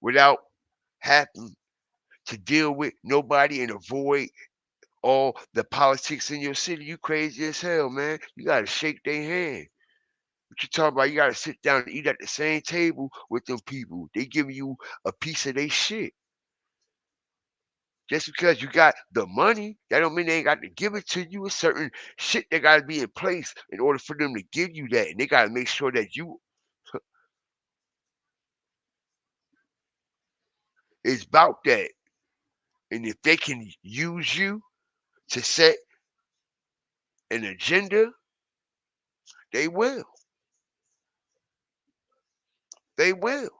without having to deal with nobody and avoid all the politics in your city? You crazy as hell, man. You gotta shake their hand. What you talking about? You gotta sit down and eat at the same table with them people. They giving you a piece of their shit. Just because you got the money, that don't mean they ain't got to give it to you. A certain shit that gotta be in place in order for them to give you that. And they gotta make sure that you is about that. And if they can use you to set an agenda, they will. They will.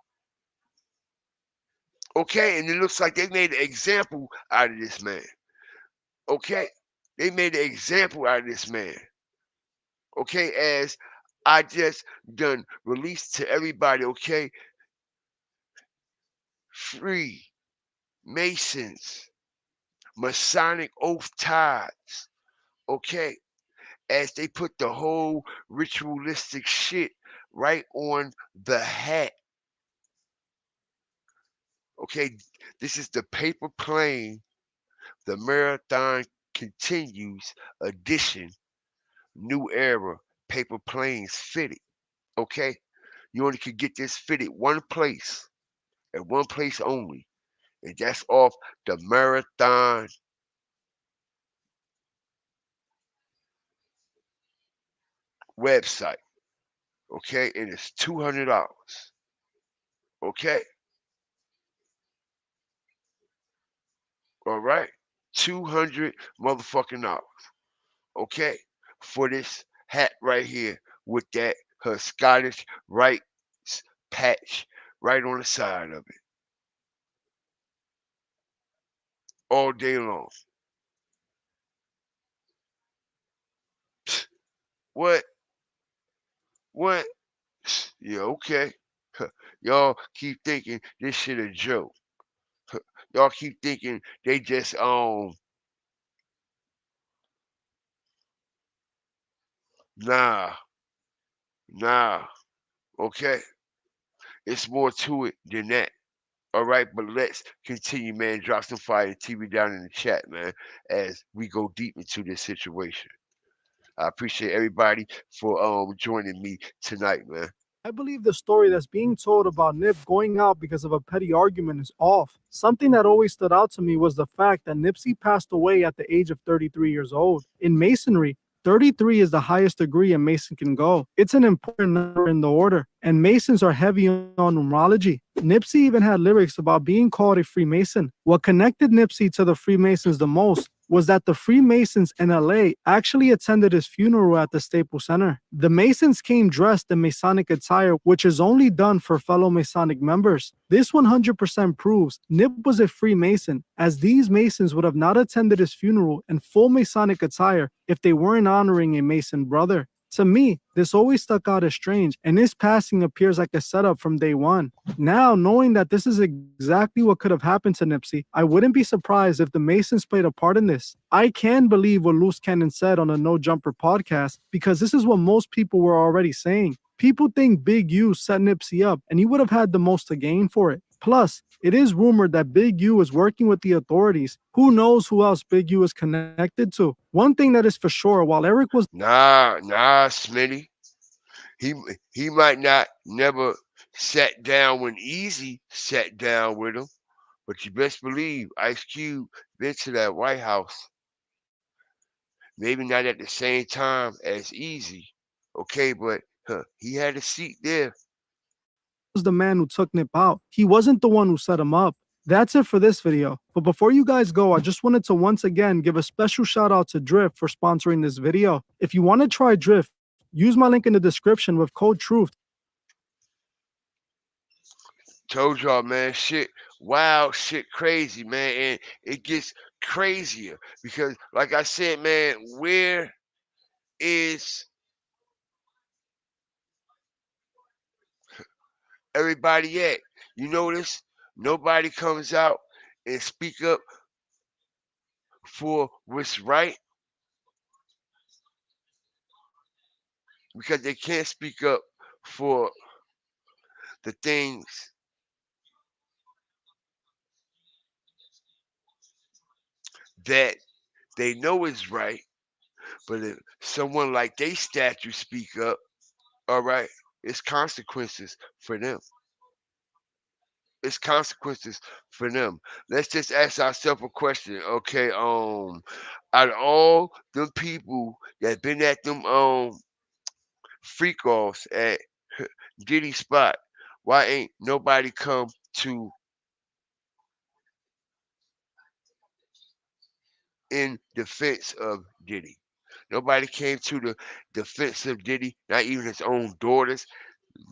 Okay, and it looks like they made an example out of this man. Okay, they made an example out of this man. Okay, as I just done released to everybody. Okay, free Masons, Masonic oath ties. Okay, as they put the whole ritualistic shit right on the hat. Okay, this is the paper plane, the marathon continues edition, new era, paper planes fitted. Okay, you only can get this fitted one place and one place only, and that's off the marathon website. Okay, and it's $200. Okay, all right, 200 motherfucking dollars. Okay, for this hat right here with that her Scottish Rite patch right on the side of it all day long. What? What? Yeah, okay. Y'all keep thinking this shit a joke. Y'all keep thinking they just nah, nah. Okay, it's more to it than that. All right, but let's continue, man. Drop some fire TV down in the chat, man, as we go deep into this situation. I appreciate everybody for joining me tonight, man. I believe the story that's being told about Nip going out because of a petty argument is off. Something that always stood out to me was the fact that Nipsey passed away at the age of 33 years old. In Masonry, 33 is the highest degree a Mason can go. It's an important number in the order, and Masons are heavy on numerology. Nipsey even had lyrics about being called a Freemason. What connected Nipsey to the Freemasons the most was that the Freemasons in LA actually attended his funeral at the Staples Center. The Masons came dressed in Masonic attire, which is only done for fellow Masonic members. This 100% proves Nip was a Freemason, as these Masons would have not attended his funeral in full Masonic attire if they weren't honoring a Mason brother. To me, this always stuck out as strange, and his passing appears like a setup from day one. Now, knowing that this is exactly what could have happened to Nipsey, I wouldn't be surprised if the Masons played a part in this. I can believe what Loose Cannon said on the No Jumper podcast, because this is what most people were already saying. People think Big U set Nipsey up, and he would have had the most to gain for it. Plus, it is rumored that Big U is working with the authorities. Who knows who else Big U is connected to? One thing that is for sure, while Eric was Nah, Smitty. He might not never sat down when Easy sat down with him, but you best believe Ice Cube been to that White House. Maybe not at the same time as Easy, okay, but he had a seat there. the man who took Nip out. He wasn't the one who set him up. That's it for this video. But before you guys go, I just wanted to once again give a special shout out to Drift for sponsoring this video. If you want to try Drift, use my link in the description with code TRUTH. Told y'all, man, shit, wild, shit, crazy, man, and it gets crazier because, like I said, man, where is everybody at? You notice nobody comes out and speak up for what's right because they can't speak up for the things that they know is right. But if someone like they statue speak up, all right, it's consequences for them. It's consequences for them. Let's just ask ourselves a question, okay? Out of all the people that been at them freak offs at Diddy spot, why ain't nobody come to in defense of Diddy? Nobody came to the defense of Diddy, not even his own daughters,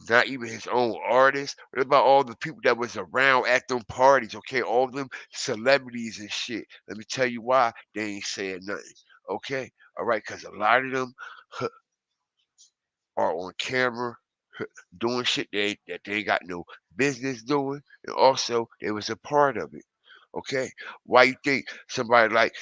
not even his own artists. What about all the people that was around at them parties? Okay, all them celebrities and shit. Let me tell you why they ain't saying nothing. Okay, all right, because a lot of them are on camera doing shit that they ain't got no business doing, and also they was a part of it. Okay, why you think somebody like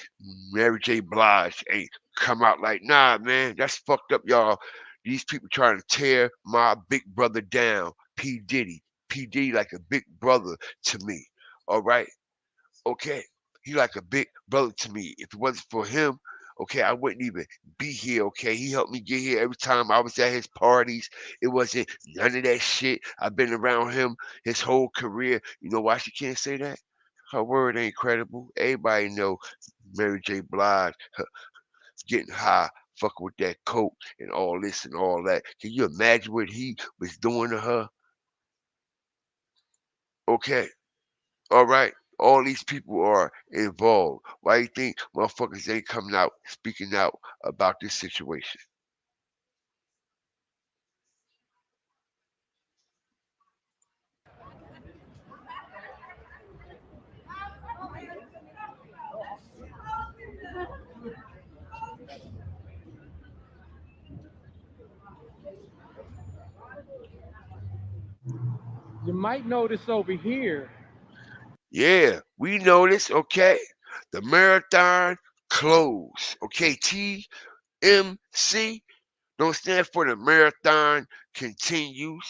Mary J. Blige ain't come out like, nah, man, that's fucked up, y'all. These people trying to tear my big brother down, P. Diddy. P. Diddy like a big brother to me. All right, okay, he like a big brother to me. If it wasn't for him, okay, I wouldn't even be here. Okay, he helped me get here every time I was at his parties. It wasn't none of that shit. I've been around him his whole career. You know why she can't say that? Her word ain't credible. Everybody know Mary J. Blige getting high, fucking with that coke and all this and all that. Can you imagine what he was doing to her? Okay, all right. All these people are involved. Why you think motherfuckers ain't coming out speaking out about this situation? You might notice over here. Yeah, we noticed, okay? The marathon closed. Okay, TMC don't stand for the marathon continues.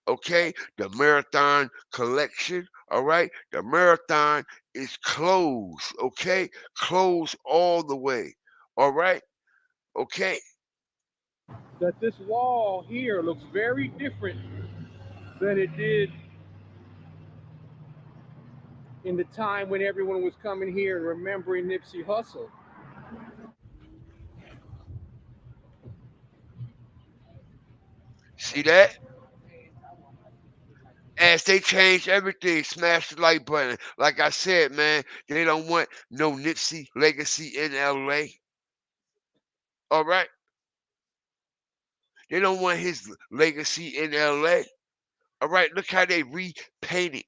Okay, the Marathon collection, all right? The Marathon is closed, okay? Closed all the way, all right? Okay, That this wall here looks very different than it did in the time when everyone was coming here and remembering Nipsey Hussle. see that? As they change everything, smash the like button. Like I said, man, they don't want no Nipsey legacy in LA. All right? They don't want his legacy in LA. All right, look how they repainted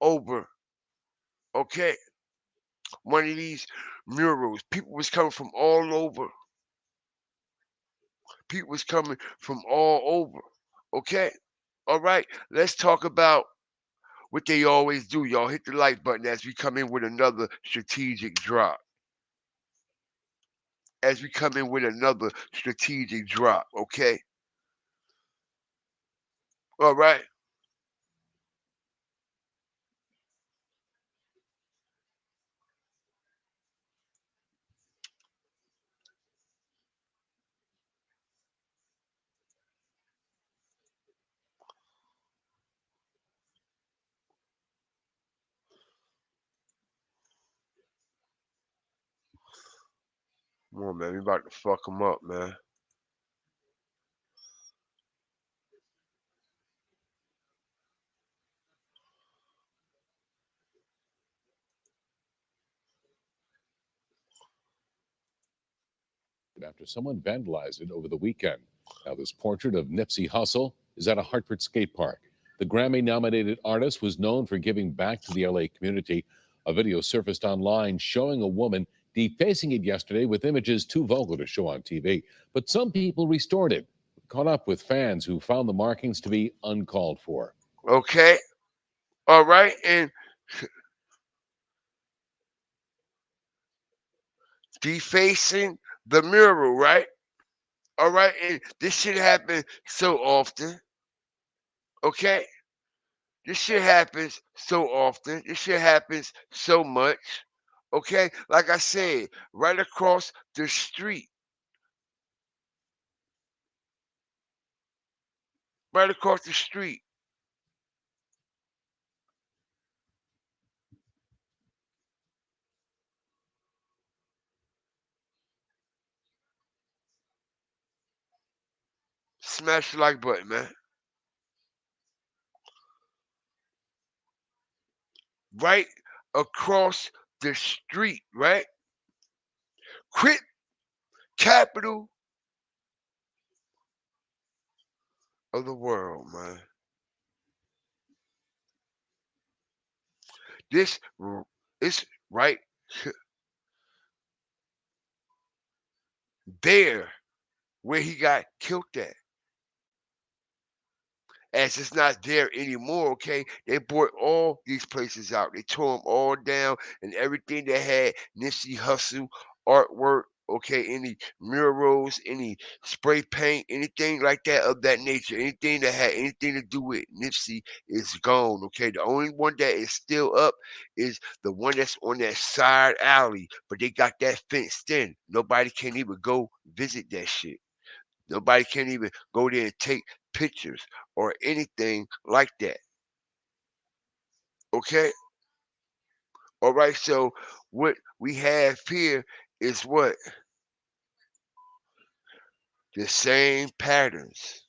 over, okay, one of these murals. People was coming from all over. People was coming from all over. Okay? All right, let's talk about what they always do. Y'all hit the like button as we come in with another strategic drop. As we come in with another strategic drop, okay? All right. Come on, man. We about to fuck them up, man. After someone vandalized it over the weekend. Now, this portrait of Nipsey Hussle is at a Hartford skate park. The Grammy-nominated artist was known for giving back to the LA community. A video surfaced online showing a woman defacing it yesterday with images too vulgar to show on TV. But some people restored it, caught up with fans who found the markings to be uncalled for. Okay. All right. And defacing the mural, right? All right. And this shit happens so often. Okay. This shit happens so often. This shit happens so much. Okay. Like I said, right across the street. Right across the street. Smash the like button, man. Right across the street, right? Quit capital of the world, man. This is right there where he got killed at. As it's not there anymore, okay? They bought all these places out. They tore them all down, and everything that had Nipsey Hussle artwork, okay, any murals, any spray paint, anything like that of that nature, anything that had anything to do with Nipsey is gone, okay? The only one that is still up is the one that's on that side alley, but they got that fenced in. Nobody can even go visit that shit. Nobody can even go there and take pictures or anything like that. Okay? All right, so what we have here is what? The same patterns.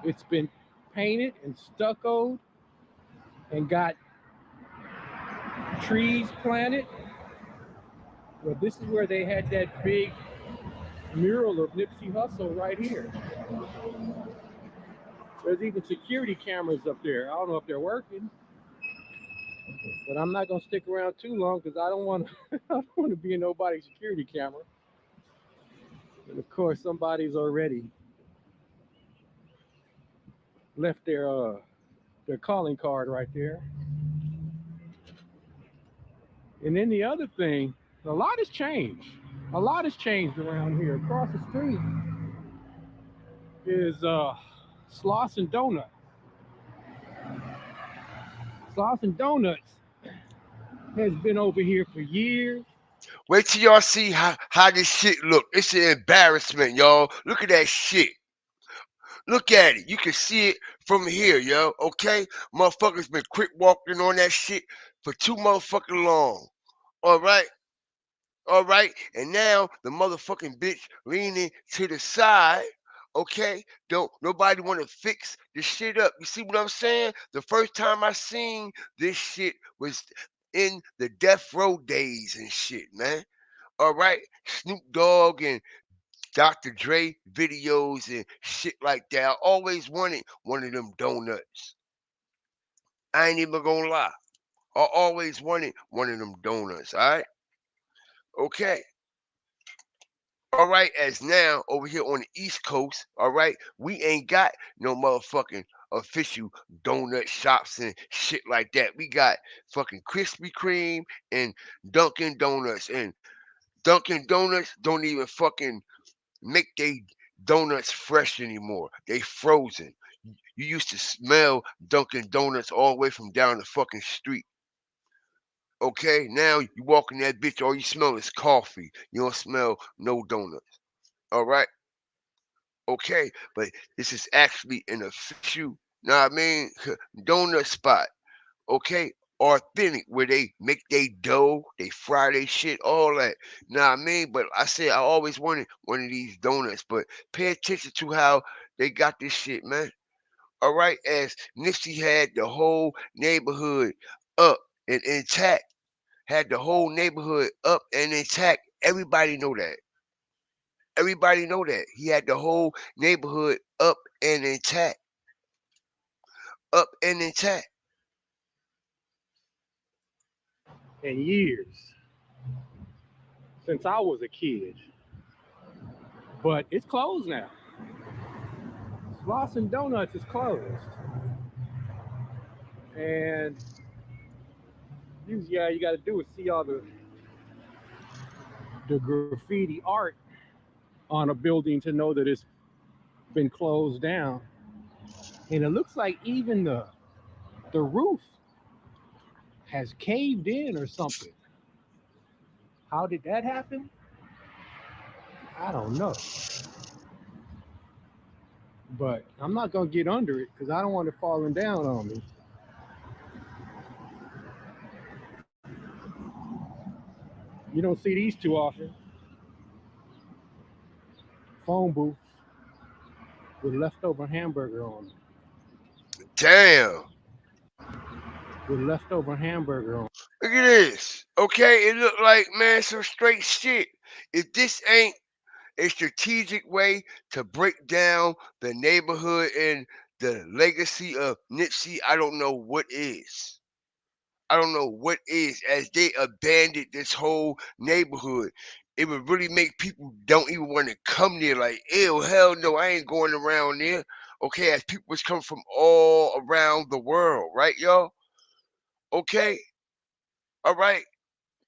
It's been painted and stuccoed and got trees planted. Well, this is where they had that big mural of Nipsey Hussle right here. There's even security cameras up there. I don't know if they're working, but I'm not gonna stick around too long because I don't want I don't want to be in nobody's security camera. And of course, somebody's already left their calling card right there. And then the other thing, a lot has changed. A lot has changed around here. Across the street is Sloss and Donut. Sloss and Donuts has been over here for years. Wait till y'all see how this shit look. It's an embarrassment, y'all. Look at that shit. Look at it. You can see it from here, yo. Okay? Motherfuckers been quick walking on that shit for too motherfucking long. Alright? Alright? And now the motherfucking bitch leaning to the side. Okay? Don't nobody wanna fix the shit up. You see what I'm saying? The first time I seen this shit was in the Death Row days and shit, man. Alright? Snoop Dogg and Dr. Dre videos and shit like that. I always wanted one of them donuts. I ain't even gonna lie. I always wanted one of them donuts, alright? Okay. Alright, as now over here on the East Coast, alright, we ain't got no motherfucking official donut shops and shit like that. We got fucking Krispy Kreme and Dunkin' Donuts, and Dunkin' Donuts don't even fucking make they donuts fresh anymore. They frozen. You used to smell Dunkin' Donuts all the way from down the fucking street. Okay, now you walk in that bitch, all you smell is coffee. You don't smell no donuts. All right, okay, but this is actually an official, know what I mean, donut spot. Okay, authentic where they make they dough, they fry they shit, all that. Know what I mean? But I said I always wanted one of these donuts, but pay attention to how they got this shit, man. All right, as Nipsey had the whole neighborhood up and intact, had the whole neighborhood up and intact. Everybody know that. Everybody know that. He had the whole neighborhood up and intact. Up and intact. In years since I was a kid. But it's closed now. Sloss and Donuts is closed. And you got to do is see all the graffiti art on a building to know that it's been closed down. And it looks like even the roof has caved in or something. How did that happen? I don't know. But I'm not going to get under it because I don't want it falling down on me. You don't see these too often. Phone booths with leftover hamburger on them. Damn. With leftover hamburger on. Look at this. Okay, it looked like, man, some straight shit. If this ain't a strategic way to break down the neighborhood and the legacy of Nipsey, I don't know what is. I don't know what is, as they abandoned this whole neighborhood. It would really make people don't even want to come there. Like, ew, hell no, I ain't going around there. Okay, as people was coming from all around the world, right, y'all? Okay, all right.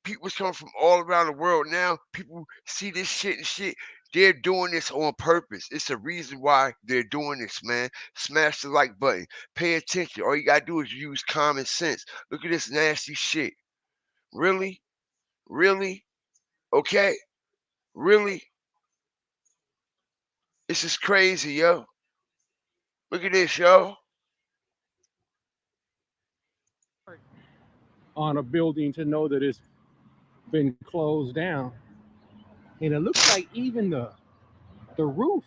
People's coming from all around the world now. People see this shit and shit. They're doing this on purpose. It's a reason why they're doing this, man. Smash the like button. Pay attention. All you gotta do is use common sense. Look at this nasty shit. Really? Really? Okay? Really? This is crazy, yo. Look at this, yo. On a building to know that it's been closed down. And it looks like even the roof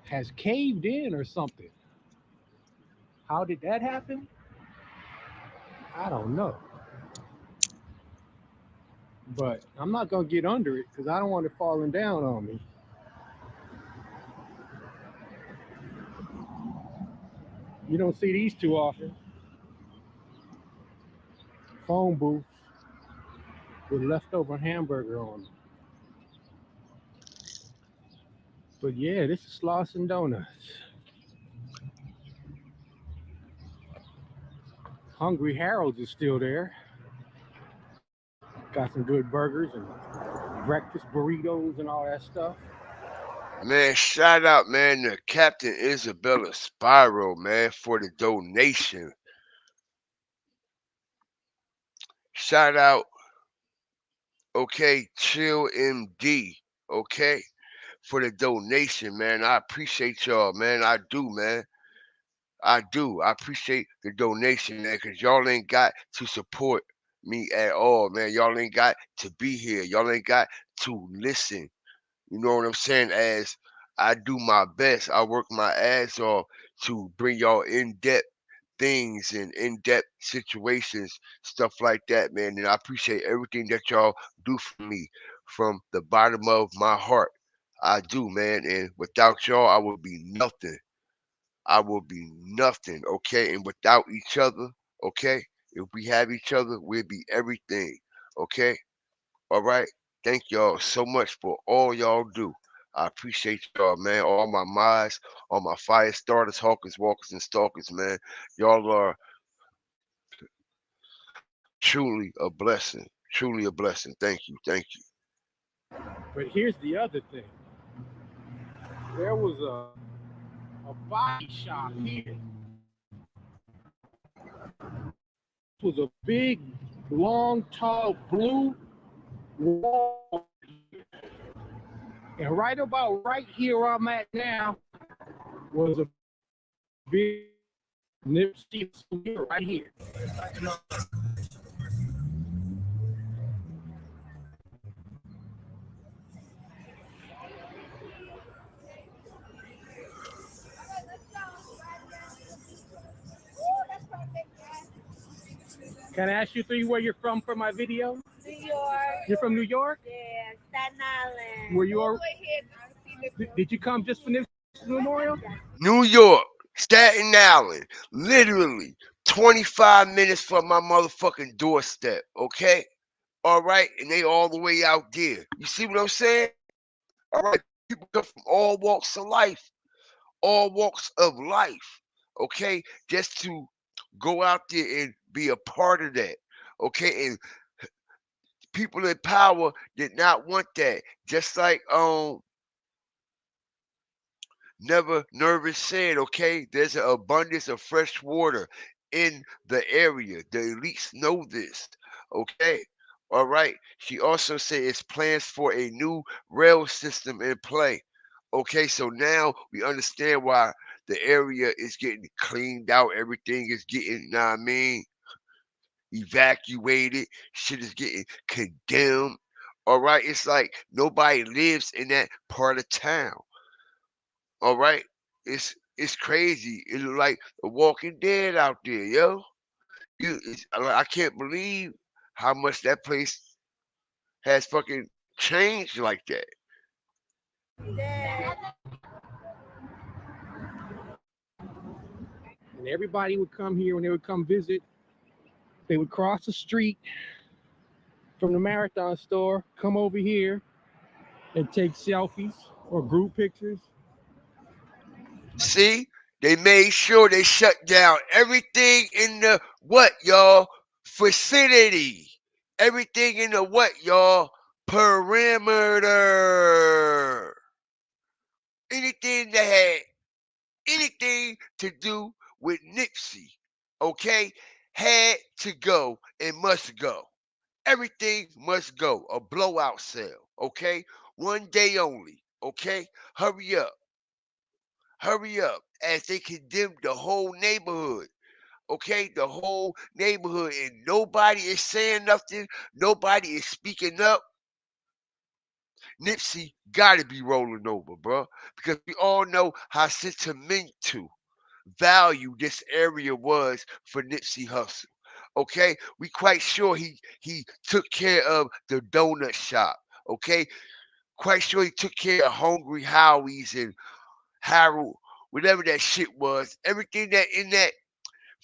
has caved in or something. How did that happen? I don't know. But I'm not gonna get under it because I don't want it falling down on me. You don't see these too often. Phone booths with leftover hamburger on them. But yeah, this is Slauson Donuts. Hungry Harold's is still there. Got some good burgers and breakfast burritos and all that stuff. Man, shout out, man, to Captain Isabella Spyro, man, for the donation. Shout out, okay, Chill MD, okay, for the donation, man. I appreciate y'all, man. I do, man. I do. I appreciate the donation, man, because y'all ain't got to support me at all, man. Y'all ain't got to be here. Y'all ain't got to listen. You know what I'm saying? As I do my best, I work my ass off to bring y'all in-depth things and in-depth situations, stuff like that, man. And I appreciate everything that y'all do for me from the bottom of my heart. I do, man. And without y'all, I would be nothing. I will be nothing, okay? And without each other, okay? If we have each other, we'll be everything, okay? All right? Thank y'all so much for all y'all do. I appreciate y'all, man. All my mods, all my fire starters, hawkers, walkers, and stalkers, man. Y'all are truly a blessing. Truly a blessing. Thank you. Thank you. But here's the other thing. There was a body shop here. It was a big, long, tall, blue wall. And right about right here where I'm at now was a big Nipsey Hussle right here. Can I ask you three where you're from for my video? New York. You're from New York? Yeah, Staten Island. Were you all, did you come just for Nipsey Memorial? New York, Staten Island, literally 25 minutes from my motherfucking doorstep, okay? All right? And they all the way out there. You see what I'm saying? All right, people come from all walks of life, okay? Just to go out there and be a part of that, okay? And people in power did not want that. Just like Never Nervous said, okay, there's an abundance of fresh water in the area. The elites know this, okay? All right. She also said it's plans for a new rail system in play. Okay, so now we understand why the area is getting cleaned out. Everything is getting, know what I mean, evacuated. Shit is getting condemned. All right. It's like nobody lives in that part of town. All right, it's crazy. It look like The Walking Dead out there, yo. I can't believe how much that place has fucking changed like that. And everybody would come here when they would come visit. They would cross the street from the Marathon store, come over here and take selfies or group pictures. See, they made sure they shut down everything in the what, y'all? Vicinity. Everything in the what, y'all? Perimeter. Anything that had anything to do with Nipsey, okay, had to go and must go. Everything must go. A blowout sale, okay? One day only, okay? Hurry up. Hurry up as they condemn the whole neighborhood, okay? The whole neighborhood, and nobody is saying nothing. Nobody is speaking up. Nipsey got to be rolling over, bro, because we all know how sentimental value this area was for Nipsey Hussle. Okay, we quite sure he took care of the donut shop. Okay, quite sure he took care of Hungry Howie's and Harold, whatever that shit was. Everything that in that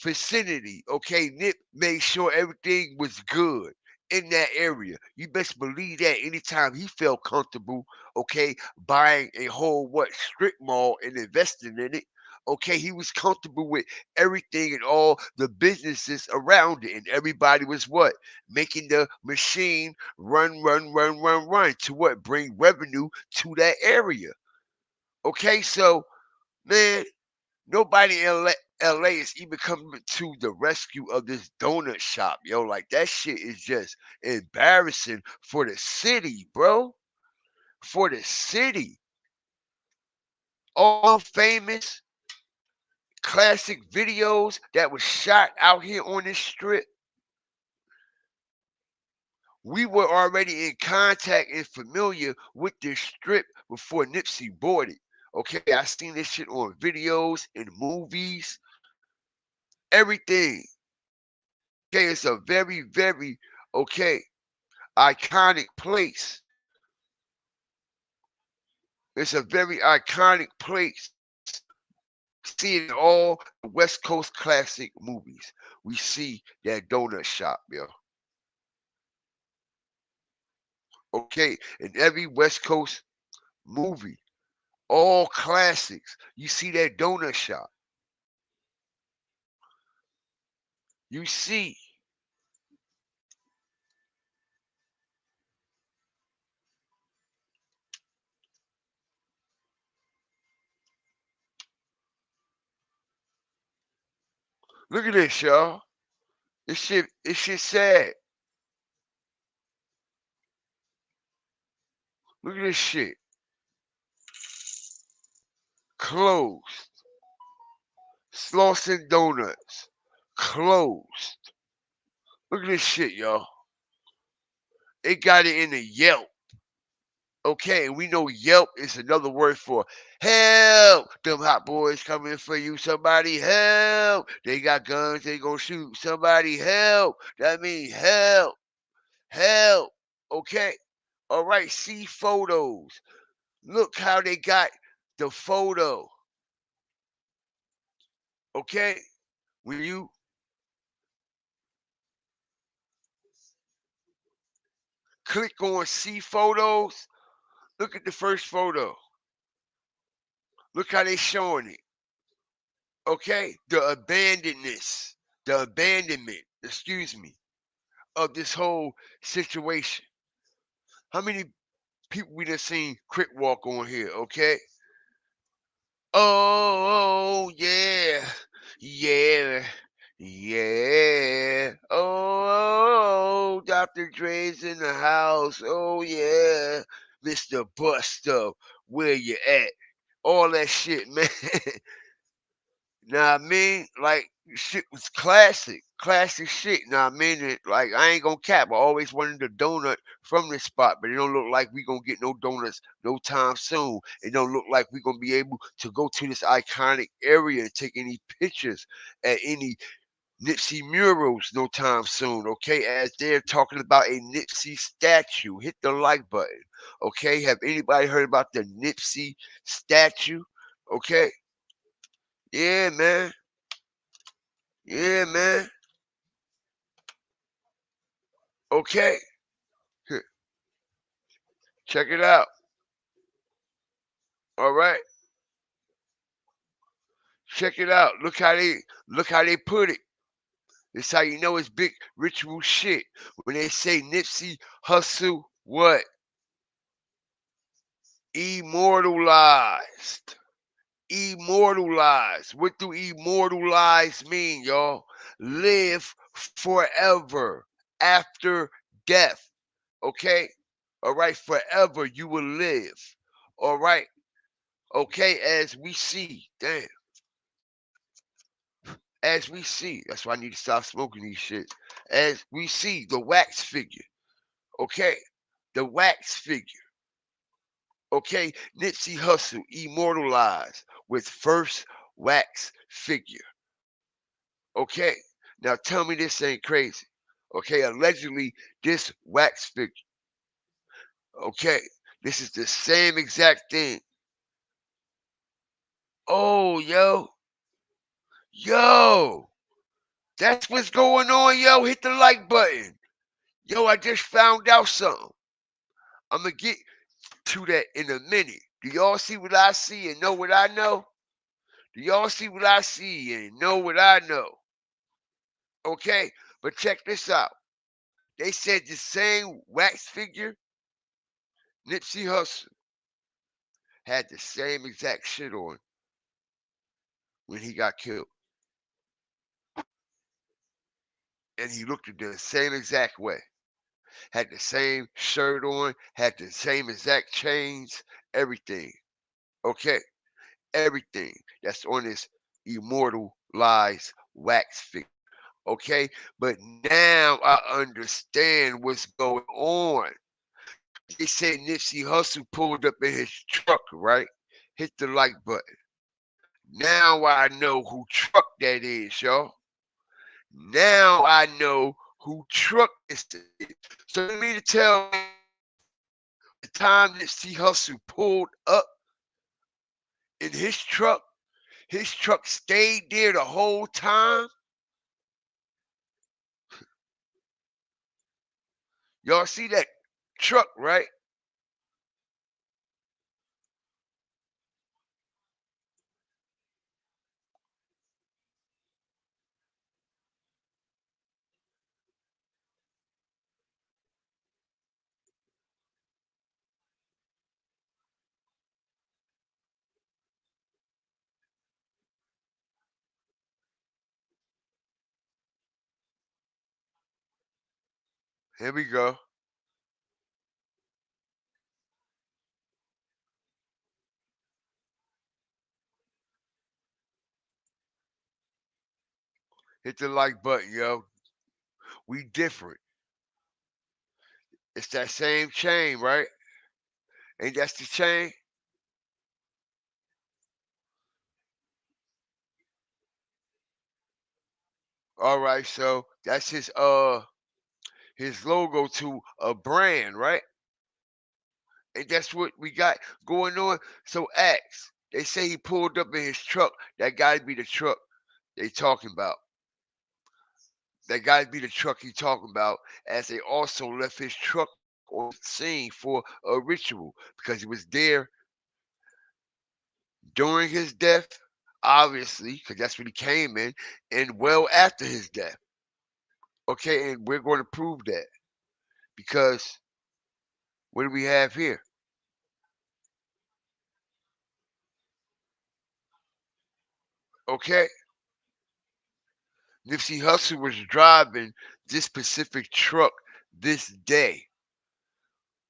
vicinity, okay, Nip made sure everything was good in that area. You best believe that anytime he felt comfortable, okay, buying a whole strip mall and investing in it, okay, he was comfortable with everything and all the businesses around it. And everybody was what? Making the machine run to what? Bring revenue to that area. Okay, so man, nobody in LA is even coming to the rescue of this donut shop, yo. Like that shit is just embarrassing for the city, bro. For the city. All famous classic videos that was shot out here on this strip. We were already in contact and familiar with this strip before Nipsey bought it. Okay, I seen this shit on videos and movies, everything. Okay, it's a very, very iconic place. It's a very iconic place. See it in all the West Coast classic movies. We see that donut shop, yo. Okay, in every West Coast movie, all classics, you see that donut shop. You see. Look at this, y'all. This shit sad. Look at this shit. Closed. Slauson Donuts. Closed. Look at this shit, y'all. They got it in the Yelp. Okay, and we know Yelp is another word for help. Them hot boys coming for you. Somebody help. They got guns. They gonna shoot. Somebody help. That means help. Help. Okay. All right. See photos. Look how they got the photo. Okay. When you click on see photos, look at the first photo. Look how they showing it. Okay, the abandonment, excuse me, of this whole situation. How many people we done seen quick walk on here? Okay. Oh yeah, yeah, yeah. Oh, Dr. Dre's in the house. Oh yeah, Mr. Buster, where you at? All that shit, man. Now I mean, like shit was classic shit. Now I mean, like I ain't gonna cap. I always wanted a donut from this spot, but it don't look like we gonna get no donuts no time soon. It don't look like we gonna be able to go to this iconic area and take any pictures at any Nipsey murals no time soon. Okay, as they're talking about a Nipsey statue, hit the like button. Okay, have anybody heard about the Nipsey statue? Okay. Yeah, man. Yeah, man. Okay. Here, check it out. All right. Check it out. Look how they put it. This how you know it's big ritual shit. When they say Nipsey Hussle, what? Immortalized. Immortalized. What do immortalized mean, y'all? Live forever after death. Okay? All right, forever you will live. All right. Okay, as we see, damn, as we see, that's why I need to stop smoking these shit. As we see the wax figure, okay, the wax figure, okay, Nipsey Hussle immortalized with first wax figure, okay. Now tell me this ain't crazy. Okay, allegedly this wax figure. Okay, this is the same exact thing. Oh, yo, that's what's going on, yo. Hit the like button. Yo, I just found out something. I'm gonna get to that in a minute. Do y'all see what I see and know what I know? Do y'all see what I see and know what I know? Okay, but check this out. They said the same wax figure, Nipsey Hussle, had the same exact shit on when he got killed. And he looked at the same exact way. Had the same shirt on, had the same exact chains, everything. Okay, everything that's on this immortalized wax figure. Okay, but now I understand what's going on. They said Nipsey Hussle pulled up in his truck, right? Hit the like button. Now I know who truck that is, y'all. Now I know who truck this is. So you mean to tell me the time Nipsey Hussle pulled up in his truck stayed there the whole time? Y'all see that truck, right? Here we go. Hit the like button, yo. We different. It's that same chain, right? Ain't that's the chain? All right, so that's his logo to a brand, right? And that's what we got going on. So X, they say he pulled up in his truck. That gotta be the truck they talking about. That gotta be the truck he talking about, as they also left his truck on the scene for a ritual because he was there during his death, obviously, because that's when he came in, and well after his death. Okay, and we're going to prove that because what do we have here? Okay, Nipsey Hussle was driving this specific truck this day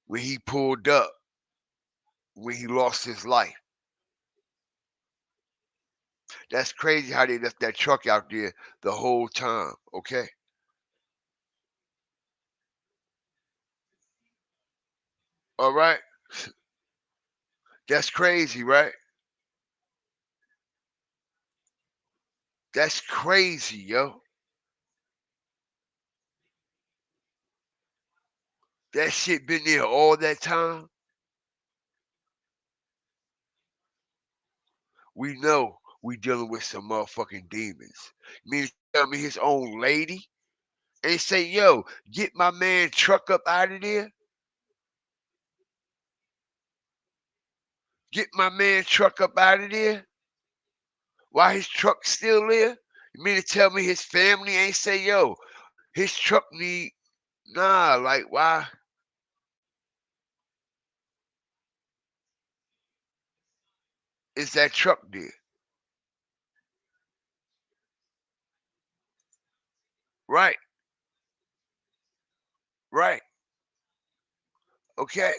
when he pulled up, when he lost his life. That's crazy how they left that truck out there the whole time, okay? All right? That's crazy, right? That's crazy, yo. That shit been there all that time. We know we dealing with some motherfucking demons. You mean to tell me his own lady and say, yo, get my man truck up out of there? Get my man truck up out of there? Why his truck still there? You mean to tell me his family ain't say, yo, his truck need, nah, like, why? Is that truck there? Right, right, okay.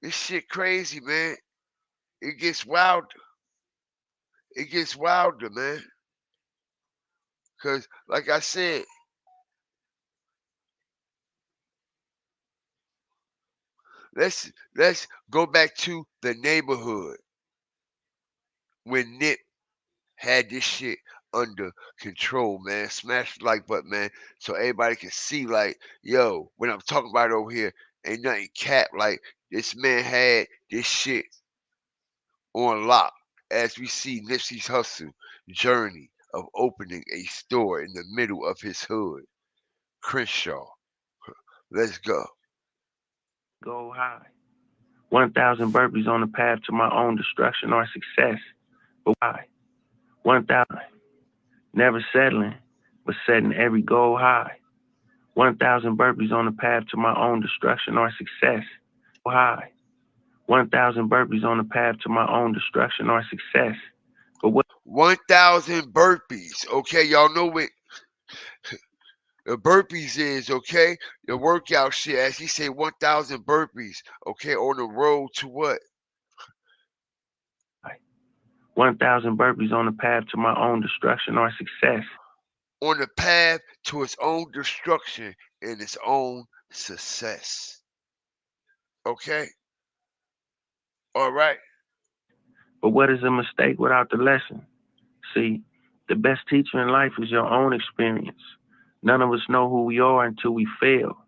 This shit crazy, man. It gets wilder. It gets wilder, man. Cause like I said, let's go back to the neighborhood when Nip had this shit under control, man. Smash the like button, man, so everybody can see, like, yo, what I'm talking about over here ain't nothing cap. Like, this man had this shit on lock as we see Nipsey Hussle journey of opening a store in the middle of his hood, Crenshaw. Let's go. Go high. 1,000 burpees on the path to my own destruction or success. But why? 1,000. Never settling, but setting every goal high. 1,000 burpees on the path to my own destruction or success. Go high. 1,000 burpees on the path to my own destruction or success. But what? 1,000 burpees. Okay, y'all know what the burpees is, okay? The workout shit, as he say, 1,000 burpees, okay, on the road to what? 1,000 burpees on the path to my own destruction or success. On the path to its own destruction and its own success. Okay? All right. But what is a mistake without the lesson? See, the best teacher in life is your own experience. None of us know who we are until we fail.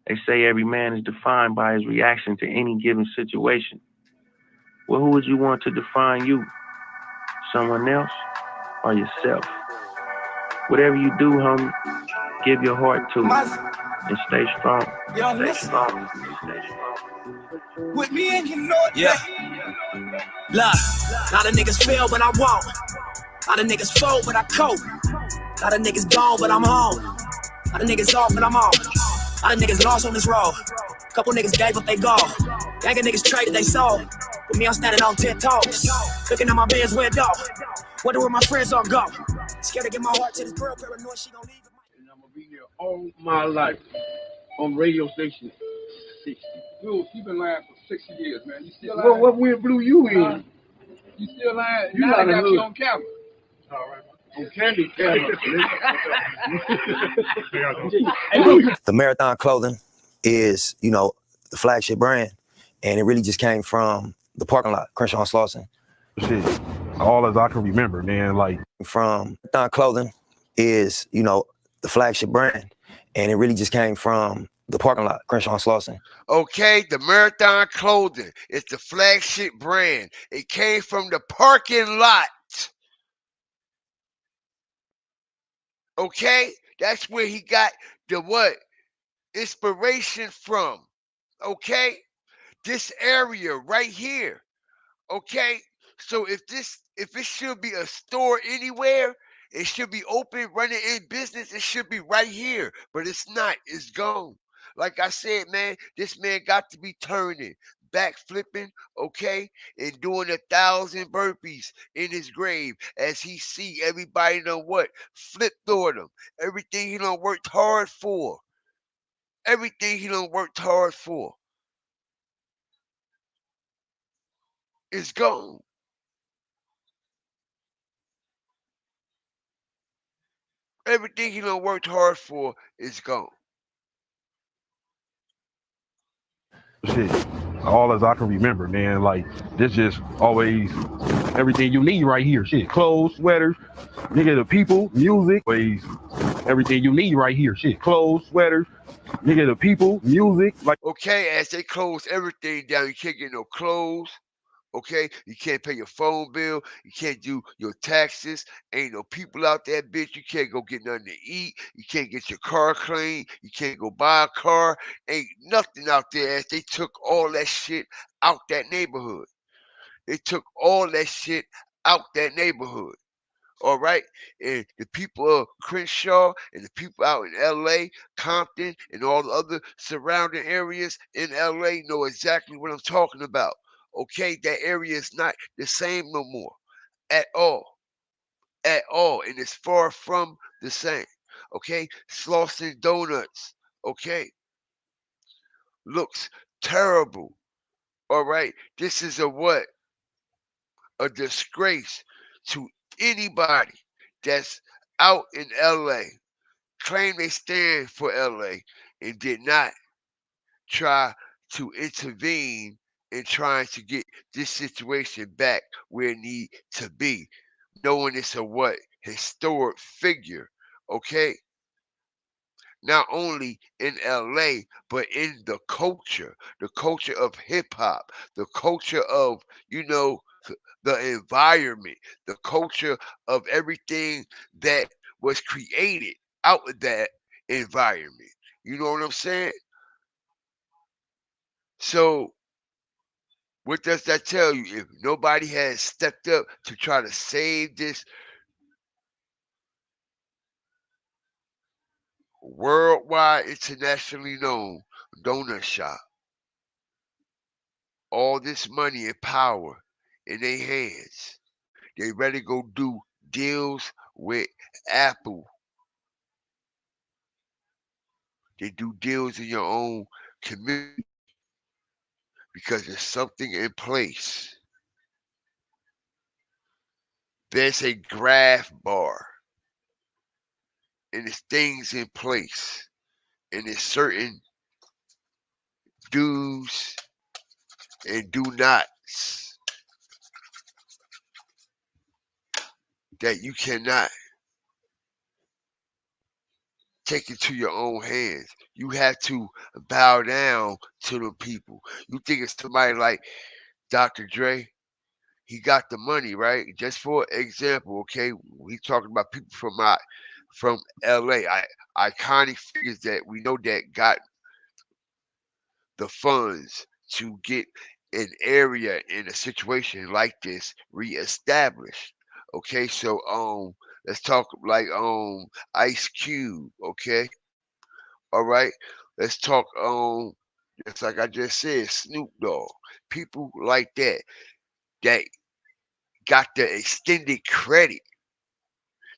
They say every man is defined by his reaction to any given situation. Well, who would you want to define you? Someone else or yourself? Whatever you do, homie, give your heart to it and stay strong. Stay strong. Stay strong. With me and you know it. Yeah. Look, a lot of niggas fail, but I won't. A lot of niggas fold, but I cope. A lot of niggas gone, but I'm home. A lot of niggas off, but I'm on. A lot of niggas lost on this road. Couple niggas gave up they goal. Gang of niggas traded they soul. But me, I'm standing on 10 toes. Looking at my Benz window. Wonder where my friends all go. Scared to give my heart to this girl, paranoid she gon' leave. And I'm gonna be here all my life on radio station 60. Dude, you've been lying for 60 years, man. You still lying? What wind blew you in? You still lying? You now they got you on camera. All right. On candy camera. The Marathon clothing is, the flagship brand, and it really just came from the parking lot, Crenshaw and Slauson. Shit, all as I can remember, man. Like, from Marathon clothing is, the flagship brand, and it really just came from the parking lot, Crenshaw and Slauson. Okay, the Marathon clothing is the flagship brand. It came from the parking lot. Okay, that's where he got the what? Inspiration from. Okay, this area right here. Okay, so if it should be a store anywhere, it should be open, running in business. It should be right here, but it's not. It's gone. Like I said, man, this man got to be turning, back flipping, okay, and doing 1,000 burpees in his grave as he see everybody done what? Flipped on him. Everything he done worked hard for. Everything he done worked hard for is gone. Everything he done worked hard for is gone. shit, all as I can remember, man. Like, this just always everything you need right here. Shit, clothes, sweaters, nigga, the people, music, always everything you need right here. Shit, clothes, sweaters, nigga, the people, music. Like, okay, as they close everything down, you can't get no clothes. Okay, you can't pay your phone bill. You can't do your taxes. Ain't no people out there, bitch. You can't go get nothing to eat. You can't get your car clean. You can't go buy a car. Ain't nothing out there. As they took all that shit out that neighborhood. They took all that shit out that neighborhood. All right, and the people of Crenshaw and the people out in LA, Compton, and all the other surrounding areas in LA know exactly what I'm talking about. Okay, that area is not the same no more at all. At all. And it's far from the same. Okay, Slauson Donuts, okay, looks terrible. All right, this is a what? A disgrace to anybody that's out in LA, claim they stand for LA, and did not try to intervene in trying to get this situation back where it need to be, knowing it's a what? historic figure, okay? Not only in LA, but in the culture of hip hop, the culture of, the environment, the culture of everything that was created out of that environment. You know what I'm saying? So, what does that tell you? If nobody has stepped up to try to save this worldwide, internationally known donut shop, all this money and power in their hands, they ready to go do deals with Apple. They do deals in your own community because there's something in place. There's a graph bar and there's things in place and there's certain do's and do nots that you cannot take into your own hands. You have to bow down to the people. You think it's somebody like Dr. Dre? He got the money, right? Just for example, okay, we talking about people from LA, iconic figures that we know that got the funds to get an area in a situation like this reestablished. Okay, so let's talk like Ice Cube, okay? All right. Let's talk just like I just said, Snoop Dogg. People like that got the extended credit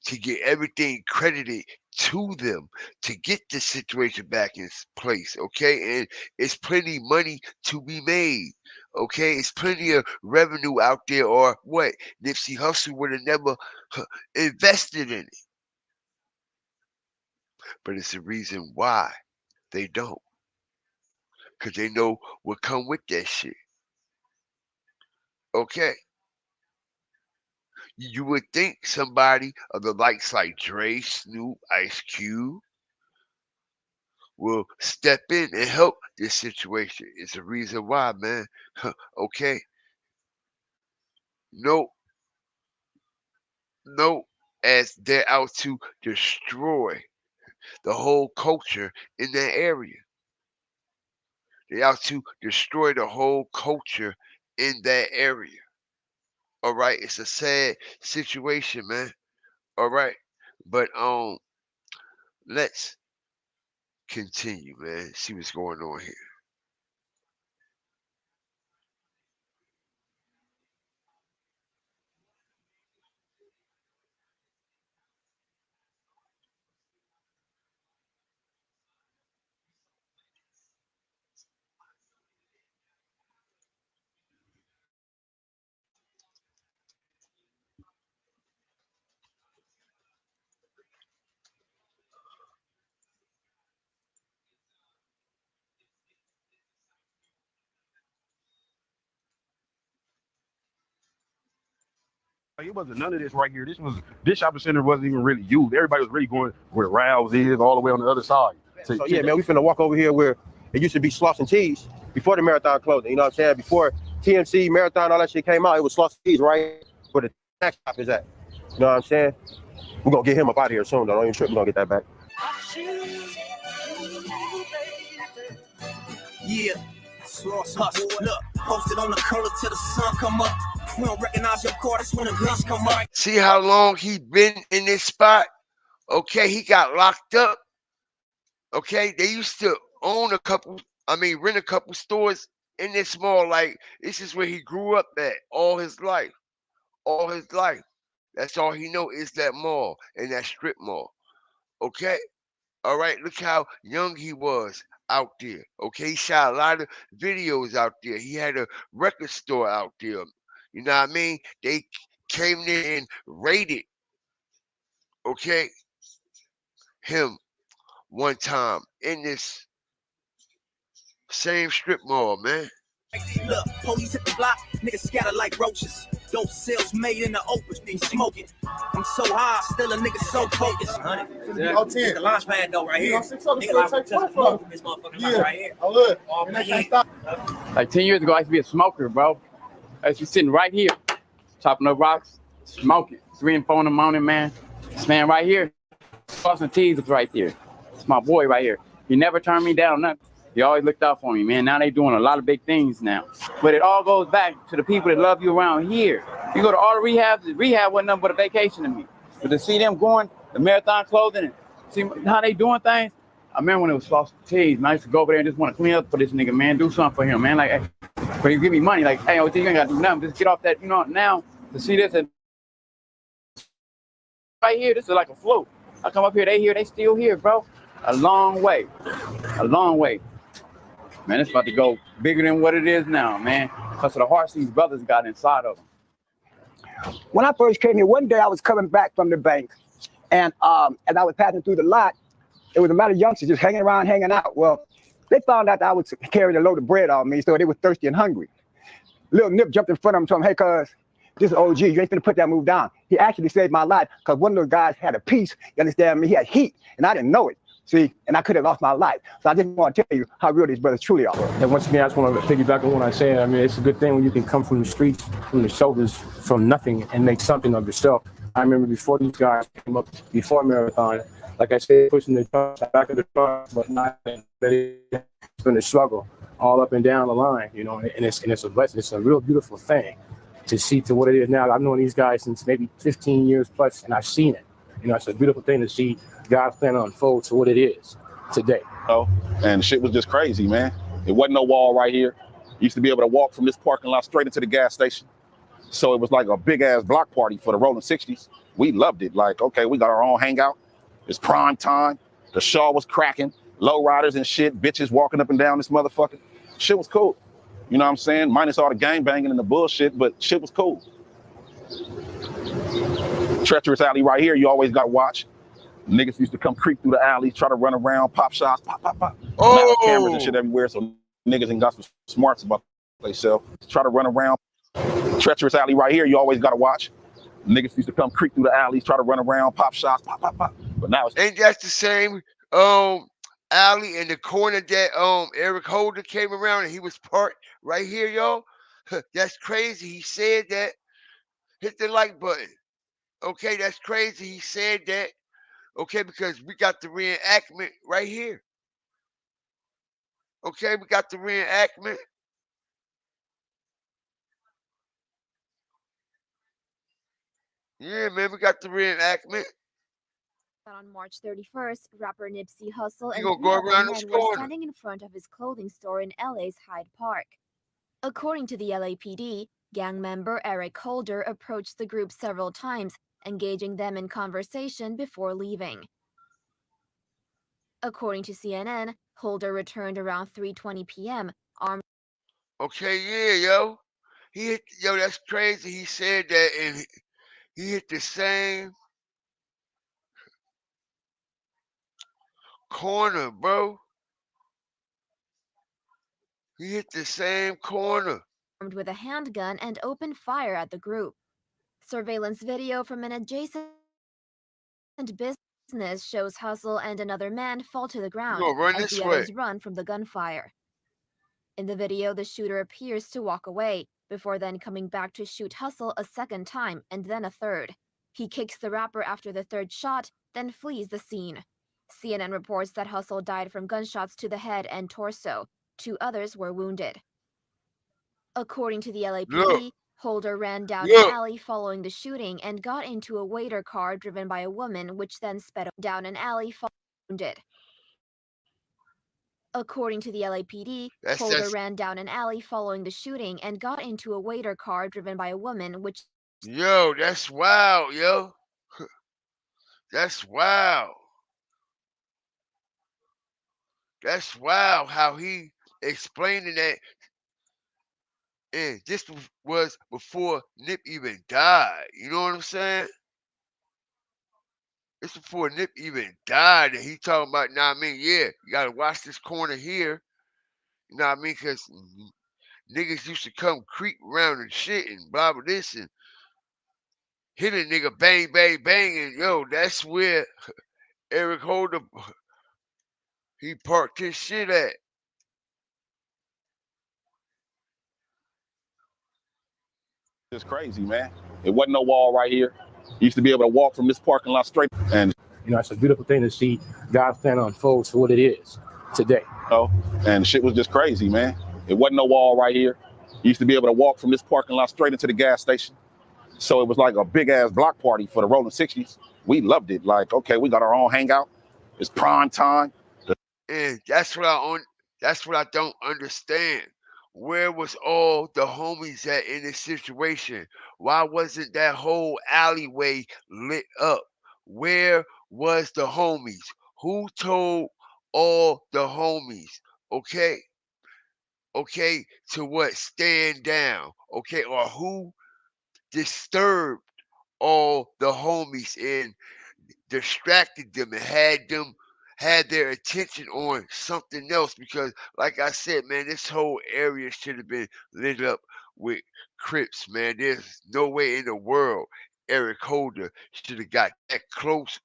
to get everything credited to them to get the situation back in place, okay? And it's plenty money to be made, okay? It's plenty of revenue out there, or what? Nipsey Hussle would have never invested in it. But it's the reason why they don't, because they know what come with that shit, okay? You would think somebody of the likes like Dre, Snoop, Ice Cube will step in and help this situation. It's the reason why, man. Okay. No, no, as they're out to destroy the whole culture in that area. They're out to destroy the whole culture in that area. All right. It's a sad situation, man. All right. But let's continue, man. See what's going on here. Like, it wasn't none of this right here. This shopping center wasn't even really used. Everybody was really going where Rouse is, all the way on the other side. So yeah, man, we finna walk over here where it used to be Sloss and Cheese before the Marathon closing. You know what I'm saying? Before TMC, Marathon, all that shit came out, it was Sloss and Cheese right where the tax shop is at. You know what I'm saying? We're gonna get him up out of here soon, though. Don't even trip. We're gonna get that back. Yeah, Sloss Hustle. Look, posted on the curl till the sun come up. We don't recognize your quarters when the guns come up. See how long he been in this spot? Okay, he got locked up. Okay, they used to rent a couple stores in this mall. Like, this is where he grew up at all his life. All his life. That's all he know is that mall and that strip mall. Okay? All right, look how young he was out there. Okay, he shot a lot of videos out there. He had a record store out there. You know what I mean? They came there and raided, okay, him one time in this same strip mall, man. Look, police hit the block, niggas scatter like roaches. Dope sales made in the open, they smoking. I'm so high, still a nigga so focused. 100. Yeah. It's the launch pad though, right here. Nigga like just smoking this motherfucker right here. I would. Oh, man. Like 10 years ago, I used to be a smoker, bro. I used to be sitting right here, chopping up rocks, smoking. 3 and 4 in the morning, man. This man right here, Boston Tees was right there. It's my boy right here. He never turned me down, nothing. He always looked out for me, man. Now they doing a lot of big things now. But it all goes back to the people that love you around here. You go to all the rehabs, the rehab wasn't nothing but a vacation to me. But to see them going, the marathon clothing, and see how they doing things, I remember when it was Boston Tees, man, I used to go over there and just want to clean up for this nigga, man. Do something for him, man. Like, but you give me money, like, hey, OT, you ain't got to do nothing. Just get off that, you know, now to see this and right here, this is like a float. I come up here, they still here, bro. A long way. Man, it's about to go bigger than what it is now, man. Because of the hearts these brothers got inside of them. When I first came here, one day I was coming back from the bank, and as I was passing through the lot, there was a lot of youngsters just hanging around, hanging out. Well, they found out that I was carrying a load of bread on me, so they were thirsty and hungry. Little Nip jumped in front of him and told him, hey, cuz, this is OG, you ain't finna put that move down. He actually saved my life because one of those guys had a piece, you understand me? He had heat, and I didn't know it. See, and I could have lost my life. So I just want to tell you how real these brothers truly are. And once again, I just want to piggyback on what I said. I mean, it's a good thing when you can come from the streets, from the shoulders, from nothing, and make something of yourself. I remember before these guys came up, before Marathon, like I said, pushing the truck, back of the truck, but not ready from the struggle, all up and down the line, you know, and it's a blessing. It's a real beautiful thing to see to what it is now. I've known these guys since maybe 15 years plus, and I've seen it. You know, it's a beautiful thing to see God's plan unfold to what it is today. Oh, and shit was just crazy, man. It wasn't no wall right here. You used to be able to walk from this parking lot straight into the gas station. So it was like a big ass block party for the rolling 60s. We loved it. Like, okay, we got our own hangout. It's prime time. The Shaw was cracking. Low riders and shit, bitches walking up and down this motherfucker. Shit was cool. You know what I'm saying? Minus all the gang banging and the bullshit, but shit was cool. Treacherous alley right here, you always got to watch. Niggas used to come creep through the alleys, try to run around, pop shots, pop, pop, pop. Oh! Now there's cameras and shit everywhere, so niggas ain't got some smarts about themselves. Try to run around. Treacherous alley right here, you always got to watch. Niggas used to come creep through the alleys, try to run around, pop shots, pop, pop, pop. But now it's... Ain't that the same alley in the corner that Eric Holder came around and he was parked right here, y'all? That's crazy. He said that. Hit the like button. Okay, that's crazy. He said that. Okay, because we got the reenactment right here. Okay, we got the reenactment. Yeah, man, we got the reenactment. On March 31st, rapper Nipsey Hussle and gonna 3 go other around men this were corner. standing in front of his clothing store in LA's Hyde Park. According to the LAPD, gang member Eric Holder approached the group several times, engaging them in conversation before leaving. According to CNN, Holder returned around 3:20 p.m. armed. Okay, yeah, yo. He hit, yo, that's crazy. He said that and he hit the same corner, bro. He hit the same corner. Armed with a handgun and opened fire at the group. Surveillance video from an adjacent business shows Hussle and another man fall to the ground run as this the way. others run from the gunfire. In the video, the shooter appears to walk away, before then coming back to shoot Hussle a second time and then a third. He kicks the rapper after the third shot, then flees the scene. CNN reports that Hussle died from gunshots to the head and torso. 2 others were wounded. According to the LAPD, Look. Holder ran down Look. an alley following the shooting and got into a waiter car driven by a woman, which then sped down an alley wounded. According to the LAPD, Holder ran down an alley following the shooting and got into a waiter car driven by a woman, which... Yo, that's wild, yo. That's wild. That's wild how he explaining that. And this was before Nip even died. You know what I'm saying? It's before Nip even died. And he talking about, nah, I mean, yeah, you got to watch this corner here. You know what I mean? Because niggas used to come creep around and shit and blah, blah, this. And hit a nigga, bang, bang, bang, and yo, that's where Eric Holder, he parked his shit at. It's crazy, man. It wasn't no wall right here. You used to be able to walk from this parking lot straight. And You know, it's a beautiful thing to see God's plan unfold to what it is today. and shit was just crazy, man. It wasn't no wall right here. You used to be able to walk from this parking lot straight into the gas station. So it was like a big ass block party for the Rolling 60s. We loved it. Like, okay, we got our own hangout. It's prime time. And that's what I don't understand. Where was all the homies at in this situation? Why wasn't that whole alleyway lit up? Where was the homies? Who told all the homies? Okay, to what? Stand down. Okay, or who disturbed all the homies and distracted them and had their attention on something else? Because like I said, man, this whole area should have been lit up with Crips, man. There's no way in the world Eric Holder should have got that close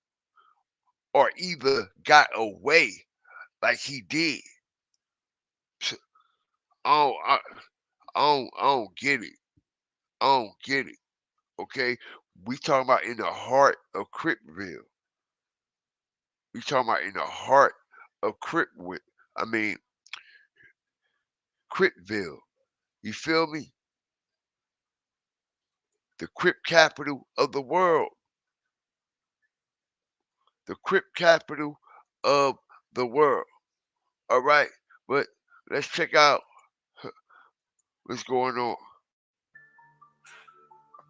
or either got away like he did. I don't get it. I don't get it. Okay, we talking about in the heart of Cripville. We talking about in the heart of Cripville. I mean, Cripville. You feel me? The Crip capital of the world. The Crip capital of the world. All right, but let's check out what's going on.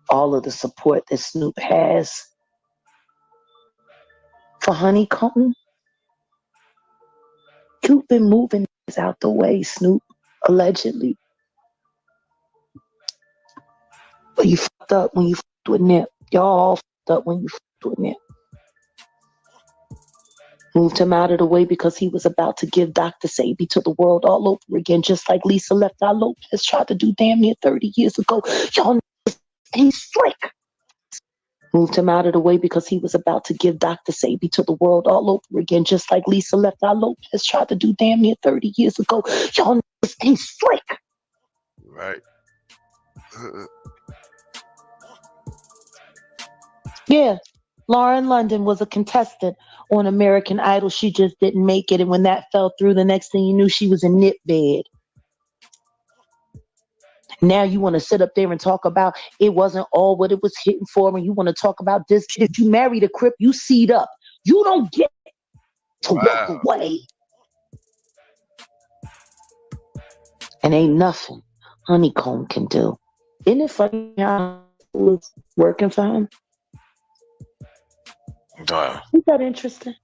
All of the support that Snoop has for Honeycomb. You've been moving out the way, Snoop, allegedly. But you fucked up when you fucked with Nip. Y'all all fucked up when you fucked with Nip. Moved him out of the way because he was about to give Dr. Sabi to the world all over again, just like Lisa Left Eye Lopez tried to do damn near 30 years ago. Y'all ain't slick. Moved him out of the way because he was about to give Dr. Sabi to the world all over again, just like Lisa Left Eye Lopez tried to do damn near 30 years ago. Y'all ain't slick. Right. Yeah, Lauren London was a contestant on American Idol. She just didn't make it. And when that fell through, the next thing you knew, she was in Nip bed. Now you want to sit up there and talk about it wasn't all what it was hitting for, and you want to talk about this. If you married a Crip, you seed up. You don't get to walk away. And ain't nothing Honeycomb can do. Isn't it funny how it was working for him? Isn't that interesting?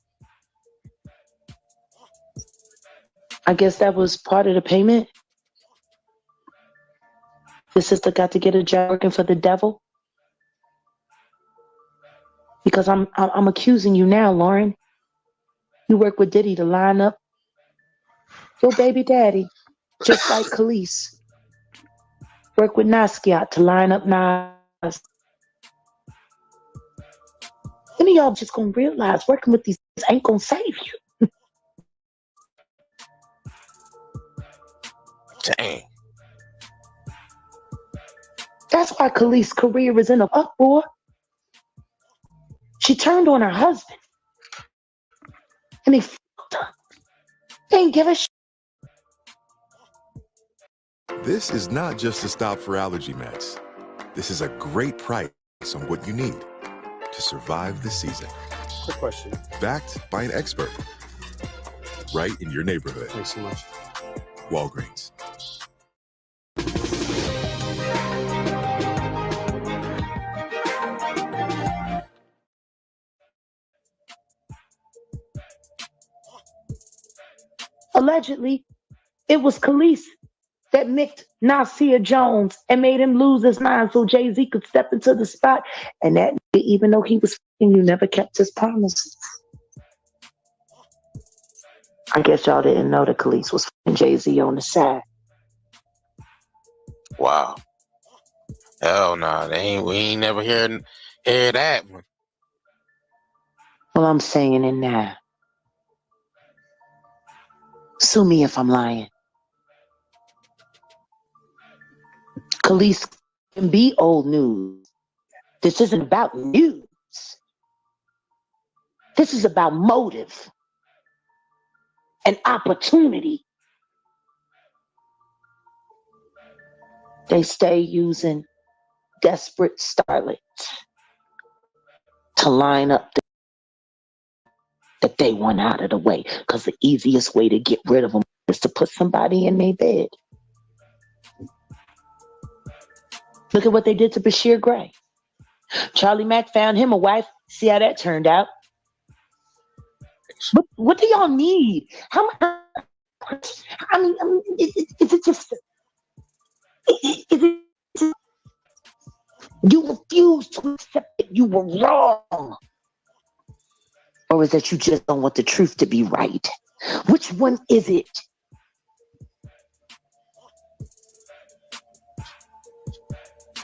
I guess that was part of the payment. The sister got to get a job working for the devil. Because I'm accusing you now, Lauren. You work with Diddy to line up your baby daddy, just like Khalees. Work with Nasquiat to line up Nas. When are y'all just gonna realize working with these ain't gonna save you? Dang. That's why Khalees' career is in an uproar. She turned on her husband. And he fucked her. They ain't give a shit. This is not just a stop for allergy meds. This is a great price on what you need to survive the season. Quick question. Backed by an expert. Right in your neighborhood. Thanks so much. Walgreens. Allegedly, it was Khalees that micked Nasir Jones and made him lose his mind so Jay-Z could step into the spot. And that, even though he was f***ing you, never kept his promises. I guess y'all didn't know that Khalees was f***ing Jay-Z on the side. Wow. Hell nah. We ain't never heard Hear that one. Well, I'm saying it now. Sue me if I'm lying. Khalees can be old news. This isn't about news. This is about motive and opportunity. They stay using desperate starlets to line up that they want out of the way, because the easiest way to get rid of them is to put somebody in their bed. Look at what they did to Bashir Gray. Charlie Mack found him a wife. See how that turned out. But what do y'all need? How much? I mean, is it just? Is it just, you refuse to accept that you were wrong, or is that you just don't want the truth to be right? Which one is it?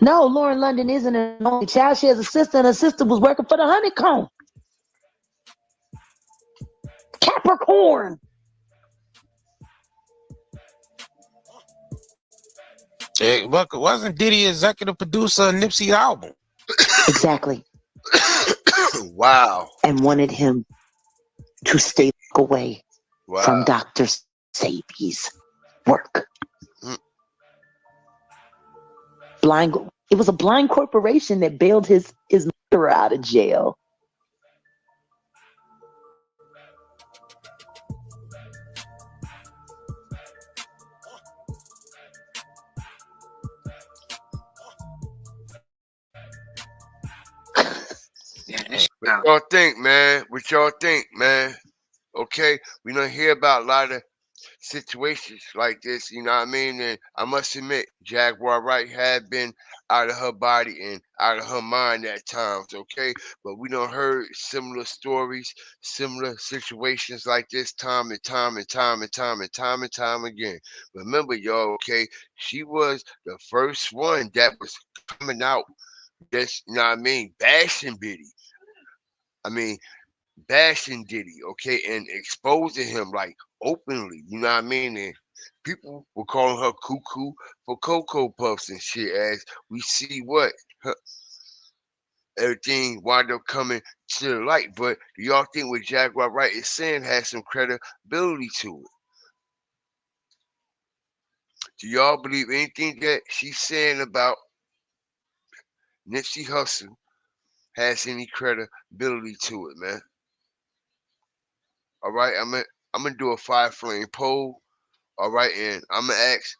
No, Lauren London isn't an only child. She has a sister, and her sister was working for the Honeycomb. Capricorn. Wasn't Diddy executive producer of Nipsey album? Exactly. Wow. And wanted him to stay away from Dr. Sabi's work. It was a blind corporation that bailed his mother out of jail. What y'all think, man? What y'all think, man? Okay, we don't hear about a lot of situations like this, you know what I mean? And I must admit, Jaguar Wright had been out of her body and out of her mind at times, okay? But we done heard similar stories, similar situations like this time and time and time and time and time and time again. Remember, y'all, okay, she was the first one that was coming out, just, you know what I mean, bashing Biddy. I mean, bashing Diddy, okay, and exposing him like openly, you know what I mean? And people were calling her cuckoo for Cocoa Puffs and shit. As we see what everything wound up coming to the light. But do y'all think what Jaguar Wright is saying has some credibility to it? Do y'all believe anything that she's saying about Nipsey Hussle has any credibility to it, man? All right, I'm gonna do a 5-flame poll. All right, and I'm gonna ask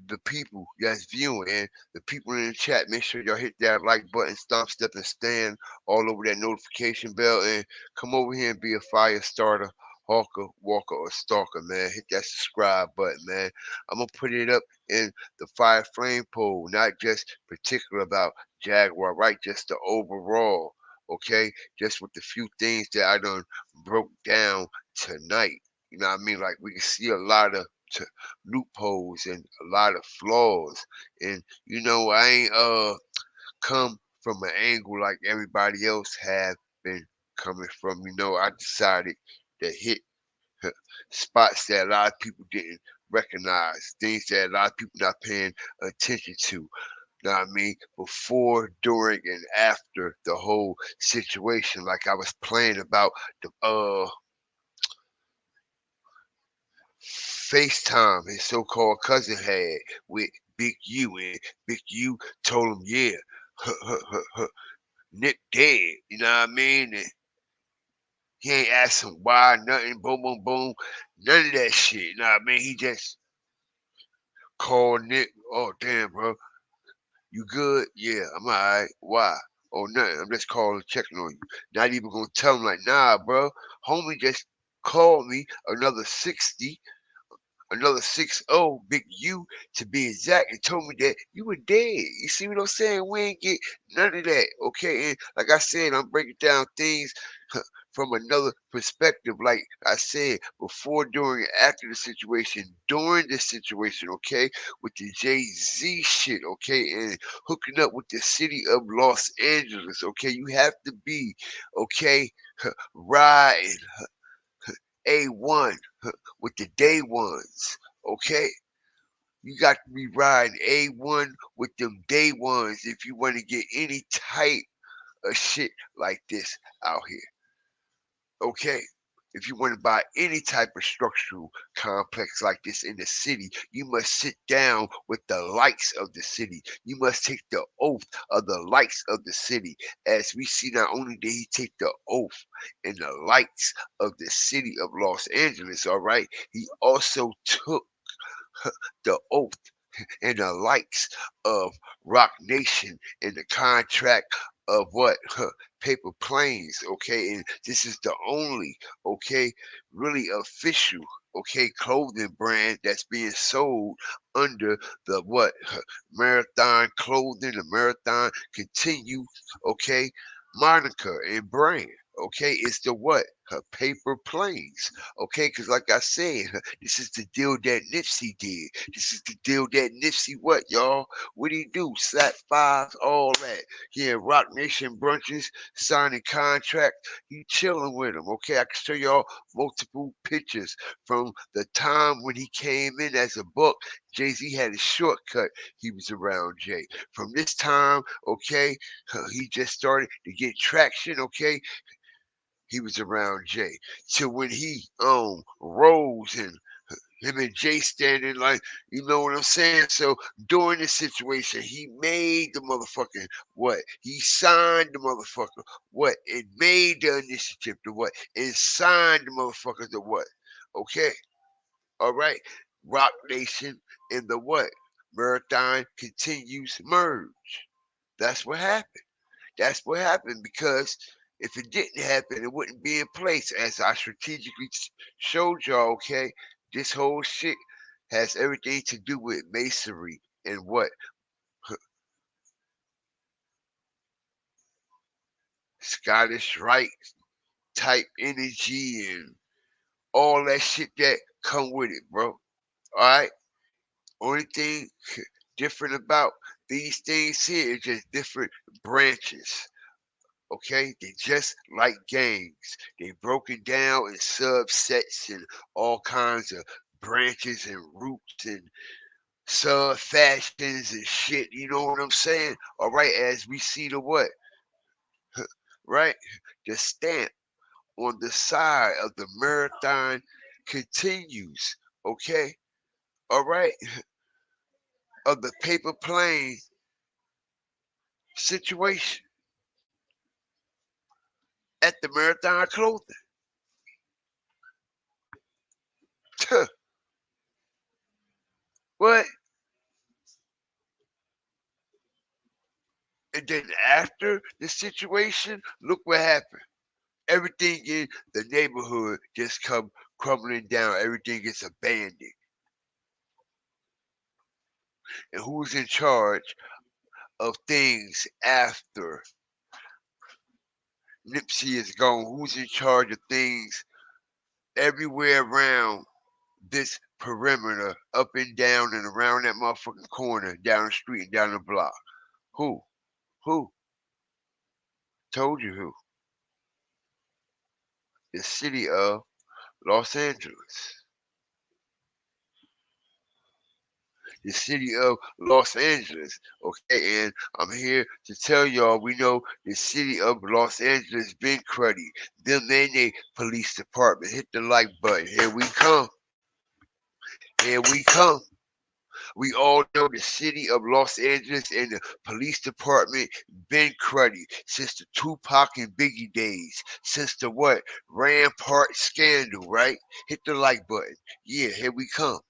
the people that's viewing and the people in the chat, make sure y'all hit that like button, stomp, step, and stand all over that notification bell, and come over here and be a fire starter, hawker, walker, or stalker, man. Hit that subscribe button, man. I'm gonna put it up in the 5-flame poll, not just particular about Jaguar, right? Just the overall, okay? Just with the few things that I done broke down tonight. You know what I mean? Like, we can see a lot of loopholes and a lot of flaws. And you know, I ain't come from an angle like everybody else have been coming from. You know, I decided to hit spots that a lot of people didn't recognize, things that a lot of people not paying attention to. You know what I mean? Before, during, and after the whole situation, like I was playing about the FaceTime his so-called cousin had with Big U, and Big U told him, yeah, Nick dead, you know what I mean? And he ain't asking why, nothing, boom, boom, boom, none of that shit, you know what I mean? He just called Nick, oh, damn, bro, you good? Yeah, I'm all right. Why? Oh, nothing, I'm just calling, checking on you. Not even gonna tell him, like, nah, bro, homie just called me another 60, another 60, Big U to be exact, and told me that you were dead. You see what I'm saying? We ain't get none of that, okay? And like I said, I'm breaking down things from another perspective, like I said, before, during, after the situation, during the situation, okay, with the Jay-Z shit, okay, and hooking up with the city of Los Angeles, okay, you have to be, okay, riding A1 with the day ones, okay. You got to be riding A1 with them day ones if you want to get any type of shit like this out here. Okay? If you want to buy any type of structural complex like this in the city, you must sit down with the lights of the city. You must take the oath of the lights of the city. As we see, not only did he take the oath in the lights of the city of Los Angeles, all right, he also took the oath and the likes of Rock Nation in the contract of what? Paper Planes, okay? And this is the only, okay, really official, okay, clothing brand that's being sold under the what? Marathon Clothing, the Marathon Continue, okay, moniker and brand. Okay, it's the what? Paper Planes. Okay, because like I said, this is the deal that Nipsey did. This is the deal that Nipsey what, y'all? What did he do? Slap fives, all that. Yeah, Rock Nation brunches, signing contract. He chilling with him. Okay, I can show y'all multiple pictures from the time when he came in as a buck. Jay-Z had a shortcut. He was around Jay. From this time, okay, he just started to get traction. Okay, he was around Jay. So when he rose and him and Jay standing like, you know what I'm saying? So during this situation, he made the motherfucking what? He signed the motherfucker what? And made the initiative to what? And signed the motherfucker to what? Okay? All right. Rock Nation and the what? Marathon continues merge. That's what happened. That's what happened because if it didn't happen, it wouldn't be in place. As I strategically showed y'all, okay, this whole shit has everything to do with masonry and what? Scottish Rite type energy and all that shit that come with it, bro. All right? Only thing different about these things here is just different branches. Okay, they just like gangs. They broken down in subsets and all kinds of branches and roots and sub fashions and shit. You know what I'm saying? All right, as we see the what? Right? The stamp on the side of the marathon continues. Okay? All right? Of the paper plane situation at the marathon clothing. What? And then after the situation, look what happened. Everything in the neighborhood just come crumbling down. Everything gets abandoned. And who's in charge of things after Nipsey is gone? Who's in charge of things everywhere around this perimeter, up and down and around that motherfucking corner, down the street and down the block? Who? Who? Told you who. The city of Los Angeles. The city of Los Angeles. Okay, and I'm here to tell y'all we know the city of Los Angeles been cruddy. Them and they police department. Hit the like button. Here we come. Here we come. We all know the city of Los Angeles and the police department been cruddy since the Tupac and Biggie days. Since the what? Rampart scandal, right? Hit the like button. Yeah, here we come.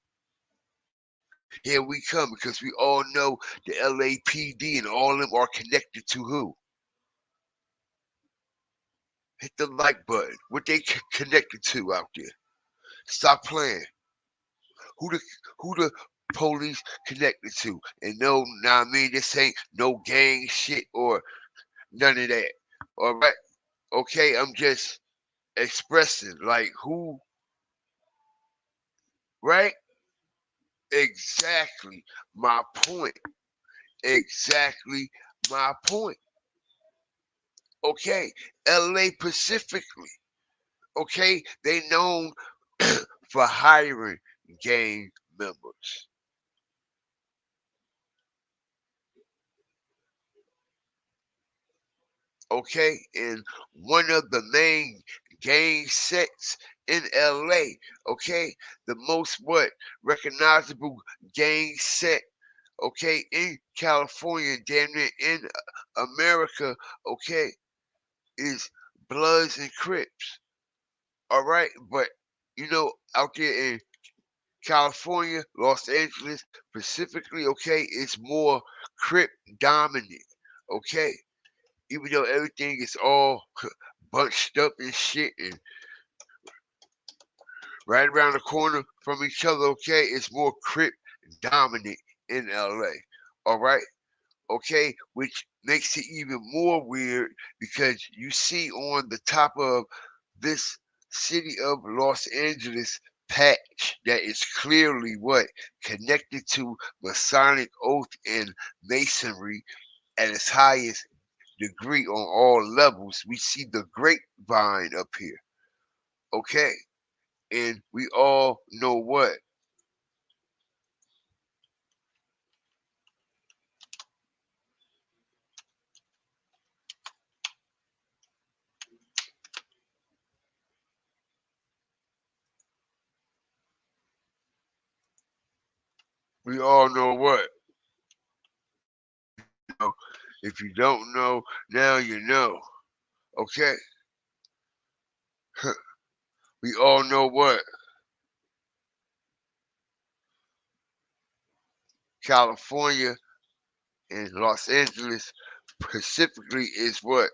Here we come because we all know the LAPD and all of them are connected to who? Hit the like button. What they connected to out there? Stop playing. Who the police connected to? And no, nah, I mean this ain't no gang shit or none of that. All right, okay. I'm just expressing like who, right? Exactly my point. Exactly my point. Okay, LA Pacifically. Okay, they known for hiring gang members. Okay, and one of the main gang sets in LA, okay, the most recognizable gang set, okay, in California, damn near in America, okay, is Bloods and Crips. All right, but out there in California, Los Angeles specifically, okay, it's more Crip dominant, okay, even though everything is all bunched up and shit and right around the corner from each other, okay, it's more Crip dominant in LA, all right, okay, which makes it even more weird because you see on the top of this city of Los Angeles patch that is clearly connected to Masonic oath and Masonry at its highest degree on all levels. We see the grapevine up here, okay, and we all know what. We all know what. If you don't know, now you know. Okay? We all know what. California and Los Angeles specifically is what?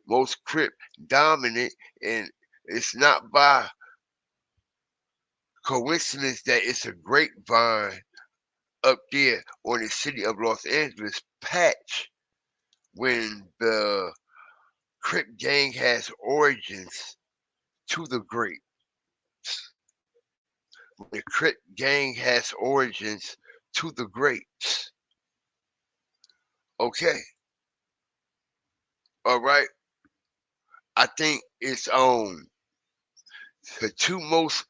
Most Crip dominant, and it's not by coincidence that it's a grapevine up there on the city of Los Angeles patch when the Crip gang has origins to the grape. The Crip gang has origins to the grapes. Okay. All right. I think it's the two most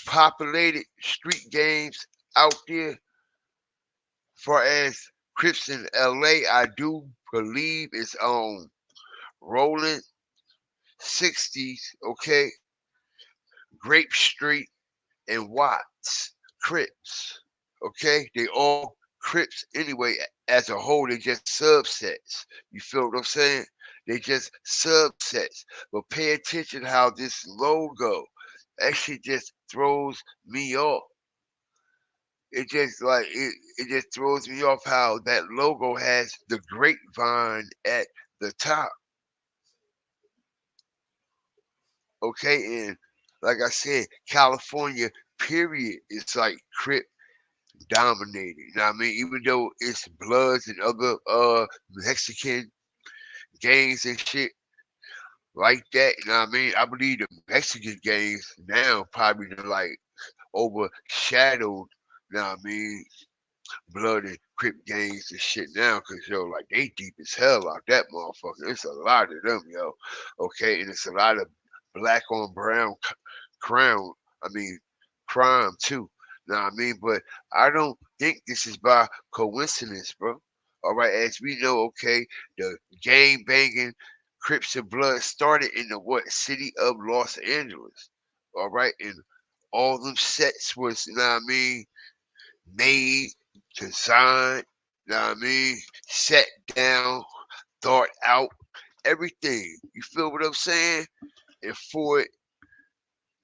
populated street gangs out there far as Crips in LA. I do believe it's on Rolling 60s, okay, Grape Street and Watts Crips. Okay, they all Crips anyway. As a whole, they just subsets. You feel what I'm saying? They just subsets. But pay attention how this logo actually just throws me off. It just it just throws me off how that logo has the grapevine at the top. Okay, and like I said, California period is like Crip dominated. You know what I mean? Even though it's Bloods and other Mexican gangs and shit like that, you know what I mean? I believe the Mexican gangs now probably like overshadowed, you know what I mean, Blood and Crip gangs and shit now, cause like they deep as hell out that motherfucker. It's a lot of them, yo. Okay, and it's a lot of black on brown crown. I mean, crime too. Know what I mean? But I don't think this is by coincidence, bro. All right, as we know, okay, the gang banging Crips and Blood started in the city of Los Angeles. All right, and all them sets was, you know what I mean, made, designed, you know what I mean, set down, thought out, everything. You feel what I'm saying? And for it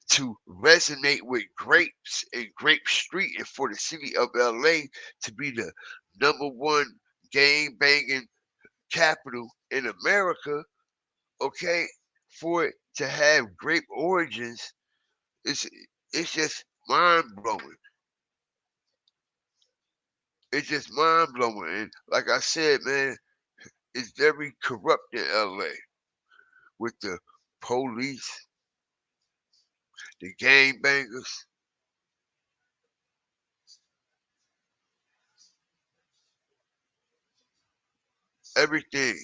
to resonate with grapes and Grape Street, and for the city of LA to be the #1 gang banging capital in America, okay, for it to have grape origins, it's it's just mind blowing. It's just mind blowing. And like I said, man, it's very corrupt in LA with the police the gangbangers. Everything.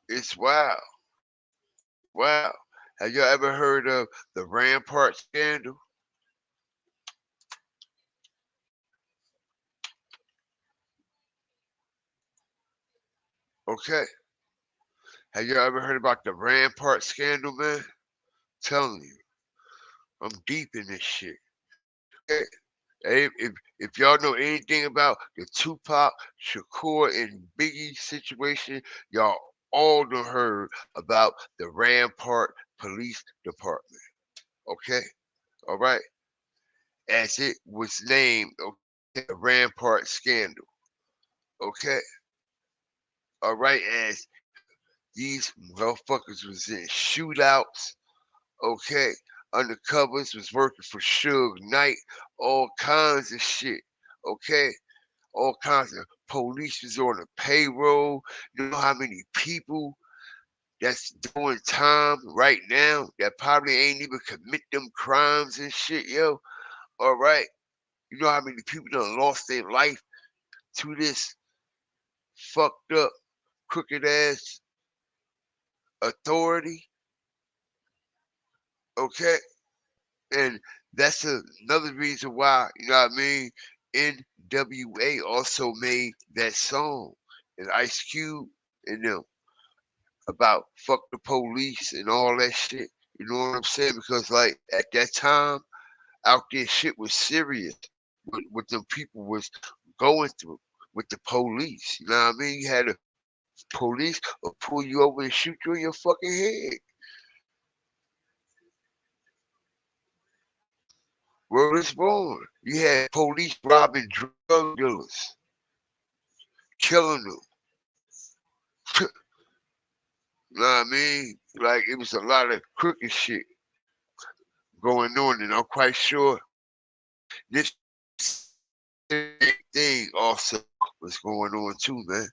It's wild. Wow. Have you ever heard of the Rampart scandal? Okay. Have you ever heard about the Rampart scandal, man? I'm telling you, I'm deep in this shit. Okay. Hey, if y'all know anything about the Tupac, Shakur, and Biggie situation, y'all all done heard about the Rampart Police Department. Okay? All right? As it was named, okay, the Rampart Scandal. Okay? All right? As these motherfuckers was in shootouts, okay? Undercovers was working for Suge Knight, all kinds of shit, okay? All kinds of police was on the payroll. You know how many people that's doing time right now that probably ain't even commit them crimes and shit, yo? All right? You know how many people done lost their life to this fucked up, crooked ass authority? Okay? And that's another reason why, you know what I mean? NWA also made that song, and Ice Cube and them, about fuck the police and all that shit. You know what I'm saying? Because like at that time, out there shit was serious. What them people was going through with the police. You know what I mean? You had the police will pull you over and shoot you in your fucking head. Word is born. You had police robbing drug dealers, killing them. You know what I mean? Like it was a lot of crooked shit going on, and I'm quite sure this thing also was going on too, man.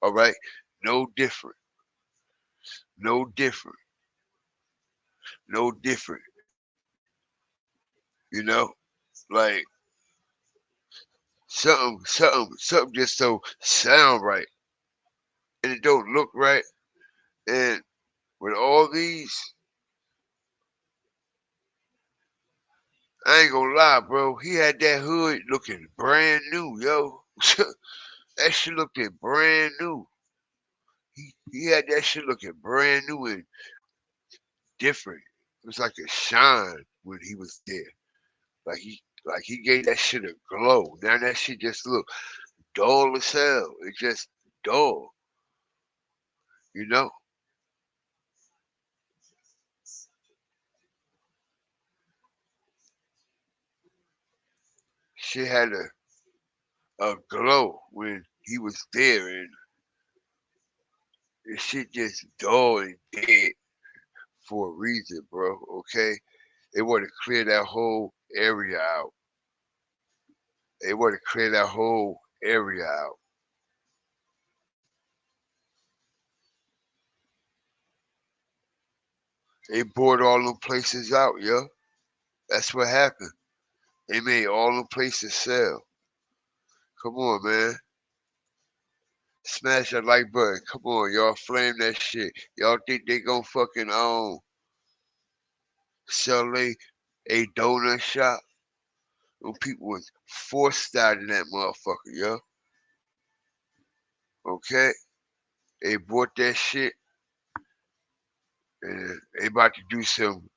All right? No different. No different. No different. You know? Like something just don't sound right. And it don't look right. And with all these, I ain't gonna lie, bro. He had that hood looking brand new, yo. That shit looking brand new. He had that shit looking brand new and different. It was like a shine when he was there. Like he gave that shit a glow. Now that shit just look dull as hell. It just dull. You know? Shit had a glow when he was there, and this shit just dull and dead for a reason, bro. Okay? They want to clear that whole area out. They want to clear that whole area out. They bought all them places out, yo. That's what happened. They made all them places sell. Come on, man. Smash that like button. Come on, y'all flame that shit. Y'all think they gonna fucking sell a donut shop? Them people was forced out in that motherfucker, yo. Okay? They bought that shit and they about to do some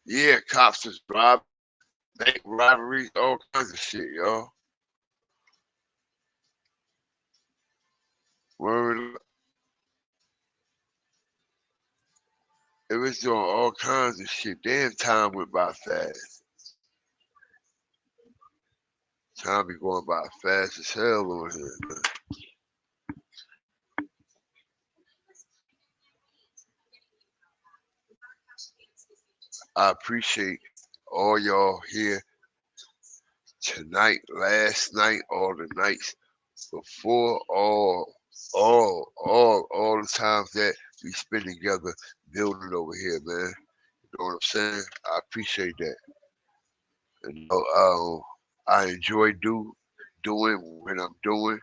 yeah, cops was robbing, bank robberies, all kinds of shit, y'all. Word. It was doing all kinds of shit. Damn, time went by fast. Time be going by fast as hell on here, man. I appreciate all y'all here tonight, last night, all the nights before, all all the times that we spend together building over here, man. You know what I'm saying? I appreciate that. You know, I enjoy doing what I'm doing,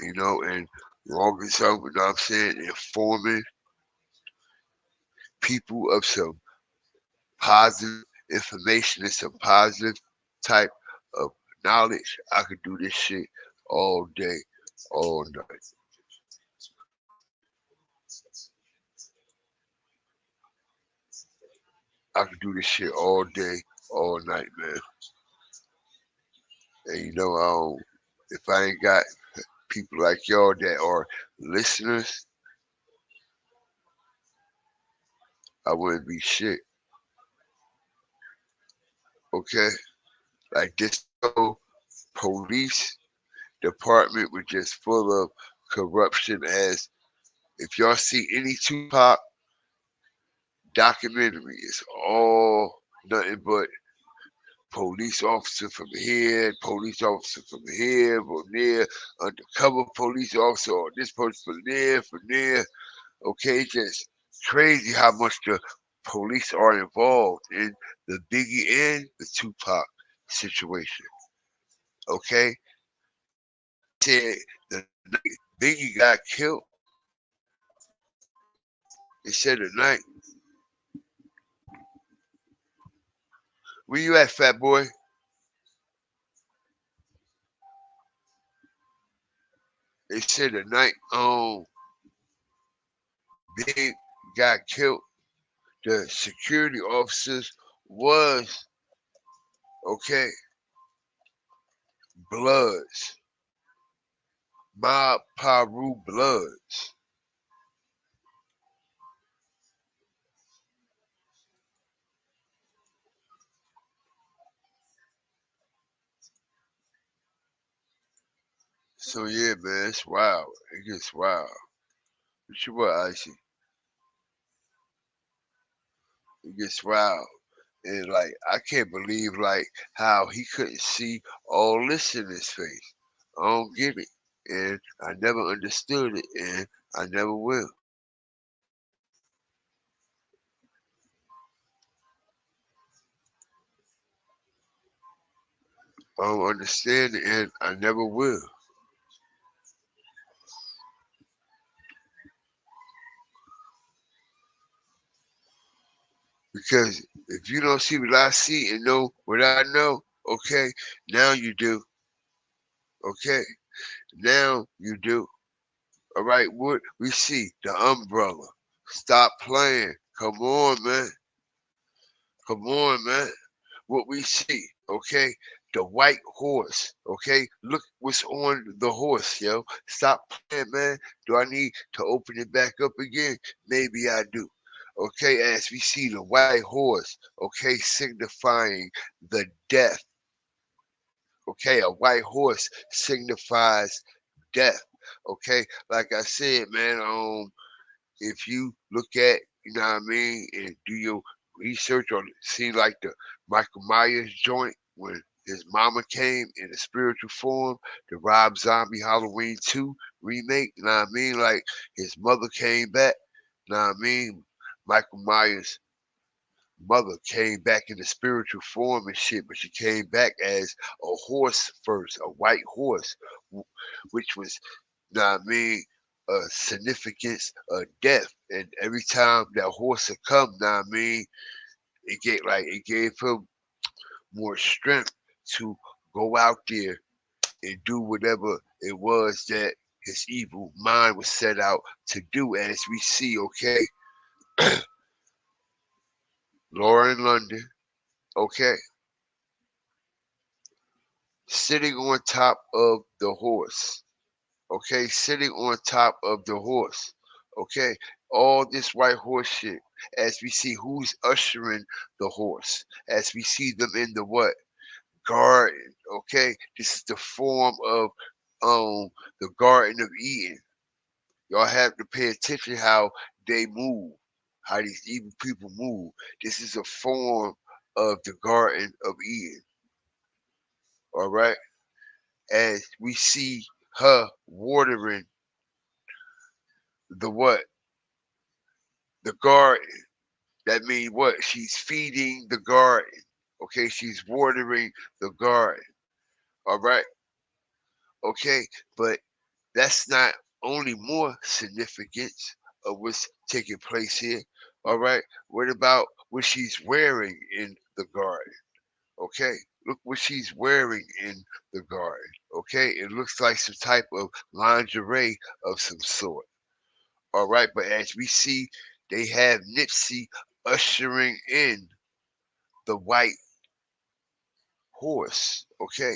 you know, and long as I'm, you know what I'm saying, informing people of some positive information and some positive type of knowledge, I could do this shit all day, all night. I could do this shit all day, all night, man. And you know, if I ain't got people like y'all that are listeners, I wouldn't be shit. Okay? Like this whole police department was just full of corruption. As if y'all see any Tupac documentary, it's all nothing but police officer from here, police officer from here, from there, undercover police officer, or this person from there. Okay, just crazy how much the police are involved in the Biggie and the Tupac situation. Okay, said the night Biggie got killed, they said the night. Where you at, fat boy? They said the night Big got killed, the security officers was okay, Bloods, Mob Paru Bloods. So yeah, man, it's wild. It gets wild. What you what, Icy? It gets wild. And like I can't believe like how he couldn't see all this in his face. I don't get it. And I never understood it and I never will. I don't understand it and I never will. Because if you don't see what I see and know what I know, okay, now you do. Okay, now you do. All right, what we see, the umbrella. Stop playing. Come on, man. Come on, man. What we see, okay? The white horse, okay? Look what's on the horse, yo. Stop playing, man. Do I need to open it back up again? Maybe I do. Okay, as we see the white horse, okay, signifying the death. Okay, a white horse signifies death. Okay, like I said, man, if you look at, you know what I mean, and do your research on see like the Michael Myers joint when his mama came in a spiritual form, the Rob Zombie Halloween 2 remake, you know what I mean? Like his mother came back, you know what I mean? Michael Myers' mother came back in the spiritual form and shit, but she came back as a horse first, a white horse, which was, you know what I mean, a significance of death. And every time that horse would come, you know what I mean, it gave him more strength to go out there and do whatever it was that his evil mind was set out to do. As we see, okay, Laura in London, okay, sitting on top of the horse, okay, sitting on top of the horse, okay, all this white horse shit, as we see who's ushering the horse, as we see them in the what? Garden, okay, this is the form of the Garden of Eden. Y'all have to pay attention how they move, how these evil people move. This is a form of the Garden of Eden, all right, as we see her watering the what? The garden. That means what? She's feeding the garden. Okay, she's watering the garden. All right. Okay, but that's not only more significance of what's taking place here. All right. What about what she's wearing in the garden? Okay. Look what she's wearing in the garden. Okay. It looks like some type of lingerie of some sort. All right. But as we see, they have Nipsey ushering in the white horse. Okay.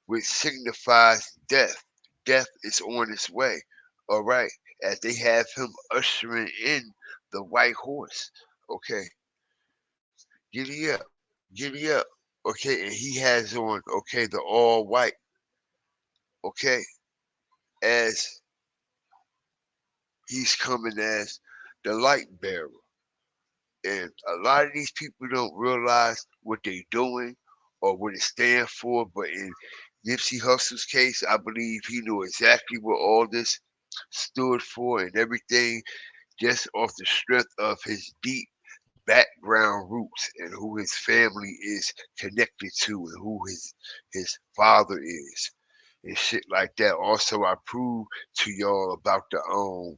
Which signifies death. Death is on its way. All right. As they have him ushering in the white horse. Okay. Giddy up. Giddy up. Okay. And he has on, okay, the all white. Okay. As he's coming as the light bearer. And a lot of these people don't realize what they're doing or what it stands for. But in Nipsey Hussle's case, I believe he knew exactly what all this stood for and everything, just off the strength of his deep background roots and who his family is connected to and who his father is and shit like that. Also, I proved to y'all about the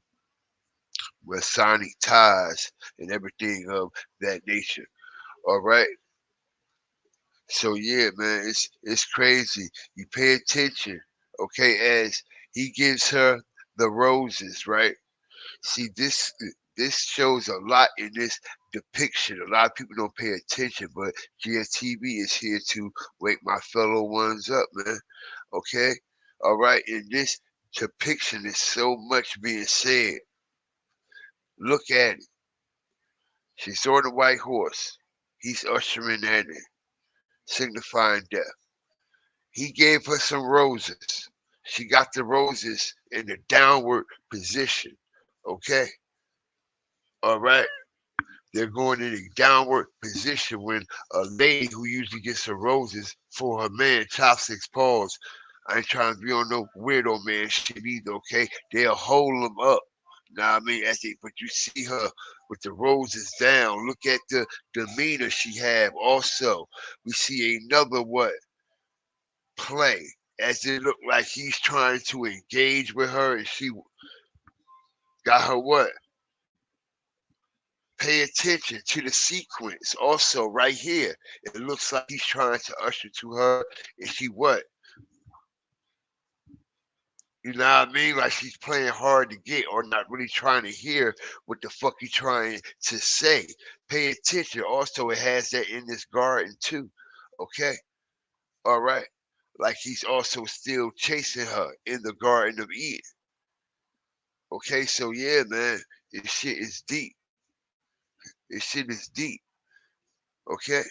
Masonic ties and everything of that nature. All right. So yeah, man, it's crazy. You pay attention, okay, as he gives her the roses, right? See, this shows a lot in this depiction. A lot of people don't pay attention, but GSTV is here to wake my fellow ones up, man. Okay? All right. In this depiction is so much being said. Look at it. She's on a white horse. He's ushering that in, signifying death. He gave her some roses. She got the roses in the downward position. Okay? All right? They're going in a downward position when a lady who usually gets her roses for her man, chopsticks, paws. I ain't trying to be on no weirdo man shit either, okay? They'll hold them up. Know what I mean? But you see her with the roses down. Look at the demeanor she have also. We see another what? Play. As it looked like he's trying to engage with her and she got her what? Pay attention to the sequence. Also, right here, it looks like he's trying to usher to her, and she what? You know what I mean? Like she's playing hard to get, or not really trying to hear what the fuck he's trying to say. Pay attention. Also, it has that in this garden too. Okay, all right. Like he's also still chasing her in the Garden of Eden. Okay, so yeah, man, this shit is deep. This shit is deep. Okay.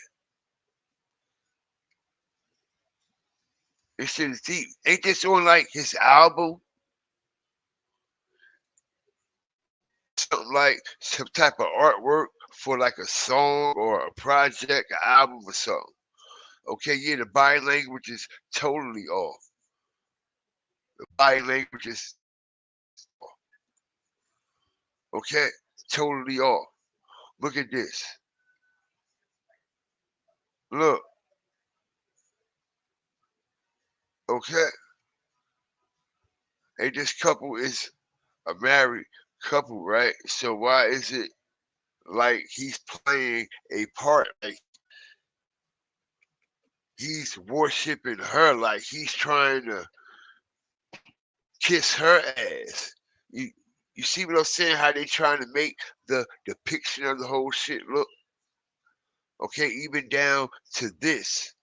This shit is deep. Ain't this on like his album? Something like some type of artwork for like a song or a project, an album or something. Okay, yeah, the body language is totally off. The body language is off. Okay, totally off. Look at this. Look. Okay. Hey, this couple is a married couple, right? So why is it like he's playing a part? Like he's worshiping her, like he's trying to kiss her ass. You you see what I'm saying? How they trying to make the depiction of the whole shit look? Okay, even down to this.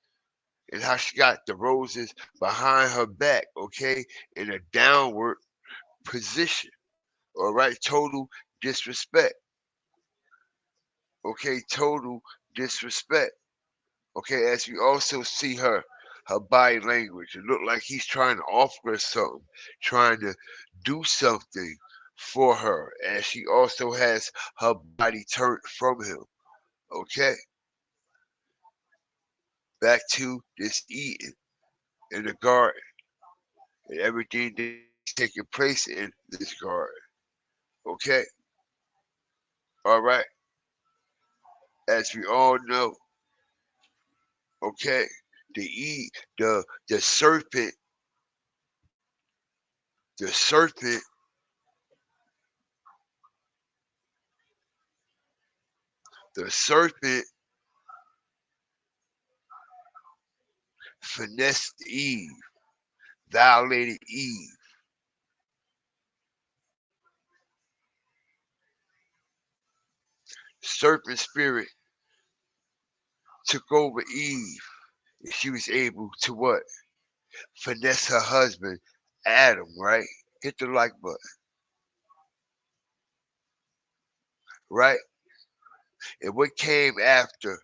And how she got the roses behind her back, okay, in a downward position. All right, total disrespect. Okay, total disrespect. Okay, as we also see her body language. It looked like he's trying to offer her something, trying to do something for her, as she also has her body turned from him. Okay, back to this Eden in the garden and everything that taking place in this garden. Okay? All right? As we all know, okay, the serpent, the serpent finessed Eve, violated Eve. Serpent spirit took over Eve, and she was able to what? Finesse her husband, Adam, right? Hit the like button, right? And what came after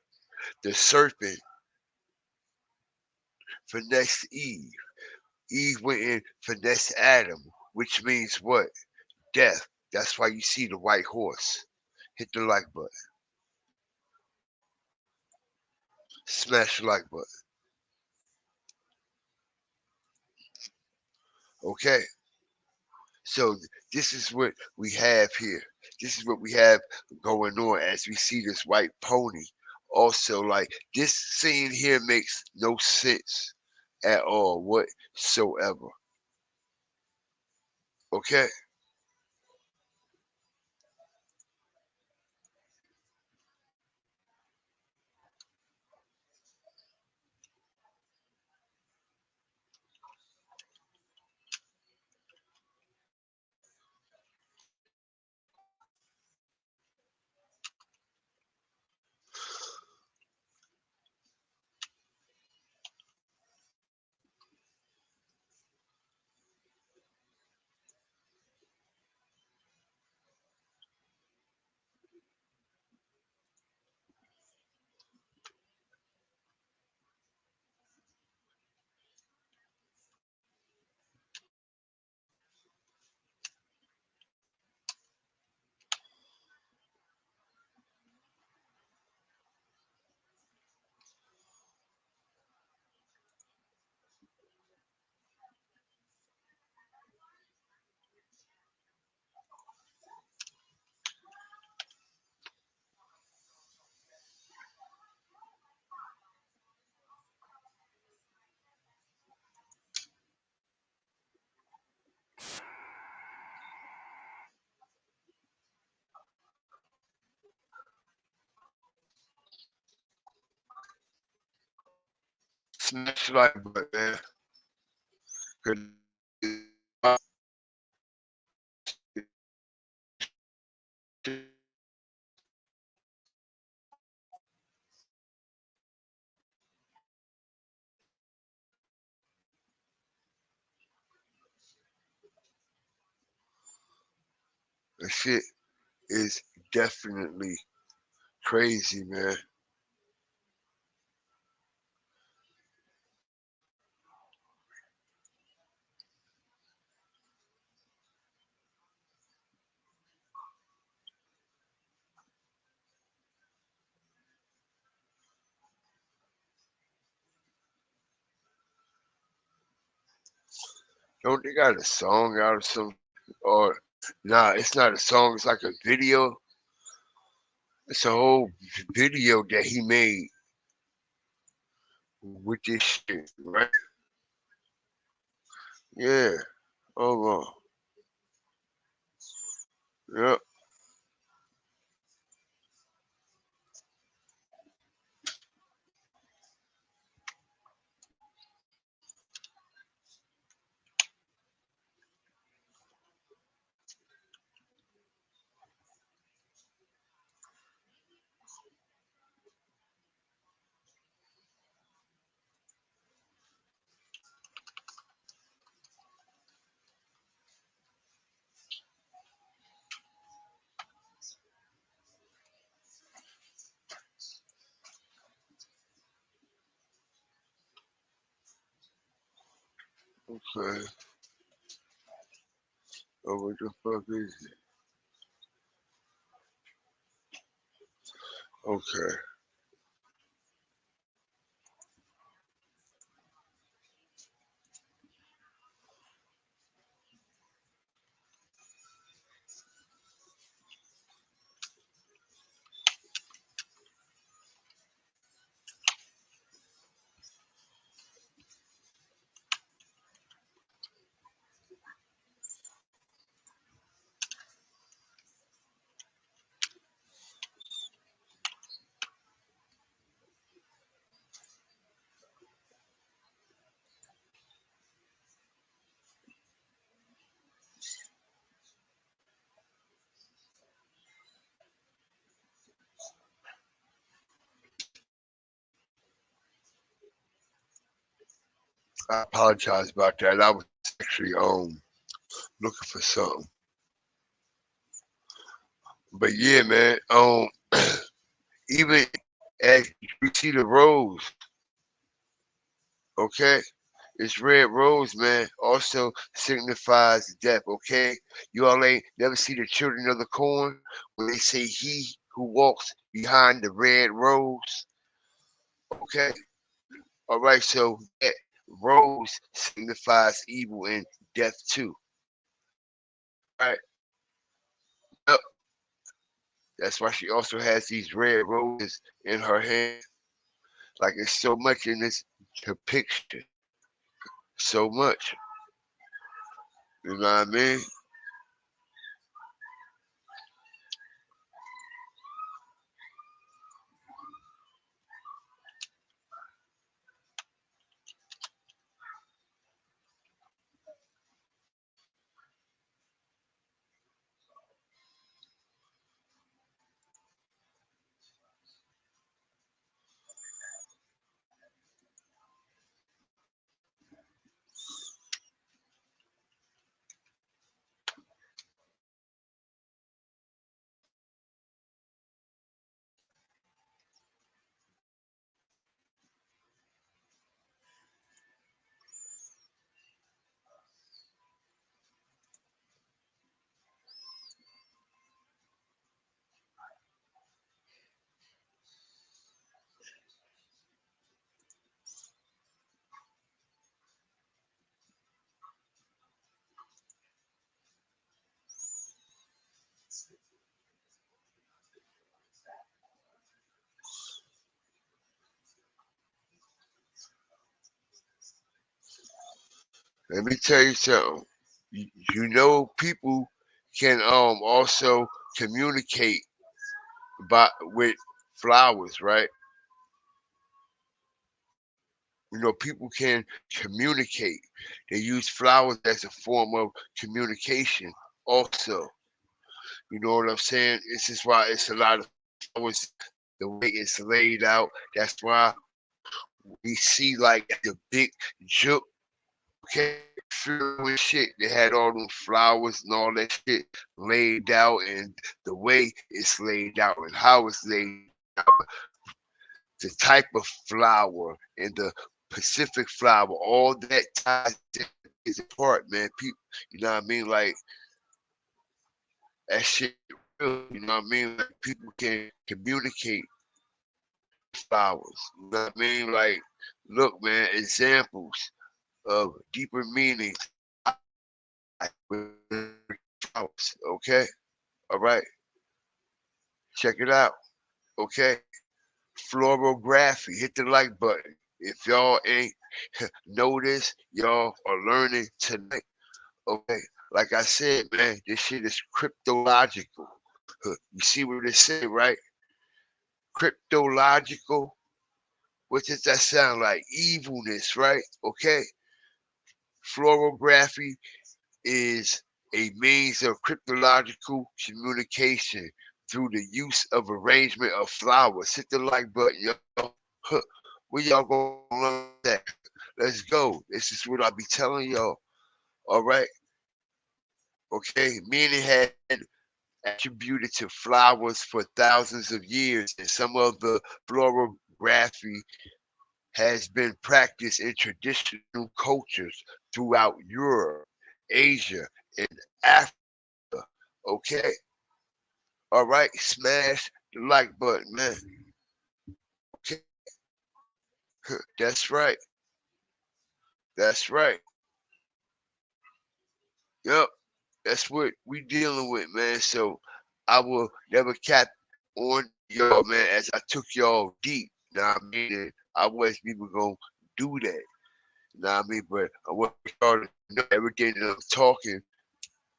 the serpent finessed Eve? Eve went and finessed Adam, which means what? Death. That's why you see the white horse. Hit the like button. Smash the like button. Okay? So this is what we have here. This is what we have going on as we see this white pony. Also, like, this scene here makes no sense at all whatsoever. Okay? Smash the like button, man. Good. That shit is definitely crazy, man. Don't they got a song out or something? Or nah, it's not a song, it's like a video. It's a whole video that he made with this shit, right? Yeah. Hold on. Yep. Okay. Oh, what the fuck is it? Okay. I apologize about that. I was actually looking for something. But yeah, man, even as you see the rose, okay? It's red rose, man, also signifies death, okay? You all ain't never see the children of the corn when they say he who walks behind the red rose, okay? All right, so that rose signifies evil and death too, right? Yep. That's why she also has these red roses in her hand. Like it's so much in this depiction, so much. You know what I mean? Let me tell you something. You know, people can also communicate with flowers, right? You know, people can communicate. They use flowers as a form of communication also. You know what I'm saying? This is why it's a lot of flowers, the way it's laid out. That's why we see like the big juke, okay, with shit. They had all them flowers and all that shit laid out, and the way it's laid out and how it's laid out, the type of flower and the Pacific flower, all that ties is apart, man. People, you know what I mean? Like that shit real, you know what I mean? Like people can communicate flowers. You know what I mean? Like, look, man, examples of deeper meanings with flowers, okay? All right. Check it out. Okay. Florography. Hit the like button. If y'all ain't noticed, y'all are learning tonight. Okay. Like I said, man, this shit is cryptological. You see what it say, right? Cryptological. What does that sound like? Evilness, right? Okay. Florography is a means of cryptological communication through the use of arrangement of flowers. Hit the like button, y'all. Where y'all gonna learn that? Let's go. This is what I be telling y'all. All right. Okay. Meaning had attributed to flowers for thousands of years, and some of the florography has been practiced in traditional cultures throughout Europe, Asia, and Africa. Okay. All right. Smash the like button, man. Okay. That's right. That's right. Yep. That's what we dealing with, man. So I will never cap on y'all, man, as I took y'all deep. Now I mean, and I wasn't even gonna do that. Now I mean, but I want y'all to know everything that I'm talking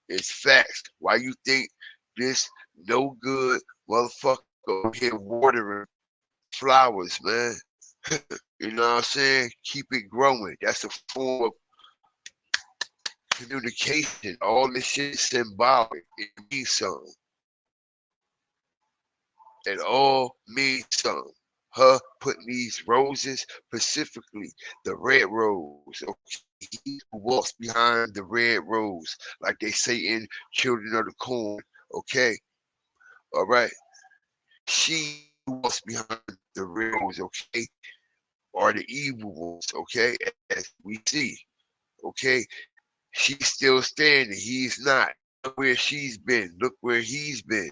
is facts. Why you think this no good motherfucker over here watering flowers, man? You know what I'm saying? Keep it growing. That's a form of communication. All this shit is symbolic. It means something. It all means something. her putting these roses, specifically the red rose. Okay, he who walks behind the red rose, like they say in Children of the Corn. Okay, all right. She who walks behind the red rose. Okay, are the evil ones. Okay, as we see. Okay, she's still standing. He's not. Look where she's been. Look where he's been.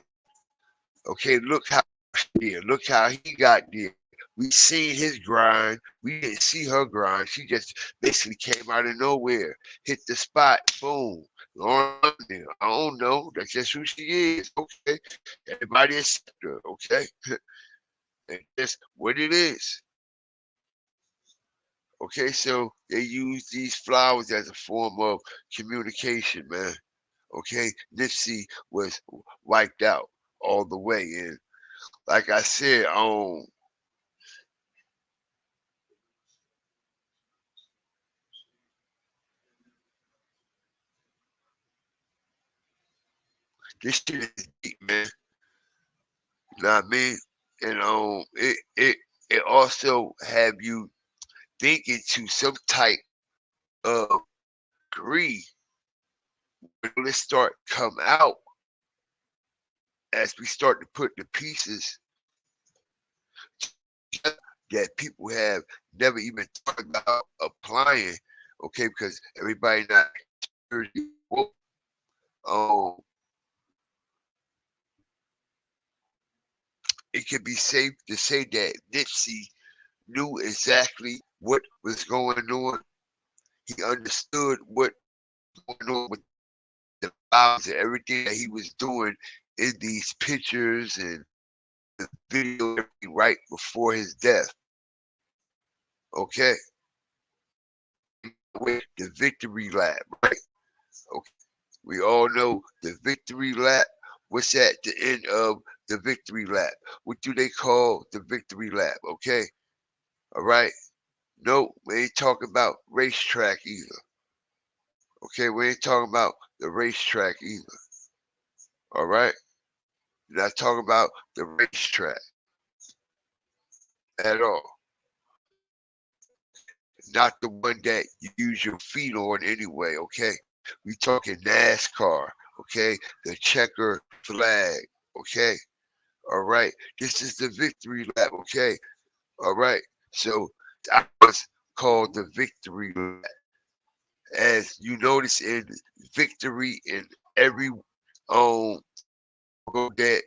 Okay, look how she did. Look how he got there. We seen his grind. We didn't see her grind. She just basically came out of nowhere, hit the spot, boom. I don't know. That's just who she is. Okay, everybody accept her. Okay, and that's what it is. Okay, so they use these flowers as a form of communication, man. Okay, Nipsey was wiped out all the way, and like I said, this shit is deep, man. You know what I mean? And it also have you thinking to some type of degree when it start come out as we start to put the pieces that people have never even thought about applying. Okay, because everybody not woke. It can be safe to say that Nipsey knew exactly what was going on. He understood what was going on with the vibes and everything that he was doing in these pictures and the video right before his death. Okay. With the victory lap, right? Okay. We all know the victory lap. What's at the end of the victory lap? What do they call the victory lap? Okay. All right. No, we ain't talking about racetrack either. Okay, we ain't talking about the racetrack either. All right? We're not talking about the racetrack at all. Not the one that you use your feet on anyway, okay? We talking NASCAR, okay? The checker flag, okay? All right? This is the victory lap, okay? All right? So that was called the victory lap. As you notice in victory in every logo that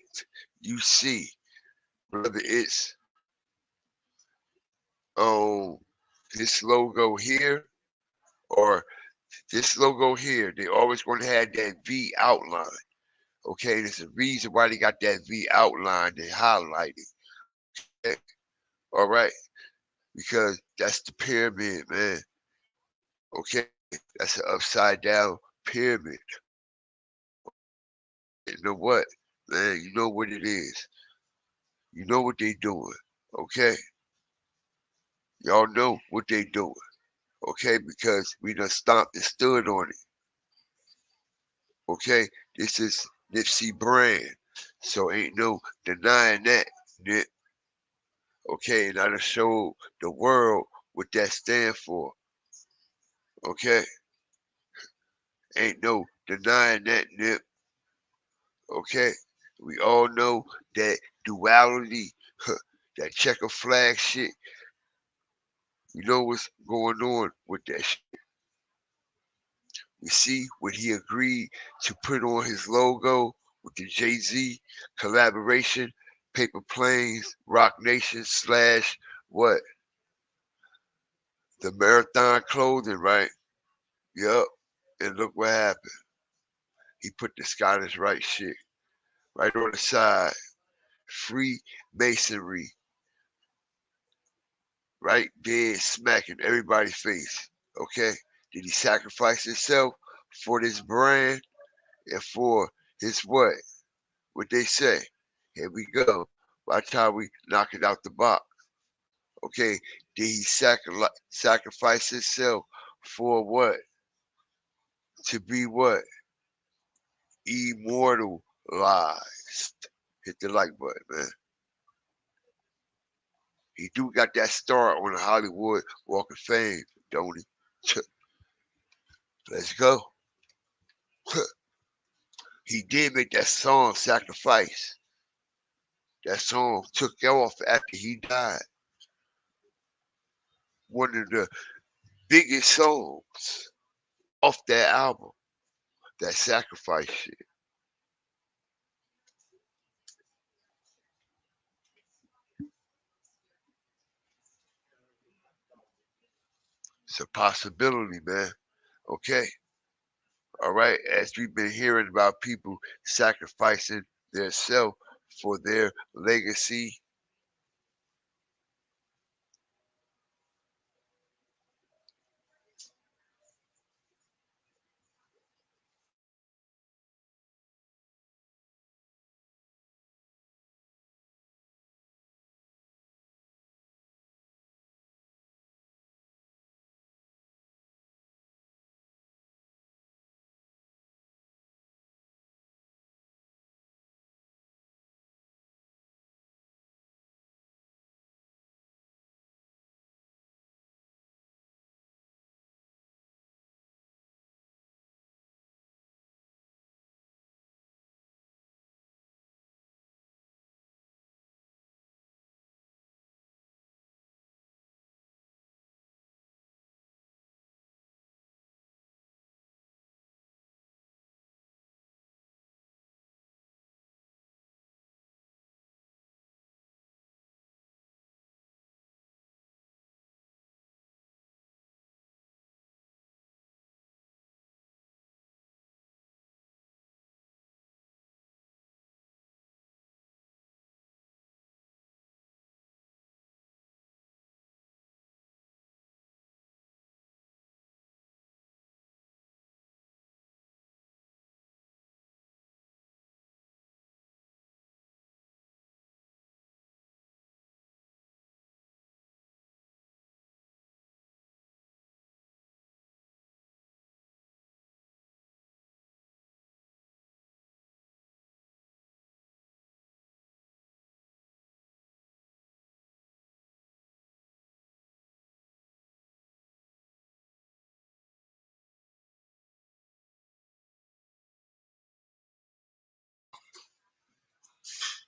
you see, whether it's this logo here or this logo here, they always going to have that V outline. Okay, there's a reason why they got that V outline and highlighted. Okay? All right, because that's the pyramid, man. Okay, that's an upside down pyramid. You know what, man? You know what it is. You know what they doing. Okay, y'all know what they doing. Okay, because we done stomped and stood on it. Okay, this is Nipsey brand, so ain't no denying that, Nip. Okay, and I done showed the world what that stand for. Okay, ain't no denying that, Nip. Okay, we all know that duality, that checker flag shit. You know what's going on with that shit. We see when he agreed to put on his logo with the Jay-Z collaboration, Paper Planes, Rock Nation / what? The Marathon clothing, right? Yup. And look what happened. He put the Scottish Rite shit right on the side. Free Masonry. Right dead smacking everybody's face. Okay? Did he sacrifice himself for this brand and for his what? What they say? Here we go. Watch how we knock it out the box. Okay, did he sacrifice himself for what? To be what? Immortalized. Hit the like button, man. He do got that star on the Hollywood Walk of Fame, don't he? Let's go. He did make that song Sacrifice. That song took off after he died. One of the biggest songs off that album, that Sacrifice shit. It's a possibility, man. Okay. All right. As we've been hearing about people sacrificing their self for their legacy.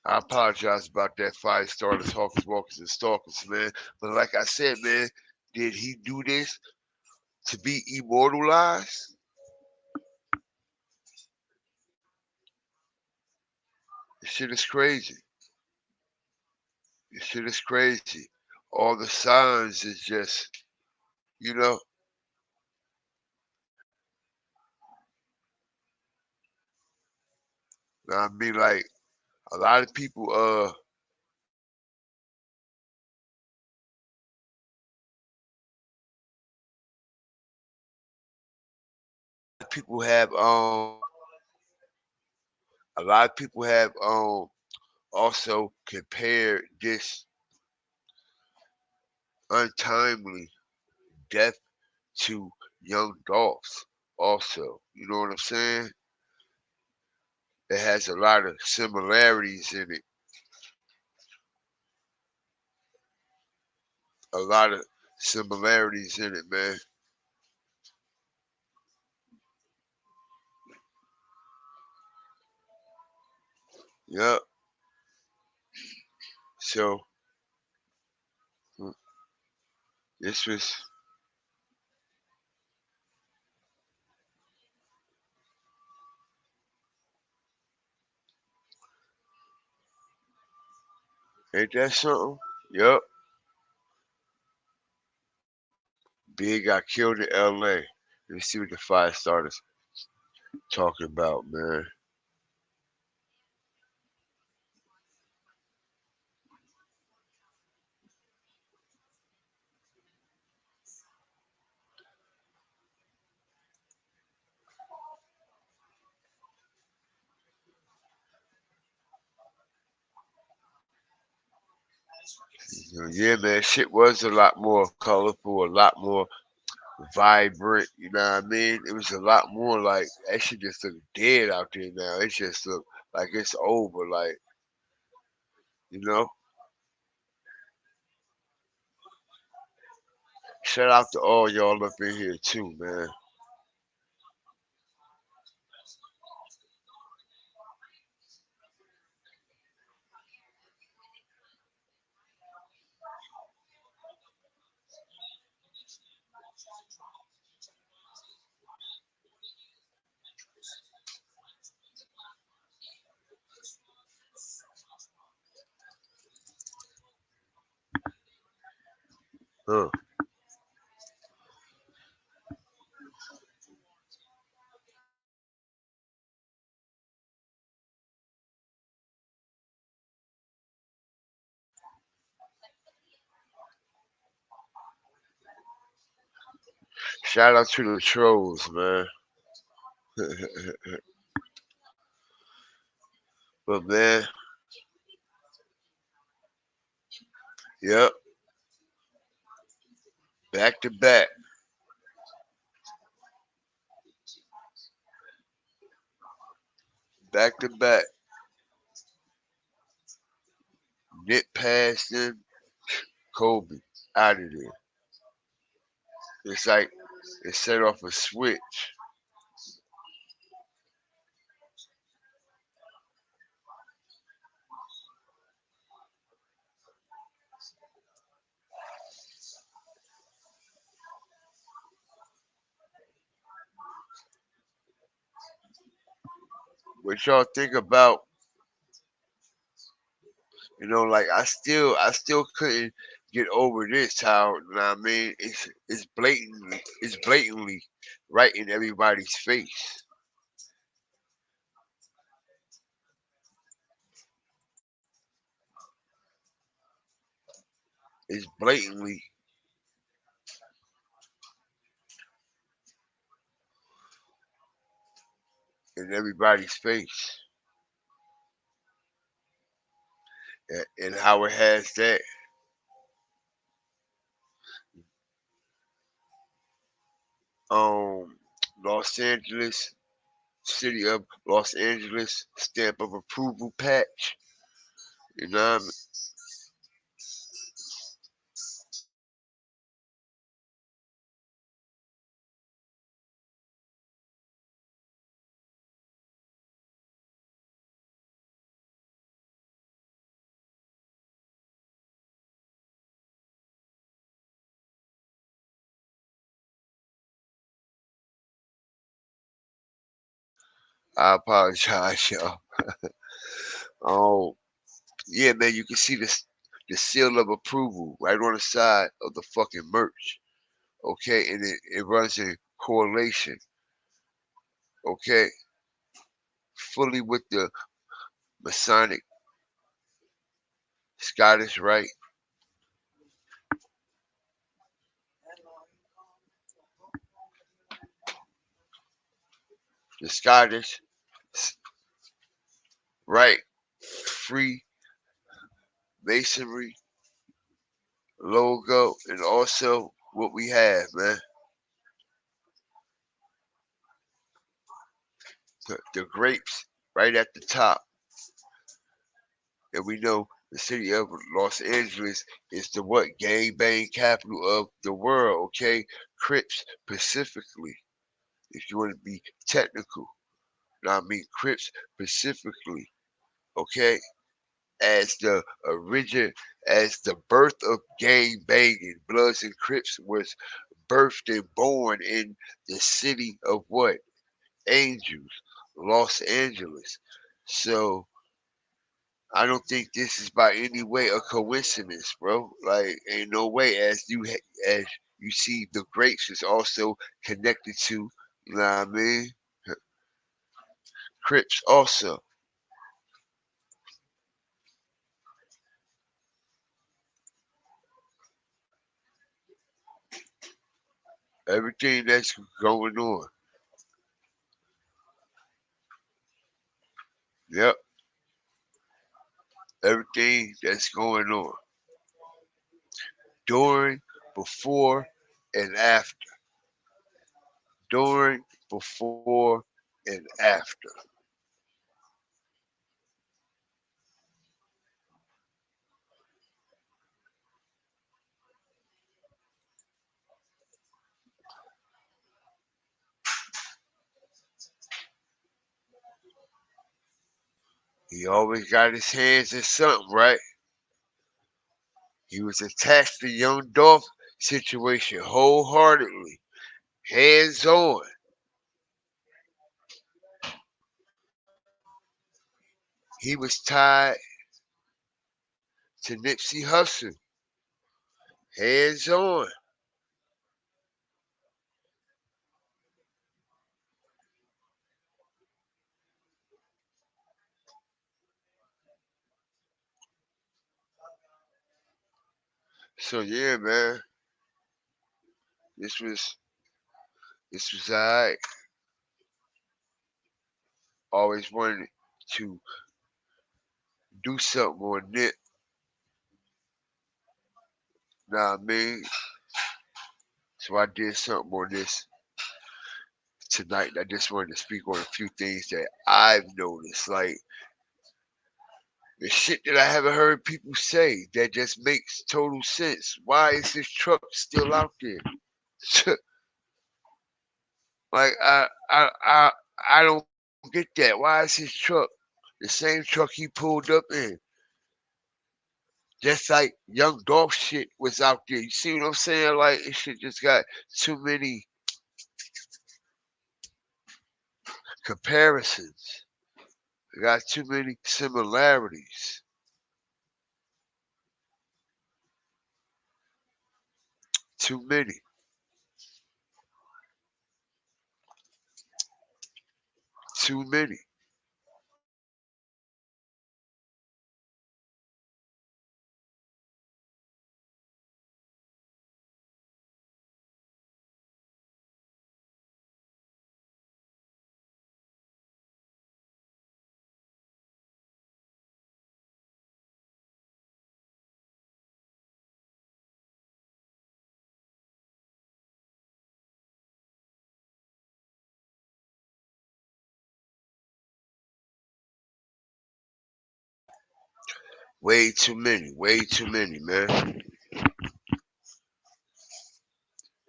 I apologize about that fire starters, hawkers, walkers, and stalkers, man. But like I said, man, did he do this to be immortalized? This shit is crazy. This shit is crazy. All the signs is just, you know. I mean, like a lot of people, people have a lot of people have also compared this untimely death to young Dolph's also. You know what I'm saying? It has a lot of similarities in it. A lot of similarities in it, man. Yep. So this was ain't that something? Yep. Big got killed in LA. Let me see what the fire starters talking about, man. Yeah, man, shit was a lot more colorful, a lot more vibrant. You know what I mean? It was a lot more like that shit just look dead out there now. It just look like it's over. Like, you know, Shout out to all y'all up in here too, man. Huh. Shout out to the trolls, man. But man, yep, back to back. Back to back. Nip past them, Kobe out of there. It's like it set off a switch. What y'all think about, like I still couldn't get over this, how, you know what I mean? It's blatantly right in everybody's face. It's blatantly in everybody's face. And how it has that um Los Angeles, city of Los Angeles stamp of approval patch. You know what I mean? I apologize, y'all. um, yeah, man, you can see the seal of approval right on the side of the fucking merch. Okay, and it runs in correlation. Okay, fully with the Masonic Scottish Rite, the Scottish Rite, free Masonry logo, and also what we have, man. The grapes right at the top. And we know the city of Los Angeles is the what? Gang bang capital of the world, okay? Crips specifically, if you want to be technical. Now I mean Crips specifically, okay? As the origin, as the birth of gang banging, Bloods and Crips was birthed and born in the city of what? Angels, Los Angeles. So I don't think this is by any way a coincidence, bro. Like, ain't no way. As you see, the grapes is also connected to, you know what I mean? Crips also. Everything that's going on. Yep. Everything that's going on. During, before, and after. During, before, and after. He always got his hands in something, right? He was attached to Young Dolph situation wholeheartedly, hands on. He was tied to Nipsey Hussle, hands on. So yeah, man, this was alright. Always wanted to do something on Nip. Know what I mean? So I did something on this tonight. I just wanted to speak on a few things that I've noticed, like the shit that I haven't heard people say that just makes total sense. Why is this truck still out there? Like I don't get that. Why is his truck the same truck he pulled up in? Just like Young Dolph shit was out there. You see what I'm saying? Like it shit just got too many comparisons. It got too many similarities. Too many. Too many. Way too many. Way too many, man.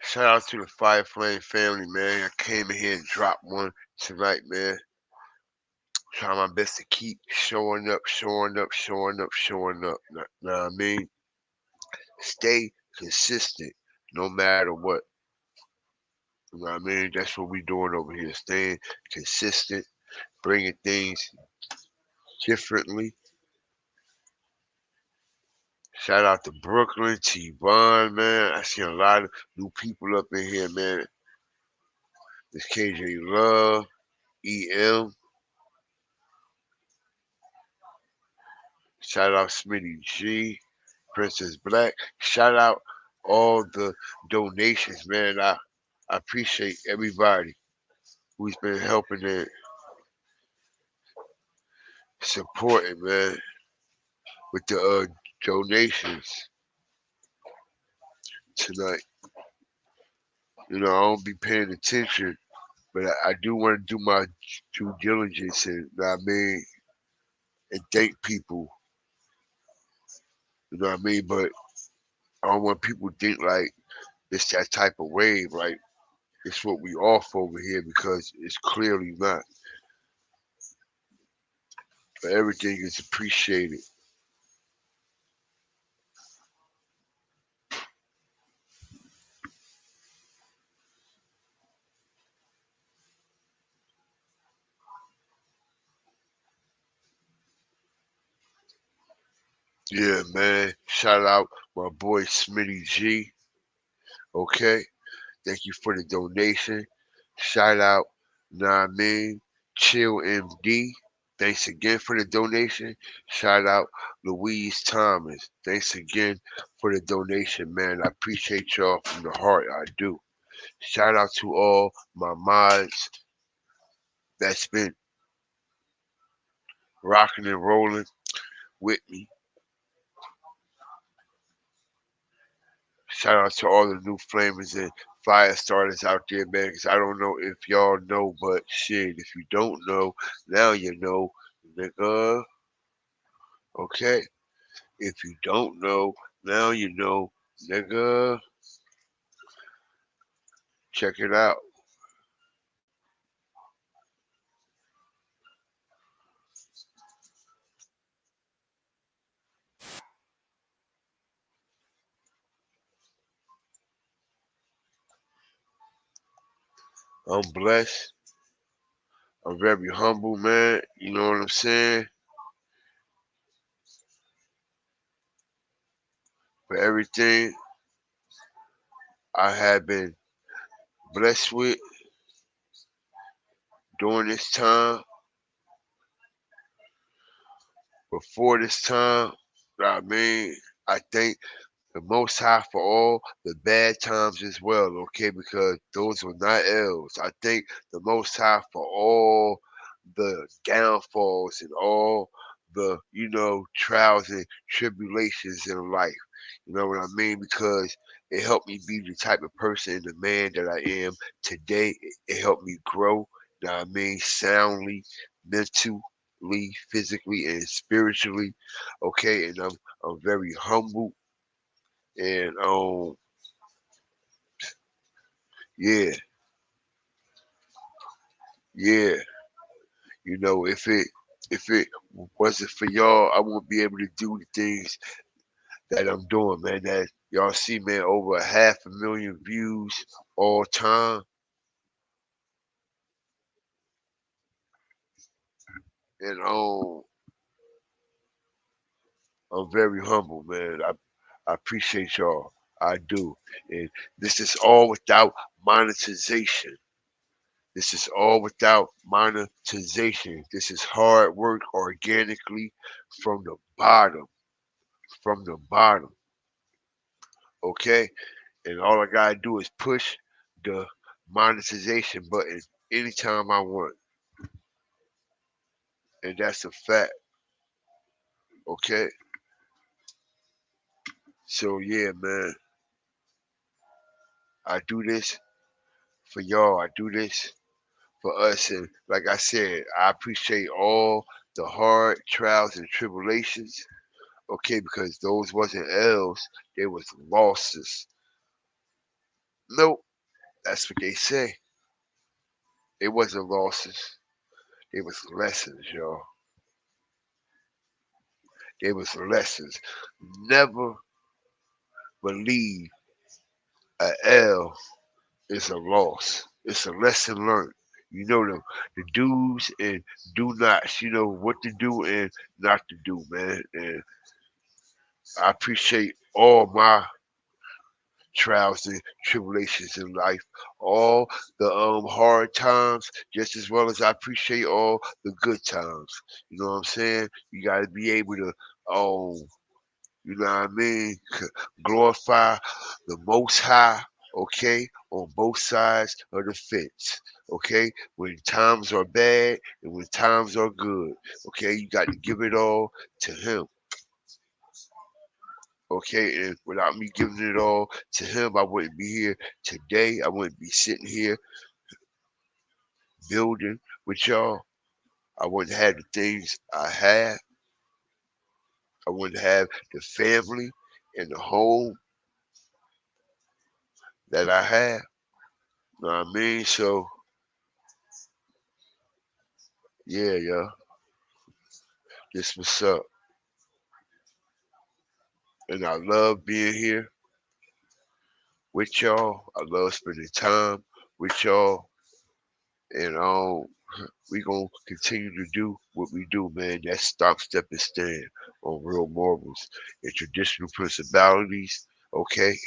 Shout out to the Fire Flame family, man. I came in here and dropped one tonight, man. Trying my best to keep showing up, showing up, showing up, showing up. Know what I mean? Stay consistent no matter what. You know what I mean? That's what we doing over here. Staying consistent, bringing things differently. Shout out to Brooklyn, T-Bond, man. I see a lot of new people up in here, man. This KJ Love, EM. Shout out Smitty G, Princess Black. Shout out all the donations, man. I appreciate everybody who's been helping and supporting, man, with the donations tonight. You know, I don't be paying attention, but I do want to do my due diligence and, you know what I mean, and thank people. You know what I mean? But I don't want people to think like it's that type of wave, like it's what we off over here because it's clearly not. But everything is appreciated. Yeah, man. Shout out my boy Smitty G. Okay. Thank you for the donation. Shout out, know what I mean? Chill MD. Thanks again for the donation. Shout out Louise Thomas. Thanks again for the donation, man. I appreciate y'all from the heart. I do. Shout out to all my mods that's been rocking and rolling with me. Shout out to all the new flamers and fire starters out there, man. Because I don't know if y'all know, but shit, if you don't know, now you know, nigga. Okay? If you don't know, now you know, nigga. Check it out. I'm blessed. I'm very humble, man. You know what I'm saying? For everything I have been blessed with during this time, before this time. I mean, I thank the Most High for all the bad times as well, okay? Because those were not L's. I thank the Most High for all the downfalls and all the, trials and tribulations in life. You know what I mean? Because it helped me be the type of person and the man that I am today. It helped me grow, you know what I mean, soundly, mentally, physically, and spiritually. Okay, and I'm very humble and yeah, yeah. If it wasn't for y'all, I wouldn't be able to do the things that I'm doing, man. That y'all see, man, over 500,000 views all time. And I'm very humble, man. I appreciate y'all. I do. And this is all without monetization. This is all without monetization. This is hard work organically from the bottom. From the bottom. Okay? And all I gotta do is push the monetization button anytime I want. And that's a fact. Okay? So yeah, man. I do this for y'all. I do this for us. And like I said, I appreciate all the hard trials and tribulations. Okay, because those wasn't L's, they was losses. Nope, that's what they say. It wasn't losses. It was lessons, y'all. It was lessons. Never believe a L is a loss. It's a lesson learned. You know the do's and do nots. You know what to do and not to do, man. And I appreciate all my trials and tribulations in life, all the hard times, just as well as I appreciate all the good times. You know what I'm saying? You got to be able to, you know what I mean, glorify the Most High. Okay, on both sides of the fence. Okay, when times are bad and when times are good. Okay, you got to give it all to Him. Okay, and without me giving it all to Him, I wouldn't be here today. I wouldn't be sitting here building with y'all. I wouldn't have the things I have. I wouldn't have the family and the home that I have. You know what I mean? So, yeah, y'all. This what's up. And I love being here with y'all. I love spending time with y'all. And we gonna continue to do what we do, man. That's stop, step, and stand on real morals and traditional principalities. Okay,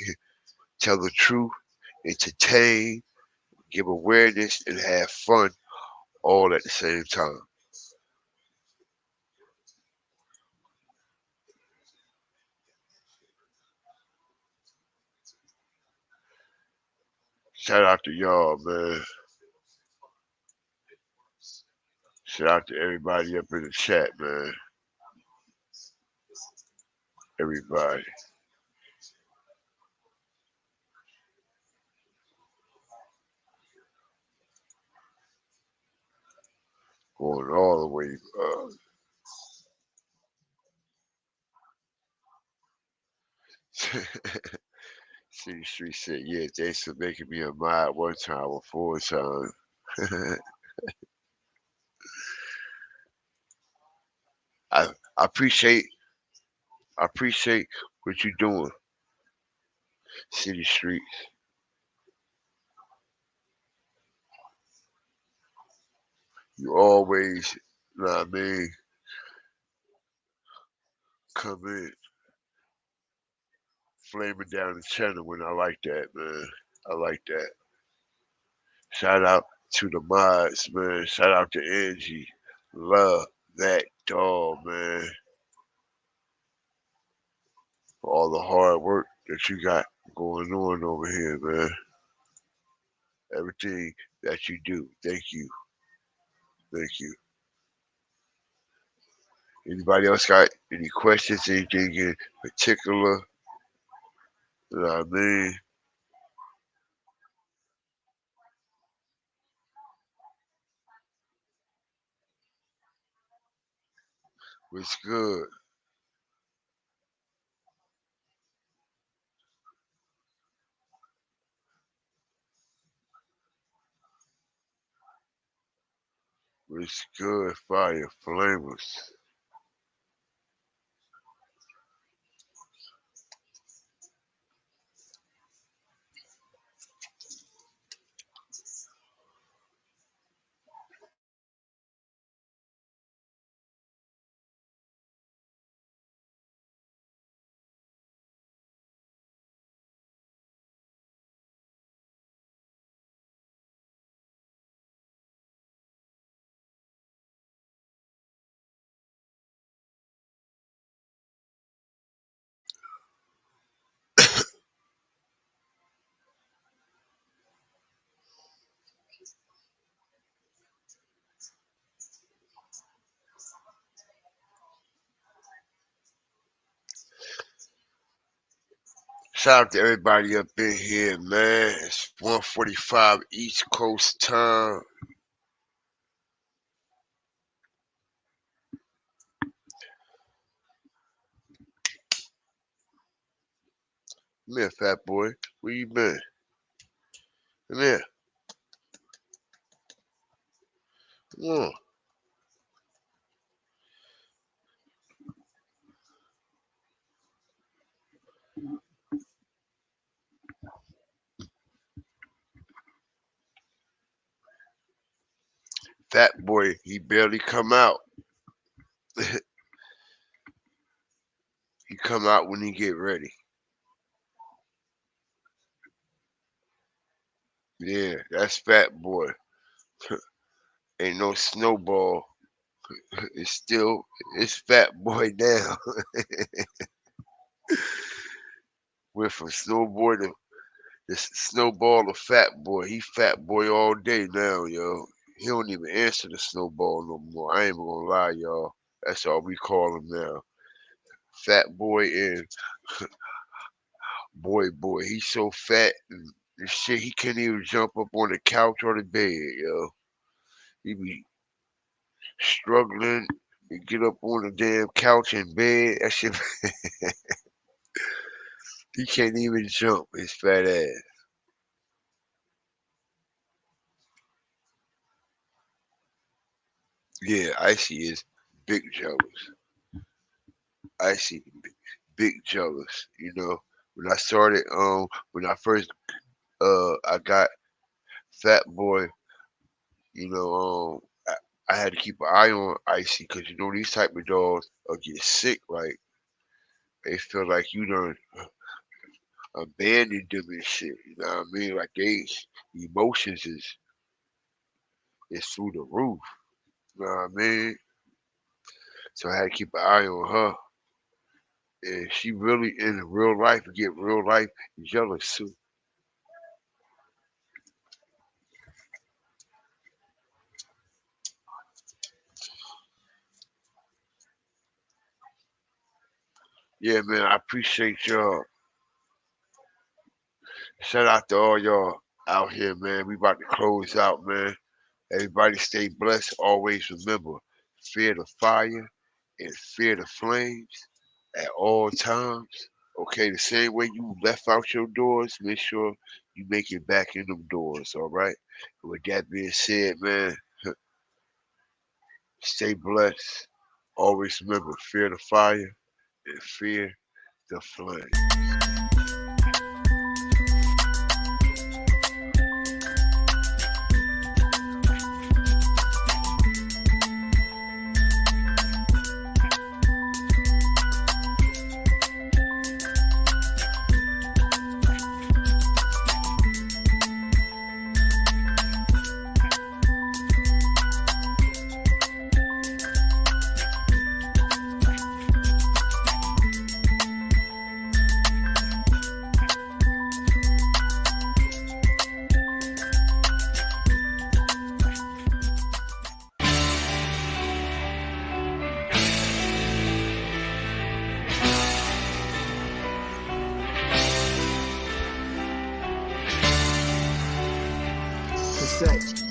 tell the truth, entertain, give awareness, and have fun all at the same time. Shout out to y'all, man. Shout out to everybody up in the chat, man. Everybody. Going all the way. City Street said, yeah, thanks for making me a mod one time or 4 times. I appreciate what you're doing, City Street. You always, you know what I mean, come in, flaming down the channel when I like that, man. I like that. Shout out to the mods, man. Shout out to Angie. Love that dog, man. For all the hard work that you got going on over here, man. Everything that you do. Thank you. Thank you. Anybody else got any questions, anything in particular? You know what I mean? What's good? What's good, fire flamers? Shout out to everybody up in here, man. It's 1:45 East Coast time. Come here, fat boy. Where you been? Come here. Come on. Fat boy, he barely come out. He come out when he get ready. Yeah, that's fat boy. Ain't no snowball. It's fat boy now. Went from snowboard to this snowball to fat boy. He fat boy all day now, yo. He don't even answer the snowball no more. I ain't even gonna lie, y'all. That's all we call him now. Fat boy and boy. He's so fat and shit, he can't even jump up on the couch or the bed, yo. He be struggling to get up on the damn couch and bed. That shit. He can't even jump, his fat ass. Yeah, Icy is big jealous. Icy big jealous, you know. When I started, when I first I got Fat Boy, you know, I had to keep an eye on Icy because you know these type of dogs get sick, like they feel like you done abandoned them and shit. You know what I mean? Like they emotions is through the roof. You know what I mean? So I had to keep an eye on her. And she really in real life get real life jealous too. Yeah, man, I appreciate y'all. Shout out to all y'all out here, man. We about to close out, man. Everybody stay blessed. Always remember, fear the fire and fear the flames at all times. Okay, the same way you left out your doors, make sure you make it back in them doors, all right? With that being said, man, stay blessed. Always remember, fear the fire and fear the flame. say.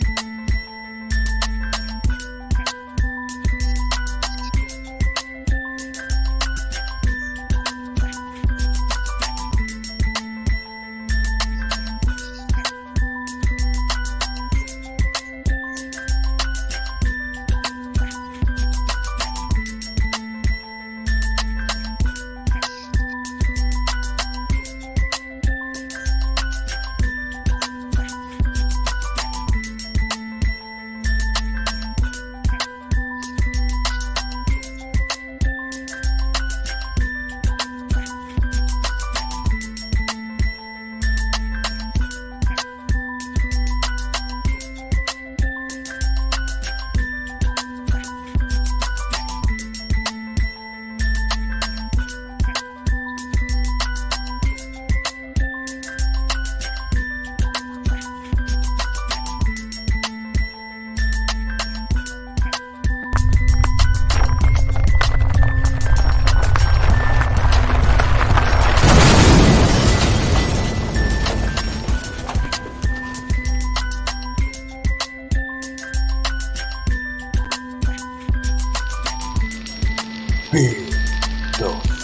Big.